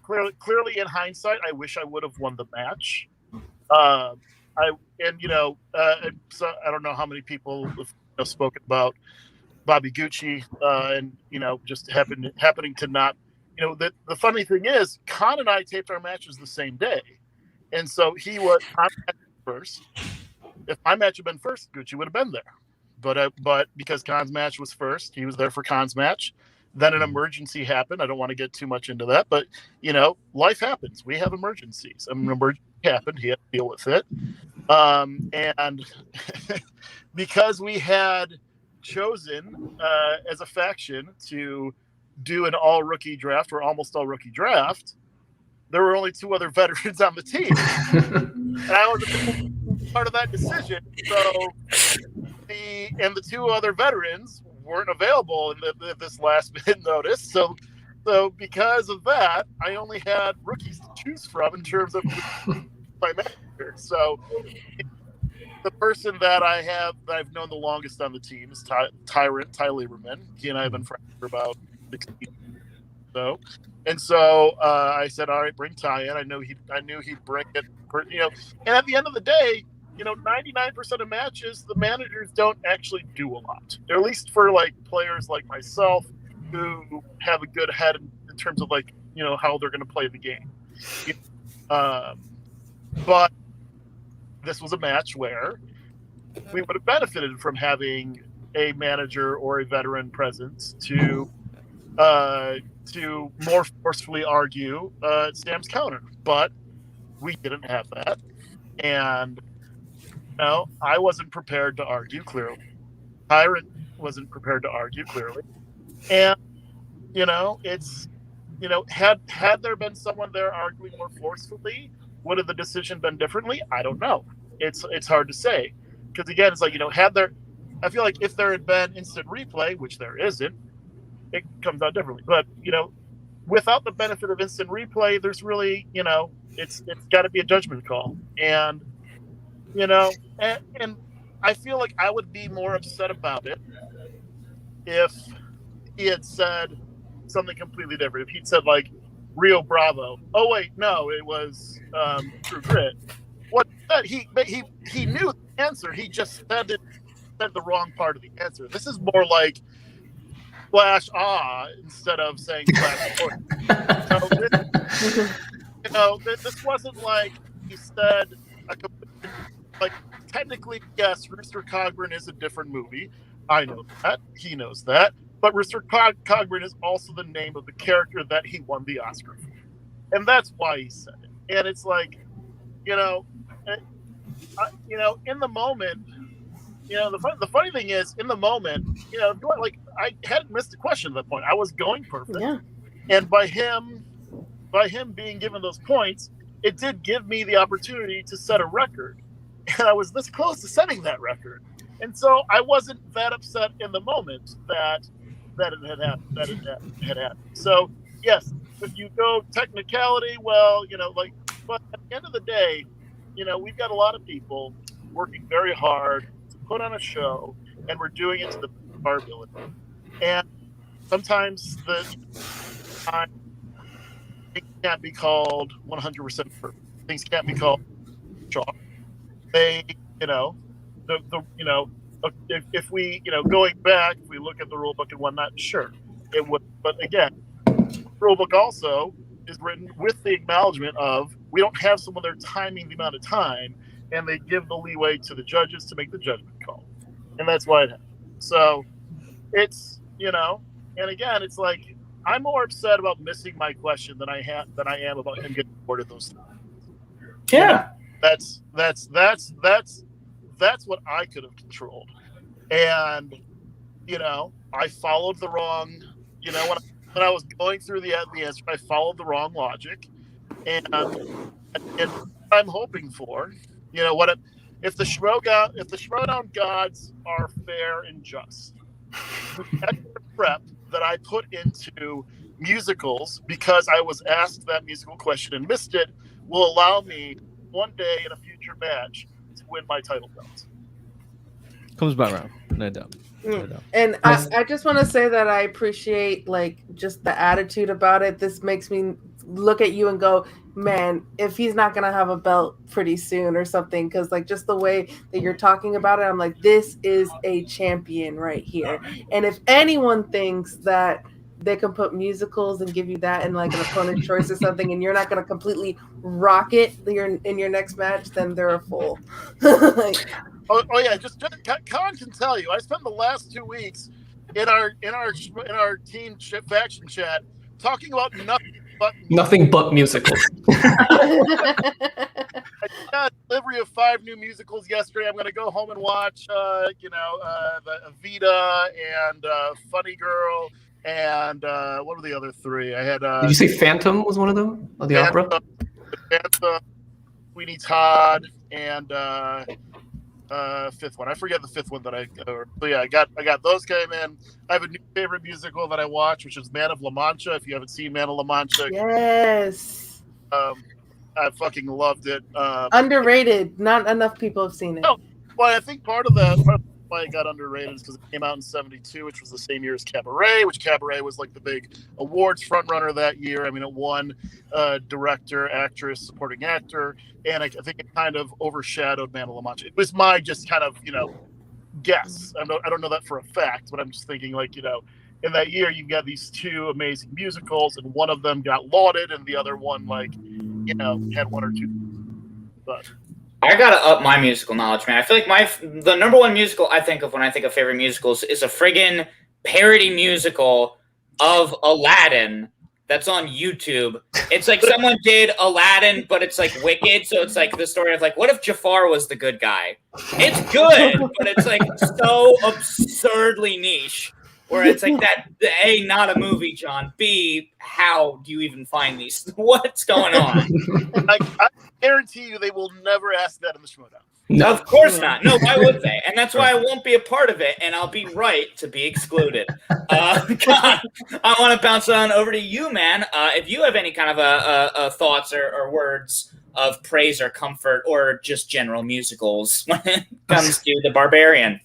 clearly in hindsight, I wish I would have won the match. So I don't know how many people have spoken about Bobby Gucci, and just happening to not. The funny thing is, Khan and I taped our matches the same day, and so he was first. If my match had been first, Gucci would have been there, but because Khan's match was first, he was there for Khan's match. Then an emergency happened. I don't want to get too much into that, but life happens. We have emergencies. An emergency happened. He had to deal with it, and because we had chosen as a faction to do an all rookie draft or almost all rookie draft, there were only 2 other veterans on the team, and I was part of that decision. So the 2 other veterans weren't available in this last minute notice. So because of that, I only had rookies to choose from in terms of my manager. So the person that I've known the longest on the team is Ty Lieberman. He and I have been friends for about 16 years. And so I said, all right, bring Ty in. I knew he'd bring it. And at the end of the day, 99% of matches, the managers don't actually do a lot. Or at least for players like myself who have a good head in terms of how they're going to play the game. But this was a match where we would have benefited from having a manager or a veteran presence to more forcefully argue Sam's counter, but we didn't have that, and I wasn't prepared to argue clearly. Tyrant wasn't prepared to argue clearly, and it's had there been someone there arguing more forcefully, would have the decision been differently? I don't know. It's hard to say, because again, it's I feel like if there had been instant replay, which there isn't, it comes out differently. But without the benefit of instant replay, there's really it's got to be a judgment call, and and I feel like I would be more upset about it if he had said something completely different. If he'd said Rio Bravo. Oh wait, no, it was True Grit. What he knew the answer. He just said the wrong part of the answer. This is more like Flash instead of saying Flash. So this wasn't like he said technically, yes, Rooster Cogburn is a different movie. I know that. He knows that. But Rooster Cogburn is also the name of the character that he won the Oscar for. And that's why he said it. And it's in the moment, the funny thing is, in the moment, I hadn't missed a question at that point. I was going perfect. Yeah. And by him being given those points, it did give me the opportunity to set a record. And I was this close to setting that record. And so I wasn't that upset in the moment that it had happened. So yes, if you go technicality, well, but at the end of the day, we've got a lot of people working very hard to put on a show, and we're doing it to the best of our ability. And sometimes things can't be called 100% perfect. Things can't be called chalk. They, if we, going back, if we look at the rule book and whatnot, sure, it would. But again, the rule book also is written with the acknowledgement of we don't have someone there timing the amount of time, and they give the leeway to the judges to make the judgment call, and that's why it happens. So it's and again, it's I'm more upset about missing my question than I am about him getting awarded those things. Yeah, that's what I could have controlled, and I followed the wrong. When I was going through the answer, I followed the wrong logic, and I'm hoping for, if the Schmoedown gods are fair and just, the extra prep that I put into musicals because I was asked that musical question and missed it will allow me one day in a future match to win my title belt. Comes back around, no doubt. No doubt. And I just want to say that I appreciate like just the attitude about it. This makes me look at you and go, man, if he's not gonna have a belt pretty soon or something, because like just the way that you're talking about it, I'm like, this is a champion right here. And if anyone thinks that they can put musicals and give you that in like an opponent choice or something, and you're not gonna completely rock it in your next match, then they're a fool. Like, Oh yeah, just Con can tell you. I spent the last 2 weeks in our team faction chat talking about nothing but musicals. I got delivery of 5 new musicals yesterday. I'm going to go home and watch, the Evita and Funny Girl and what were the other 3? I had. Did you say Phantom was one of them? Of the opera? Phantom, Sweeney Todd, and. 5th one. I forget the 5th one that I got those came in. I have a new favorite musical that I watch, which is Man of La Mancha. If you haven't seen Man of La Mancha, yes. I fucking loved it. Underrated. Not enough people have seen it. No, well, I think part of why it got underrated is because it came out in '72, which was the same year as Cabaret, which Cabaret was like the big awards frontrunner that year. I mean, it won director, actress, supporting actor, and I think it kind of overshadowed Man of La Mancha. It was my just kind of guess. I don't know that for a fact, but I'm just thinking like in that year you've got these 2 amazing musicals, and one of them got lauded, and the other one had 1 or 2. But I gotta up my musical knowledge, man. I feel like the number 1 musical I think of when I think of favorite musicals is a friggin' parody musical of Aladdin that's on YouTube. It's like someone did Aladdin, but it's like Wicked, so it's like the story of like, what if Jafar was the good guy? It's good, but it's like so absurdly niche. Where it's like that, A, not a movie, John. B, how do you even find these? What's going on? I guarantee you they will never ask that in the Schmoedown. No. Of course not. No, why would they? And that's why I won't be a part of it, and I'll be right to be excluded. God, I want to bounce on over to you, man. If you have any kind of thoughts or words of praise or comfort or just general musicals when it comes to the Barbarian.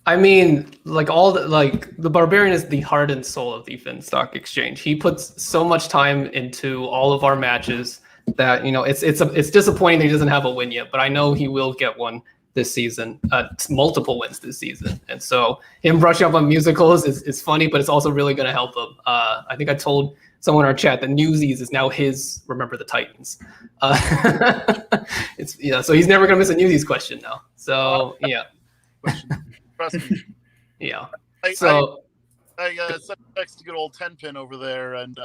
I mean, the Barbarian is the heart and soul of the Finstock Exchange. He puts so much time into all of our matches that it's disappointing that he doesn't have a win yet. But I know he will get one this season, multiple wins this season. And so him brushing up on musicals is funny, but it's also really going to help him. I think I told someone in our chat that Newsies is now his Remember the Titans. So he's never going to miss a Newsies question now. So yeah. Trust me. Yeah. I sent next to good old 10-pin over there, and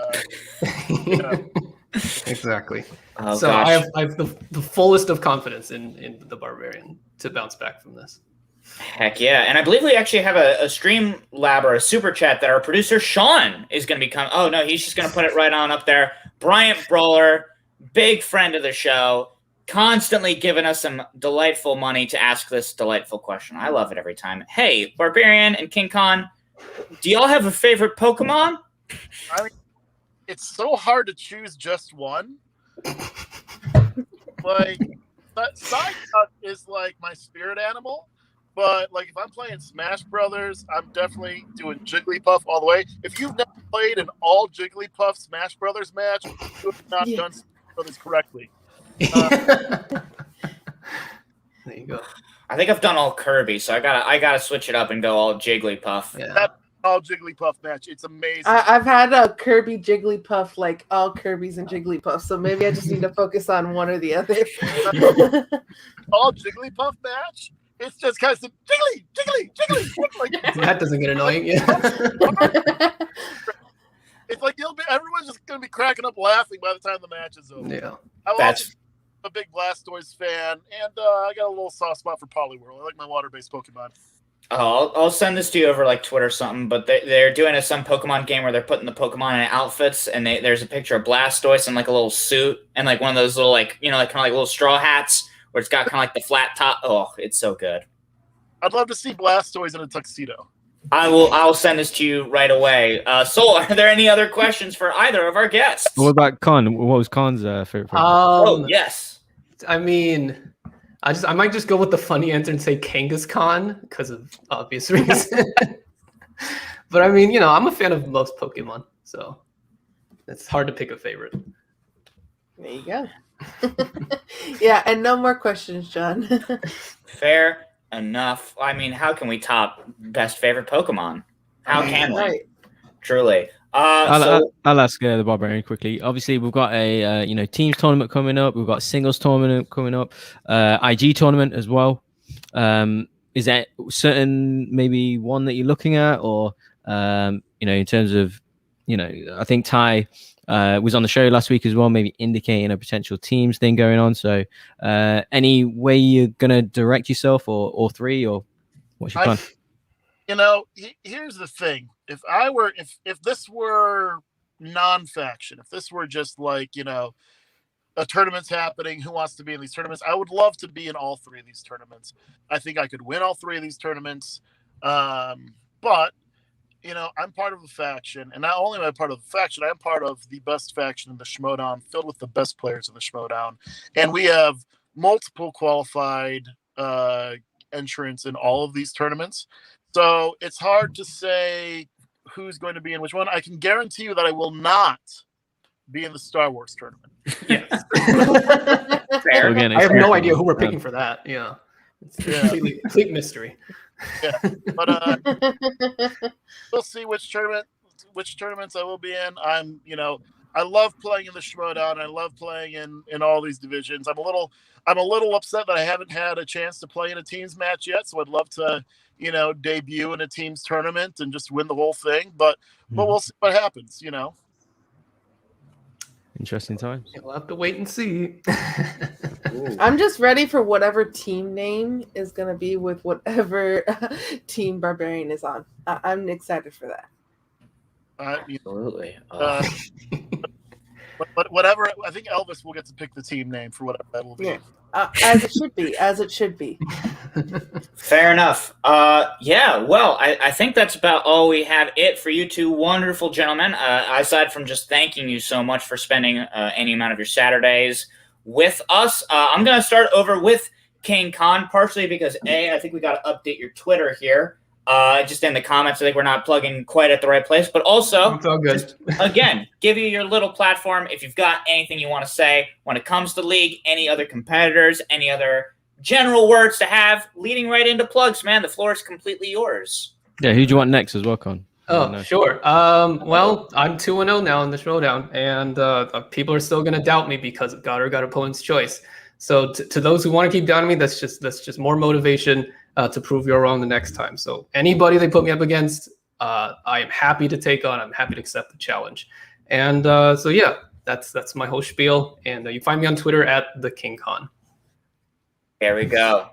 exactly. Oh, so gosh. I have the fullest of confidence in the Barbarian to bounce back from this. Heck yeah. And I believe we actually have a stream lab or a super chat that our producer Sean is going to be coming. Oh, no, he's just going to put it right on up there. Bryant Brawler, big friend of the show, constantly giving us some delightful money to ask this delightful question. I love it every time. Hey, Barbarian and King Khan, do y'all have a favorite Pokemon? I mean, it's so hard to choose just one. Like, Psyduck is like my spirit animal, but like if I'm playing Smash Brothers, I'm definitely doing Jigglypuff all the way. If you've never played an all Jigglypuff Smash Brothers match, you have not done Smash Brothers correctly. There you go. I think I've done all Kirby, so I gotta switch it up and go all Jigglypuff. Yeah. That all Jigglypuff match, it's amazing. I've had a Kirby Jigglypuff, like all Kirby's and Jigglypuff, so maybe I just need to focus on one or the other. All Jigglypuff match, it's just kind of jiggly. Like, That doesn't get annoying. Yeah. it's like everyone's just gonna be cracking up laughing by the time the match is over. Yeah. I'm also a big Blastoise fan, and I got a little soft spot for Poliwhirl. I like my water-based Pokemon. Oh, I'll send this to you over like Twitter or something, but they're doing some Pokemon game where they're putting the Pokemon in outfits, and there's a picture of Blastoise in like a little suit and like one of those little like kind of like little straw hats where it's got kind of like the flat top. Oh, it's so good. I'd love to see Blastoise in a tuxedo. I'll send this to you right away. Soul, are there any other questions for either of our guests? What about Khan? What was Khan's favorite? Oh, yes. I mean, I might just go with the funny answer and say Kangaskhan because of obvious reasons. But I mean, I'm a fan of most Pokemon, so it's hard to pick a favorite. There you go. Yeah, and no more questions, John. Fair enough. I mean, how can we top best favorite Pokemon? How can we? Right. Truly. I'll ask the Barbarian quickly. Obviously, we've got a teams tournament coming up. We've got singles tournament coming up. IG tournament as well. Is there certain maybe one that you're looking at, or in terms of I think Ty was on the show last week as well, maybe indicating a potential teams thing going on. So any way you're gonna direct yourself, or all three, or what's your plan? Here's the thing. If this were non-faction, if this were just like, a tournament's happening, who wants to be in these tournaments, I would love to be in all three of these tournaments. I think I could win all three of these tournaments. But, I'm part of a faction, and not only am I part of the faction, I'm part of the best faction in the Schmoedown, filled with the best players in the Schmoedown. And we have multiple qualified entrants in all of these tournaments. So it's hard to say who's going to be in which one. I can guarantee you that I will not be in the Star Wars tournament. Yes. Fair. Again, I have no idea who we're picking for that. Yeah. It's a complete mystery. Yeah. But we'll see which tournaments I will be in. I love playing in the Schmoedown. I love playing in all these divisions. I'm a little upset that I haven't had a chance to play in a teams match yet, so I'd love to debut in a teams tournament and just win the whole thing. But we'll see what happens, Interesting times. We'll have to wait and see. I'm just ready for whatever team name is going to be with whatever team Barbarian is on. I'm excited for that. Absolutely. But whatever, I think Elvis will get to pick the team name for whatever that will be. Yeah. As it should be. Fair enough. Well, I think that's about all we have it for you two wonderful gentlemen. Aside from just thanking you so much for spending any amount of your Saturdays with us, I'm going to start over with King Khan, partially because, I think we got to update your Twitter here. Just in the comments, I think we're not plugging quite at the right place, but also, It's all good. just, again, give you your little platform. If you've got anything you want to say when it comes to League, any other competitors, any other general words to have, leading right into plugs, man. The floor is completely yours. Yeah, who do you want next as well, Con? Oh, sure. Well, I'm 2-0 now in the Schmoedown, and people are still going to doubt me because of Goddard got opponent's choice. So to those who want to keep doubting me, that's just more motivation to prove you're wrong the next time. So anybody they put me up against, I am happy to take on. I'm happy to accept the challenge. And that's my whole spiel. And you find me on Twitter at the King Khan. There we go.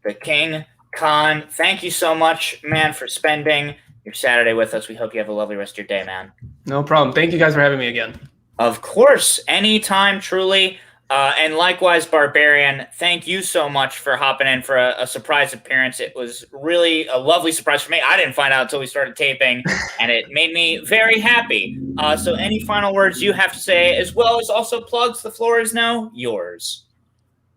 The King Khan. Thank you so much, man, for spending your Saturday with us. We hope you have a lovely rest of your day, man. No problem. Thank you guys for having me again. Of course. Anytime, truly. And likewise, Barbarian, thank you so much for hopping in for a surprise appearance. It was really a lovely surprise for me. I didn't find out until we started taping, and it made me very happy. So any final words you have to say, as well as also plugs, the floor is now yours.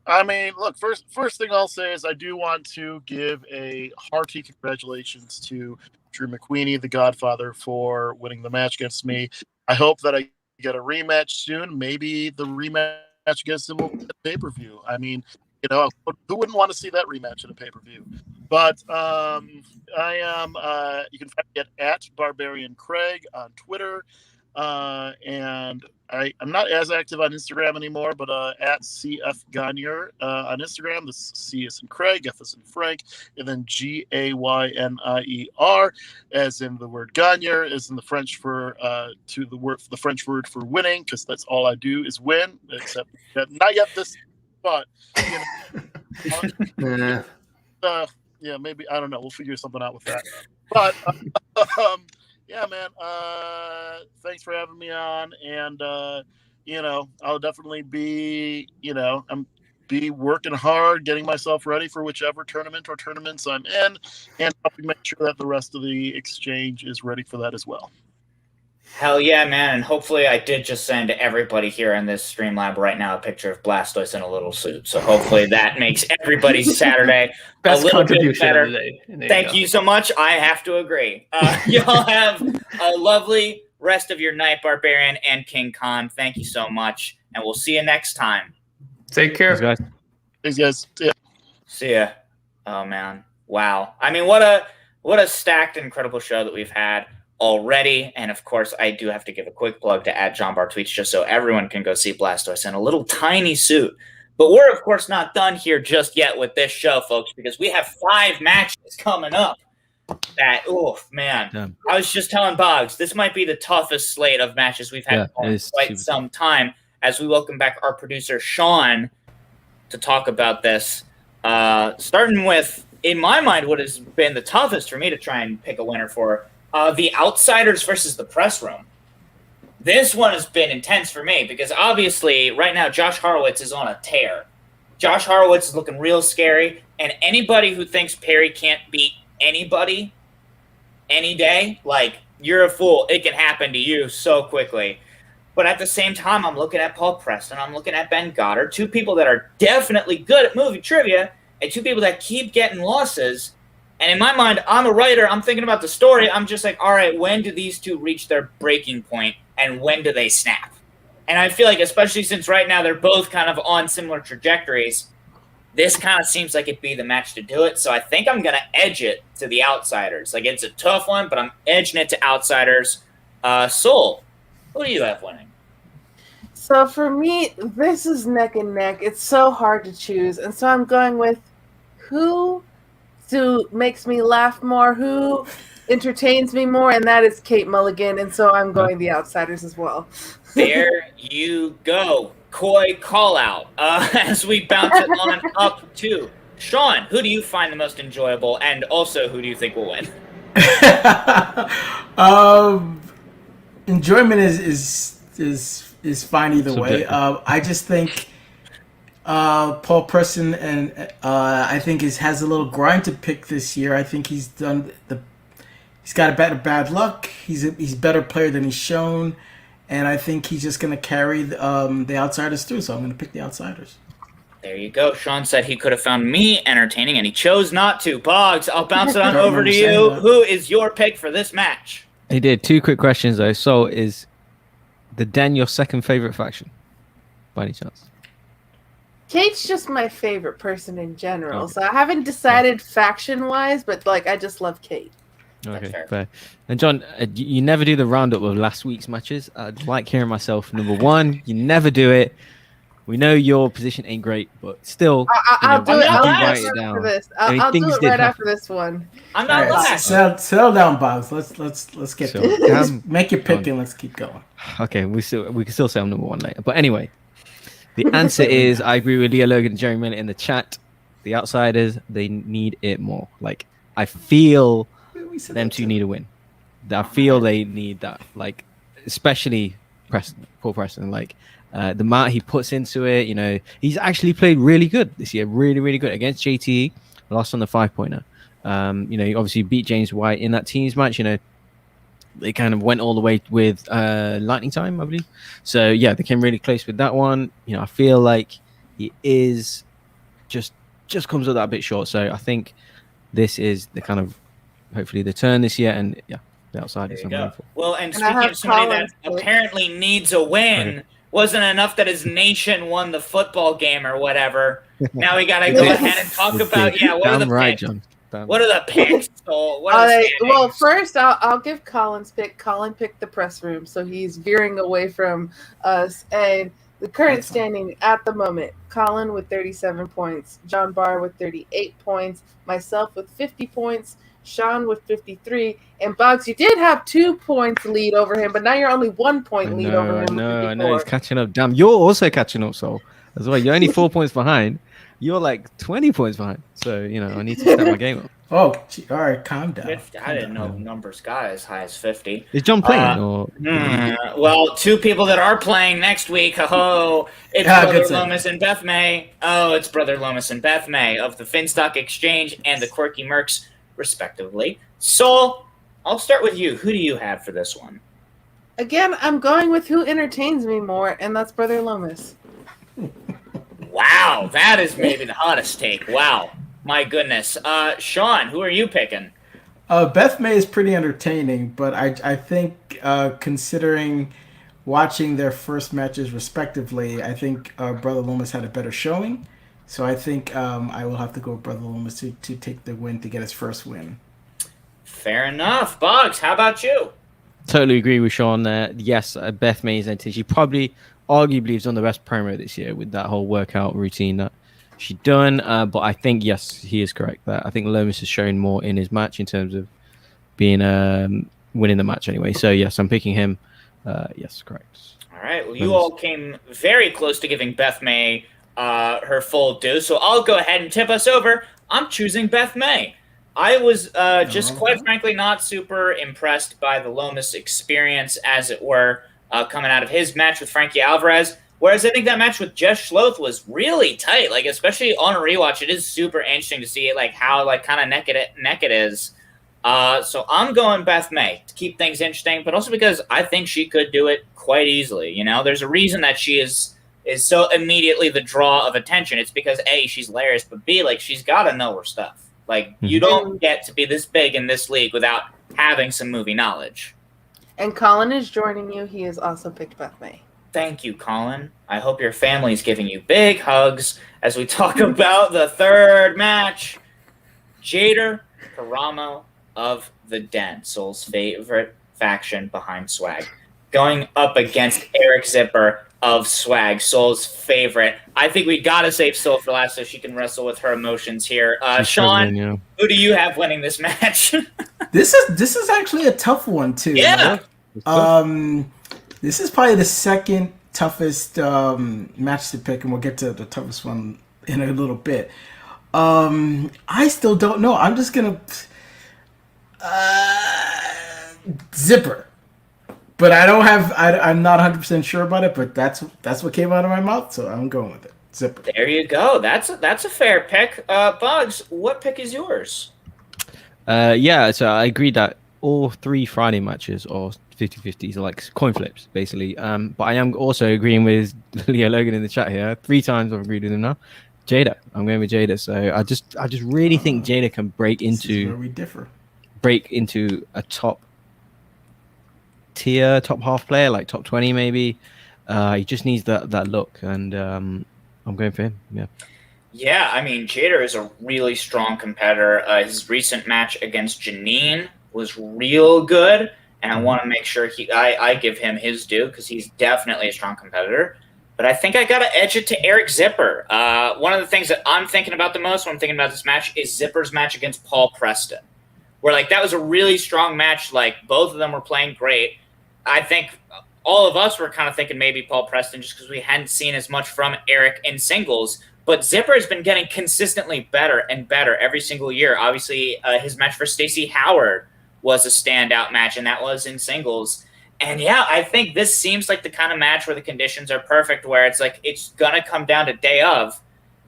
I mean, look, first thing I'll say is I do want to give a hearty congratulations to Drew McWeeny, the Godfather, for winning the match against me. I hope that I get a rematch soon. Maybe the rematch against him at pay-per-view. I mean, who wouldn't want to see that rematch in a pay-per-view? But I am, you can find me at Barbarian Craig on Twitter. And I'm not as active on Instagram anymore, but at CF Gagne on Instagram. The C is in Craig, F is in Frank, and then Gaynier, as in the word Gagne, as in the French for the French word for winning, because that's all I do is win. Except not yet this, but yeah, maybe I don't know. We'll figure something out with that. But yeah, man. Thanks for having me on, and I'll definitely be, I'm working hard, getting myself ready for whichever tournament or tournaments I'm in, and helping make sure that the rest of the exchange is ready for that as well. Hell yeah, man. And hopefully I did just send everybody here in this Streamlab right now a picture of Blastoise in a little suit. So hopefully that makes everybody's Saturday Best a little bit contribution better. of the day. And there Thank go. you so much. I have to agree. Y'all have a lovely rest of your night, Barbarian and King Khan. Thank you so much. And we'll see you next time. Take care. Thanks, guys. Thanks, guys. Yeah. See ya. Oh, man. Wow. I mean, what a stacked, incredible show that we've had already. And of course, I do have to give a quick plug to @JohnBarTweets just so everyone can go see Blastoise in a little tiny suit. But we're, of course, not done here just yet with this show, folks, because we have 5 matches coming up. That, oh, man. Damn. I was just telling Boggs, this might be the toughest slate of matches we've had Yeah, in it is quite super some time as we welcome back our producer, Sean, to talk about this. Starting with, in my mind, what has been the toughest for me to try and pick a winner for, the Outsiders versus the Press Room. This one has been intense for me because obviously right now Josh Horowitz is on a tear. Josh Horowitz is looking real scary, and anybody who thinks Perry can't beat anybody any day, like, you're a fool. It can happen to you so quickly. But at the same time, I'm looking at Paul Preston, I'm looking at Ben Goddard, 2 people that are definitely good at movie trivia, and 2 people that keep getting losses. And in my mind, I'm a writer. I'm thinking about the story. I'm just like, all right, when do these 2 reach their breaking point, and when do they snap? And I feel like, especially since right now they're both kind of on similar trajectories, this kind of seems like it'd be the match to do it. So I think I'm going to edge it to the Outsiders. Like, it's a tough one, but I'm edging it to Outsiders. Soul, who do you have winning? So for me, this is neck and neck. It's so hard to choose. And so I'm going with who makes me laugh more, who entertains me more, and that is Kate Mulligan. And so I'm going the Outsiders as well. There you go. Coy call out. As we bounce it on up to Sean, who do you find the most enjoyable, and also who do you think will win? Enjoyment is fine either way. I just think Paul Preston and I think has a little grind to pick this year. I think he's got a bad luck. He's a better player than he's shown, and I think he's just going to carry the Outsiders through. So I'm going to pick the Outsiders. There you go. Sean said he could have found me entertaining, and he chose not to. Boggs, I'll bounce it on over to you. Who is your pick for this match? He did 2 quick questions though. So is the Den your second favorite faction, by any chance? Kate's just my favorite person in general. Okay. So I haven't decided faction-wise, but, like, I just love Kate. Okay, fair. And John, you never do the roundup of last week's matches. I'd like hearing myself. Number 1, you never do it. We know your position ain't great, but still, I'll do it. I'll I'll do do it it after this. I'll do it right after this one. I'm not last. Settle down, Bobs. Let's get So, let's make your pick and let's keep going. Okay, we can still say I'm number 1 later. But anyway, the answer is I agree with Leah Logan and Jerry Miller in the chat. The Outsiders, they need it more. Like, I feel them 2 need a win. I feel they need that. Like, especially Paul Preston. Like, the amount he puts into it, he's actually played really good this year. Really, really good against JTE. Lost on the 5-pointer. He obviously beat James White in that teams match. They kind of went all the way with Lightning Time, I believe. So yeah, they came really close with that one. I feel like he is just comes up that bit short. So I think this is the kind of hopefully the turn this year, and yeah, the Outsiders. Well, and speaking of somebody that apparently needs a win, wasn't enough that his nation won the football game or whatever. Now we got to go ahead and talk about what are the picks? John. What are the picks? Well, first I'll give Colin's pick. Colin picked the Press Room, so he's veering away from us. And the current standing at the moment: Colin with 37 points, John Barr with 38 points, myself with 50 points, Sean with 53, and Boggs, you did have 2 points lead over him, but now you're only 1 point lead over him. I know he's catching up. Damn, you're also catching up, so as well. You're only 4 points behind. You're like 20 points behind. So I need to step my game up. Oh, all right, calm down. 50, I didn't know numbers got as high as 50. Is John playing? Well, 2 people that are playing next week. It's Brother Lomas and Beth May. It's Brother Lomas and Beth May of the Finstock Exchange and the Quirky Mercs, respectively. Soul, I'll start with you. Who do you have for this one? Again, I'm going with who entertains me more, and that's Brother Lomas. Wow, that is maybe the hottest take. Wow, my goodness. Sean, who are you picking? Beth May is pretty entertaining, but I think considering watching their first matches respectively, I think Brother Loomis had a better showing. So I think I will have to go with Brother Loomis to take the win, to get his first win. Fair enough. Boggs, how about you? Totally agree with Sean there. Yes, Beth May is entertaining. She probably, arguably, is on the best promo this year with that whole workout routine that she done. But I think, yes, he is correct that I think Lomas has shown more in his match in terms of being winning the match anyway. So, yes, I'm picking him. Yes, correct. All right. Well, you all came very close to giving Beth May her full due. So I'll go ahead and tip us over. I'm choosing Beth May. I was just quite frankly not super impressed by the Lomas experience, as it were, coming out of his match with Frankie Alvarez. Whereas I think that match with Jess Schloeth was really tight. Like, especially on a rewatch, it is super interesting to see like how like kind of neck it is. So I'm going Beth May to keep things interesting, but also because I think she could do it quite easily. You know, there's a reason that she is so immediately the draw of attention. It's because A, she's hilarious, but B, like she's got to know her stuff. Like you don't get to be this big in this league without having some movie knowledge. And Colin is joining you. He has also picked Beth May. Thank you, Colin. I hope your family's giving you big hugs as we talk about the third match. Jader Karamo of the Den, Soul's favorite faction behind S.W.A.G, going up against Eric Zipper of S.W.A.G, Soul's favorite. I think we gotta save Soul for last so she can wrestle with her emotions here. Sean, who do you have winning this match? This is actually a tough one too. Yeah. This is probably the second toughest match to pick, and we'll get to the toughest one in a little bit. I still don't know. I'm just gonna Zipper. But I don't have. I'm not 100% sure about it. But that's what came out of my mouth, so I'm going with it. Zipper. There you go. That's a fair pick. Bugs, what pick is yours? Yeah, so I agree that all three Friday matches are 50-50s, are like coin flips, basically. But I am also agreeing with Leo Logan in the chat here. 3 times I've agreed with him now. Jada. I'm going with Jada. So I just really think Jada can break into where we differ. Break into a top tier, top half player, like top 20 maybe. He just needs that look, and I'm going for him. Yeah, I mean, Jader is a really strong competitor. His recent match against Janine was real good, and I want to make sure I give him his due because he's definitely a strong competitor. But I think I got to edge it to Eric Zipper. One of the things that I'm thinking about the most when I'm thinking about this match is Zipper's match against Paul Preston, where like that was a really strong match. Like both of them were playing great. I think all of us were kind of thinking maybe Paul Preston just because we hadn't seen as much from Eric in singles. But Zipper has been getting consistently better and better every single year. Obviously, his match for Stacey Howard was a standout match, and that was in singles. And yeah, I think this seems like the kind of match where the conditions are perfect, where it's like it's going to come down to day of.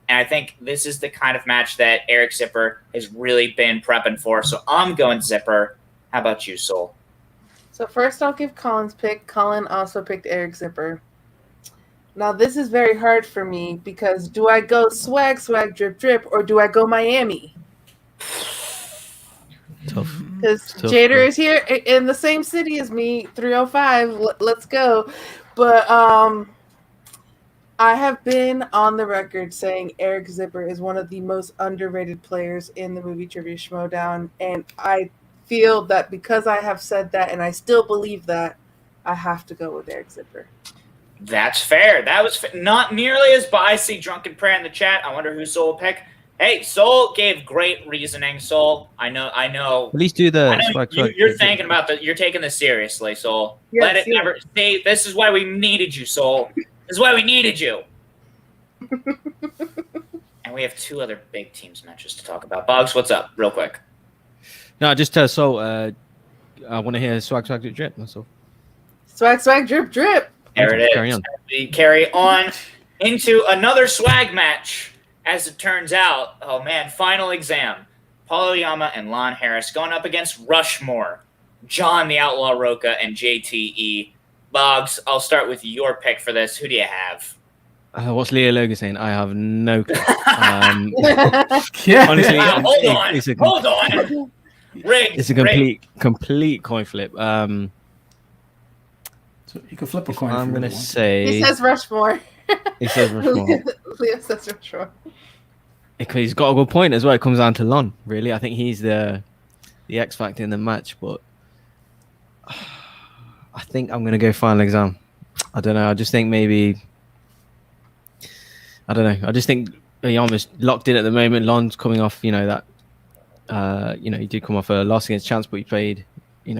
And I think this is the kind of match that Eric Zipper has really been prepping for. So I'm going Zipper. How about you, Soul? So first I'll give Colin's pick. Colin also picked Eric Zipper. Now this is very hard for me because do I go swag, drip, drip, or do I go Miami? Tough. Because Jader is here in the same city as me, 305. Let's go. But I have been on the record saying Eric Zipper is one of the most underrated players in the movie Trivia Schmoedown, and I feel that because I have said that and I still believe that, I have to go with Eric Zipper. That's fair. That was not nearly as I see Drunken Prayer in the chat. I wonder who Soul picked. Hey, Soul gave great reasoning. Soul, I know. At least do the. You're thinking about you're taking this seriously, Soul. Yes, Let it never. See, this is why we needed you, Soul. This is why we needed you. And we have 2 other big teams matches to talk about. Boggs, what's up, real quick? No, just tell Soul. I want to hear swag, drip, drip. That's all. Swag, drip, drip. There it is. Carry on. We carry on into another swag match. As it turns out, oh man, final exam. Paulo Yama and Lon Harris going up against Rushmore, John the Outlaw Roca, and JTE. Boggs, I'll start with your pick for this. Who do you have? What's Leo Logan saying? I have no clue. Yeah. Honestly, Hold on. Rigged. It's a complete coin flip. So you can flip a coin. I'm gonna say. He says Rushmore. He says Rushmore. Leo says Rushmore. Because he's got a good point as well. It comes down to Lon. Really, I think he's the X factor in the match. But I think I'm gonna go Final Exam. I don't know. I just think maybe. I don't know. I just think he almost locked in at the moment. Lon's coming off, that. He did come off a loss against Chance, but he played. He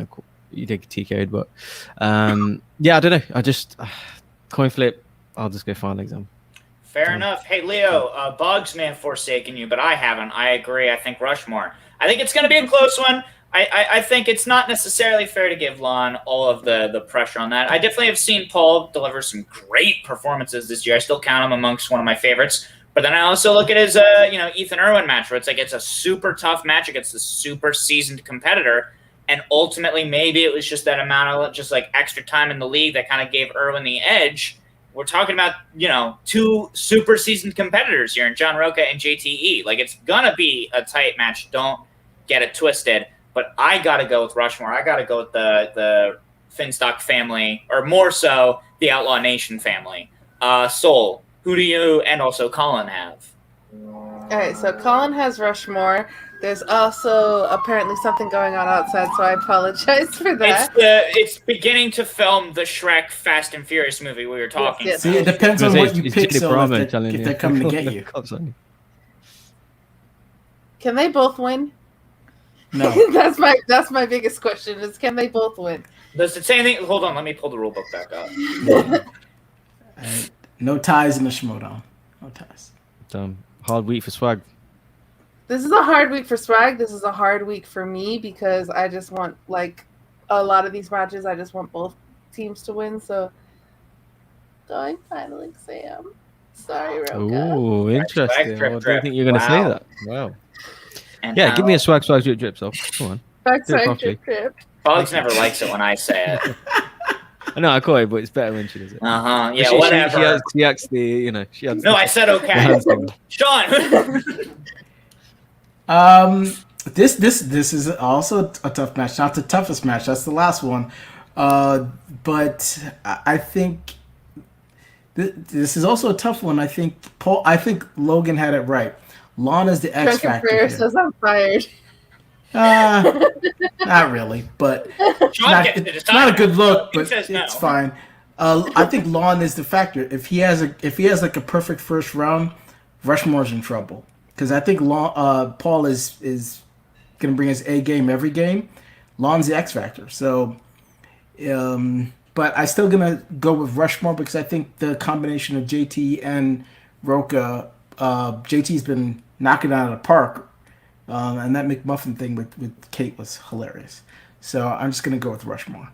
did TK'd, but I don't know. I just coin flip. I'll just go Final Exam. Fair enough. Hey, Leo, Boggs may have forsaken you, but I haven't. I agree. I think Rushmore. I think it's going to be a close one. I think it's not necessarily fair to give Lon all of the pressure on that. I definitely have seen Paul deliver some great performances this year. I still count him amongst one of my favorites. But then I also look at his, Ethan Irwin match where it's a super tough match against a super seasoned competitor. And ultimately, maybe it was just that amount of just like extra time in the league that kind of gave Irwin the edge. We're talking about, two super seasoned competitors here in John Roca and JTE. Like, it's going to be a tight match. Don't get it twisted. But I got to go with Rushmore. I got to go with the Finstock family, or more so, the Outlaw Nation family. Soul, who do you and also Colin have? All right, so Colin has Rushmore. There's also apparently something going on outside, so I apologize for that. It's beginning to film the Shrek Fast and Furious movie we were talking about. See, it depends on what you pick, so if they're coming to get you. Can they both win? No. that's my biggest question is, can they both win? Does it say anything? Hold on, let me pull the rule book back up. No ties in the Schmoedown. No ties. Hard week for Swag. This is a hard week for Swag. This is a hard week for me because I just want, like, a lot of these matches, I just want both teams to win. So, going Final Exam. Sorry, Roca. Oh, interesting. I don't think you're going to say that. Wow. And give me a swag drip drip. So come on. Swag drip drip. Boggs never likes it when I say it. I know I call it, but it's better when she does it. Yeah, whatever. She actually, she had. No, I said okay. Sean. This is also a tough match. Not the toughest match. That's the last one. But I think this is also a tough one. I think Logan had it right. Lon is the X factor. Prayer says I'm fired. Not really, but it's not a good look. But it's fine. I think Lon is the factor. If he has like a perfect first round, Rushmore's in trouble because I think Paul is gonna bring his A game every game. Lon's the X factor. So, but I still gonna go with Rushmore because I think the combination of JT and Roca. JT's been knocking it out of the park, and that McMuffin thing with Kate was hilarious. So I'm just going to go with Rushmore.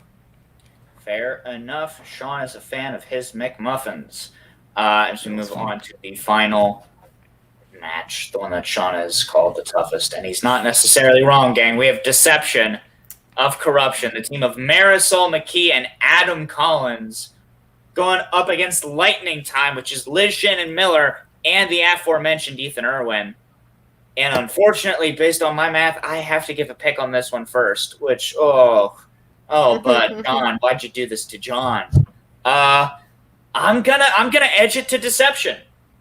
Fair enough. Sean is a fan of his McMuffins. As we move on to the final match, the one that Sean has called the toughest, and he's not necessarily wrong, gang. We have Deception of Corruption, the team of Marisol McKee and Adam Collins going up against Lightning Time, which is Liz Shannon Miller and the aforementioned Ethan Irwin. And unfortunately, based on my math, I have to give a pick on this one first, which, but John, why'd you do this to John? I'm gonna edge it to Deception.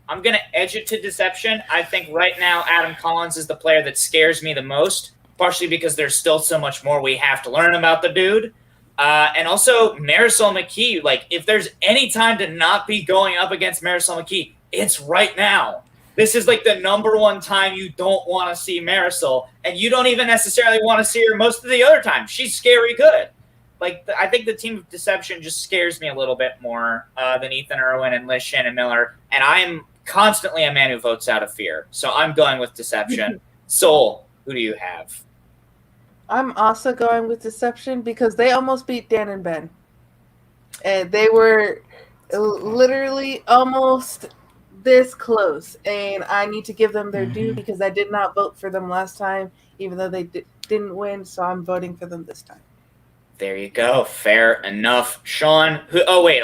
I think right now Adam Collins is the player that scares me the most, partially because there's still so much more we have to learn about the dude. And also Marisol McKee, like if there's any time to not be going up against Marisol McKee, it's right now. This is like the number one time you don't want to see Marisol, and you don't even necessarily want to see her most of the other time. She's scary good. Like I think the team of Deception just scares me a little bit more than Ethan Irwin and Liz Shannon Miller, and I'm constantly a man who votes out of fear. So I'm going with Deception. Soul, who do you have? I'm also going with Deception because they almost beat Dan and Ben. And they were literally almost this close, and I need to give them their due because I did not vote for them last time, even though they didn't win, so I'm voting for them this time. There you go. Fair enough. Sean,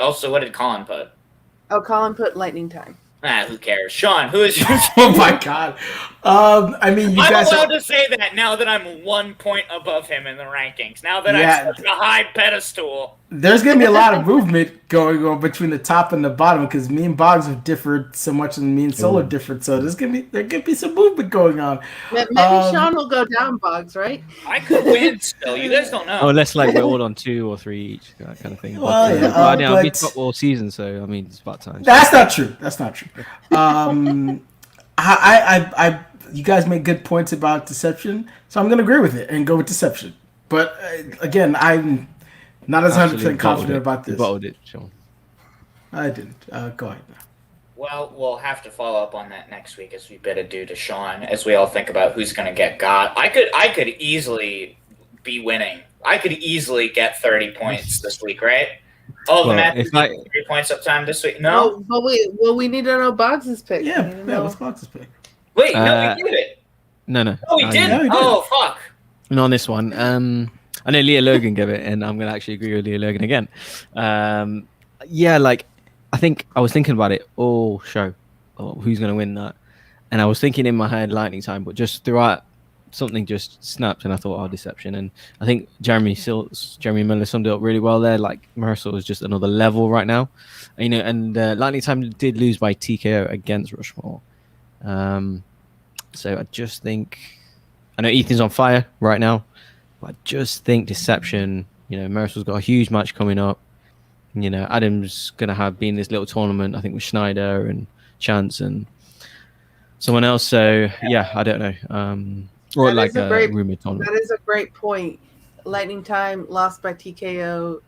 also, what did Colin put? Oh, Colin put lightning time. Who cares? Sean, who is yours? Oh my God. I mean, you I'm guys allowed to say that now that I'm 1 point above him in the rankings. Now that I'm such a high pedestal. There's going to be a lot of movement going on between the top and the bottom because me and Boggs have differed so much and me and Solo different. So there could be some movement going on. Maybe Sean will go down, Boggs, right? I could win still. You guys don't know. Oh, unless like we're all on 2 or 3 each, that kind of thing. Well, yeah, I'll be top all season, so I mean it's about time. That's not true. You guys make good points about deception, so I'm going to agree with it and go with deception. But again, I'm not as 100% confident about this. You bottled it, Sean. I didn't. Go ahead. Well, we'll have to follow up on that next week as we bid adieu to Sean, as we all think about who's going to get got. I could easily be winning. I could easily get 30 points this week, right? All the matches 3 points up time this week. No, but we need to know Boggs' pick. Yeah, what's Boggs' pick? Wait, no, we did it. No. Oh, we didn't. Oh, fuck. Not on this one. I know Leah Logan gave it, and I'm going to actually agree with Leah Logan again. Yeah, like, I think I was thinking about it all show. Oh, who's going to win that? And I was thinking in my head lightning time, but just throughout, something just snapped, and I thought, deception. And I think Jeremy Miller summed it up really well there. Like, Marcel is just another level right now. And lightning time did lose by TKO against Rushmore. So I just think, I know Ethan's on fire right now, but I just think deception, Marisol's got a huge match coming up. Adam's going to have been this little tournament, I think, with Schneider and Chance and someone else. So yeah, I don't know. Or like a rumored tournament. That is a great point. Lightning Time lost by TKO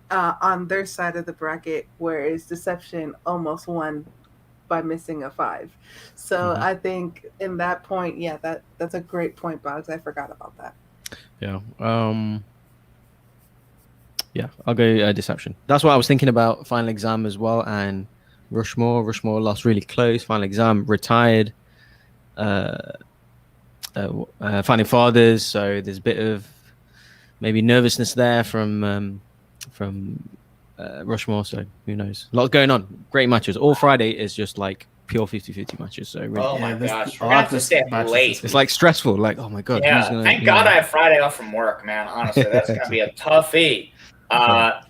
on their side of the bracket, whereas Deception almost won by missing a 5. So I think in that point, that's a great point, Boggs. I forgot about that. Yeah. I'll go Deception. That's what I was thinking about Final Exam as well, and Rushmore. Rushmore lost really close. Final Exam retired. Finding Fathers, so there's a bit of maybe nervousness there from Rushmore, so who knows. A lot going on. Great matches. All Friday is just like pure 50-50 matches. So really, oh my gosh, we're gonna have to stay up late. It's like stressful. Like, oh my god. Yeah, thank God I have Friday off from work, man. Honestly, that's gonna be a toughie. But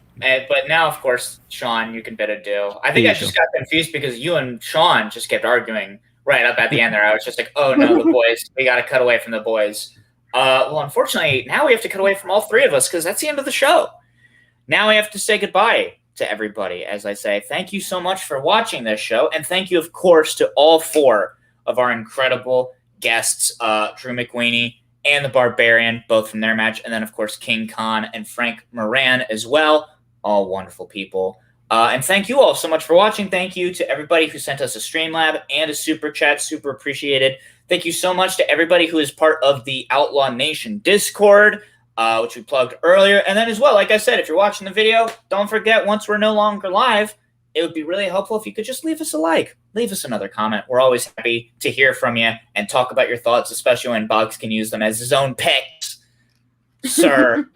now, of course, Sean, you can bid adieu. I think I just got confused because you and Sean just kept arguing right up at the end there. I was just like, oh no, the boys. We got to cut away from the boys. Well, unfortunately, now we have to cut away from all 3 of us because that's the end of the show. Now we have to say goodbye to everybody. As I say, thank you so much for watching this show. And thank you, of course, to all 4 of our incredible guests, Drew McWeeny and the Barbarian, both from their match. And then, of course, King Khan and Frank Moran as well. All wonderful people. And thank you all so much for watching. Thank you to everybody who sent us a Streamlab and a Super Chat. Super appreciated. Thank you so much to everybody who is part of the Outlaw Nation Discord, which we plugged earlier. And then as well, like I said, if you're watching the video, don't forget, once we're no longer live, it would be really helpful if you could just leave us a like. Leave us another comment. We're always happy to hear from you and talk about your thoughts, especially when Boggs can use them as his own picks. Sir.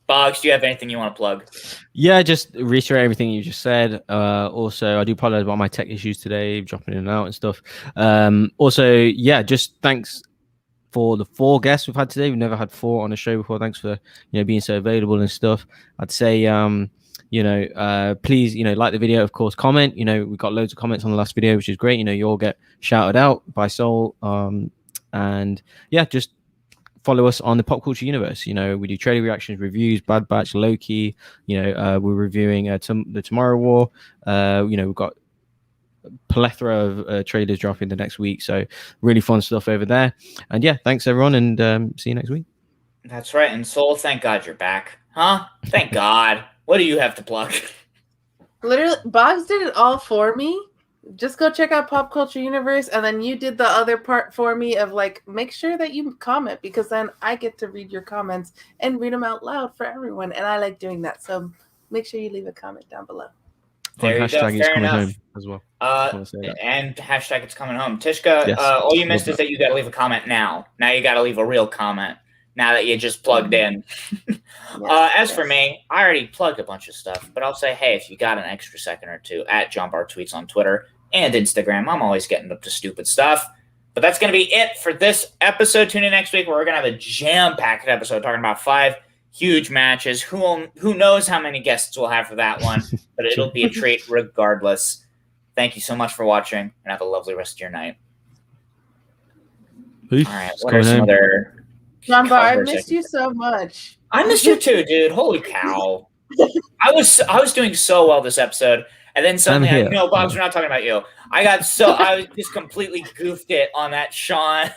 Boggs, do you have anything you want to plug? Yeah, just reiterate everything you just said. Also, I do apologize about my tech issues today, dropping in and out and stuff. Also, just thanks for the 4 guests we've had today. We've never had 4 on the show before. Thanks for being so available and stuff. I'd say please like the video, of course, comment. We got loads of comments on the last video, which is great. You all get shouted out by Soul. And just follow us on the Pop Culture Universe. We do trailer reactions, reviews, Bad Batch, Loki. We're reviewing the Tomorrow War. We've got a plethora of trailers dropping the next week. So really fun stuff over there. And thanks everyone, and see you next week. That's right. And Soul, thank God you're back. Huh? Thank God. What do you have to plug? Literally, Boggs did it all for me. Just go check out Pop Culture Universe, and then you did the other part for me of make sure that you comment, because then I get to read your comments and read them out loud for everyone, and I like doing that. So make sure you leave a comment down below. There you go. Fair enough. Home as well. And hashtag it's coming home. Tishka, all you missed is that you got to leave a comment now. Now you got to leave a real comment. now that you just plugged in. As for me, I already plugged a bunch of stuff, but I'll say, hey, if you got an extra second or two, at John Bar Tweets on Twitter and Instagram, I'm always getting up to stupid stuff. But that's going to be it for this episode. Tune in next week where we're going to have a jam-packed episode talking about 5 huge matches. Who knows how many guests we'll have for that one, but it'll be a treat regardless. Thank you so much for watching, and have a lovely rest of your night. Peace. All right, what are some other... John Bar, I missed you so much. I missed you too, dude. Holy cow. I was doing so well this episode, and then suddenly, no, Bobs, we're not talking about you. I was just completely goofed it on that Sean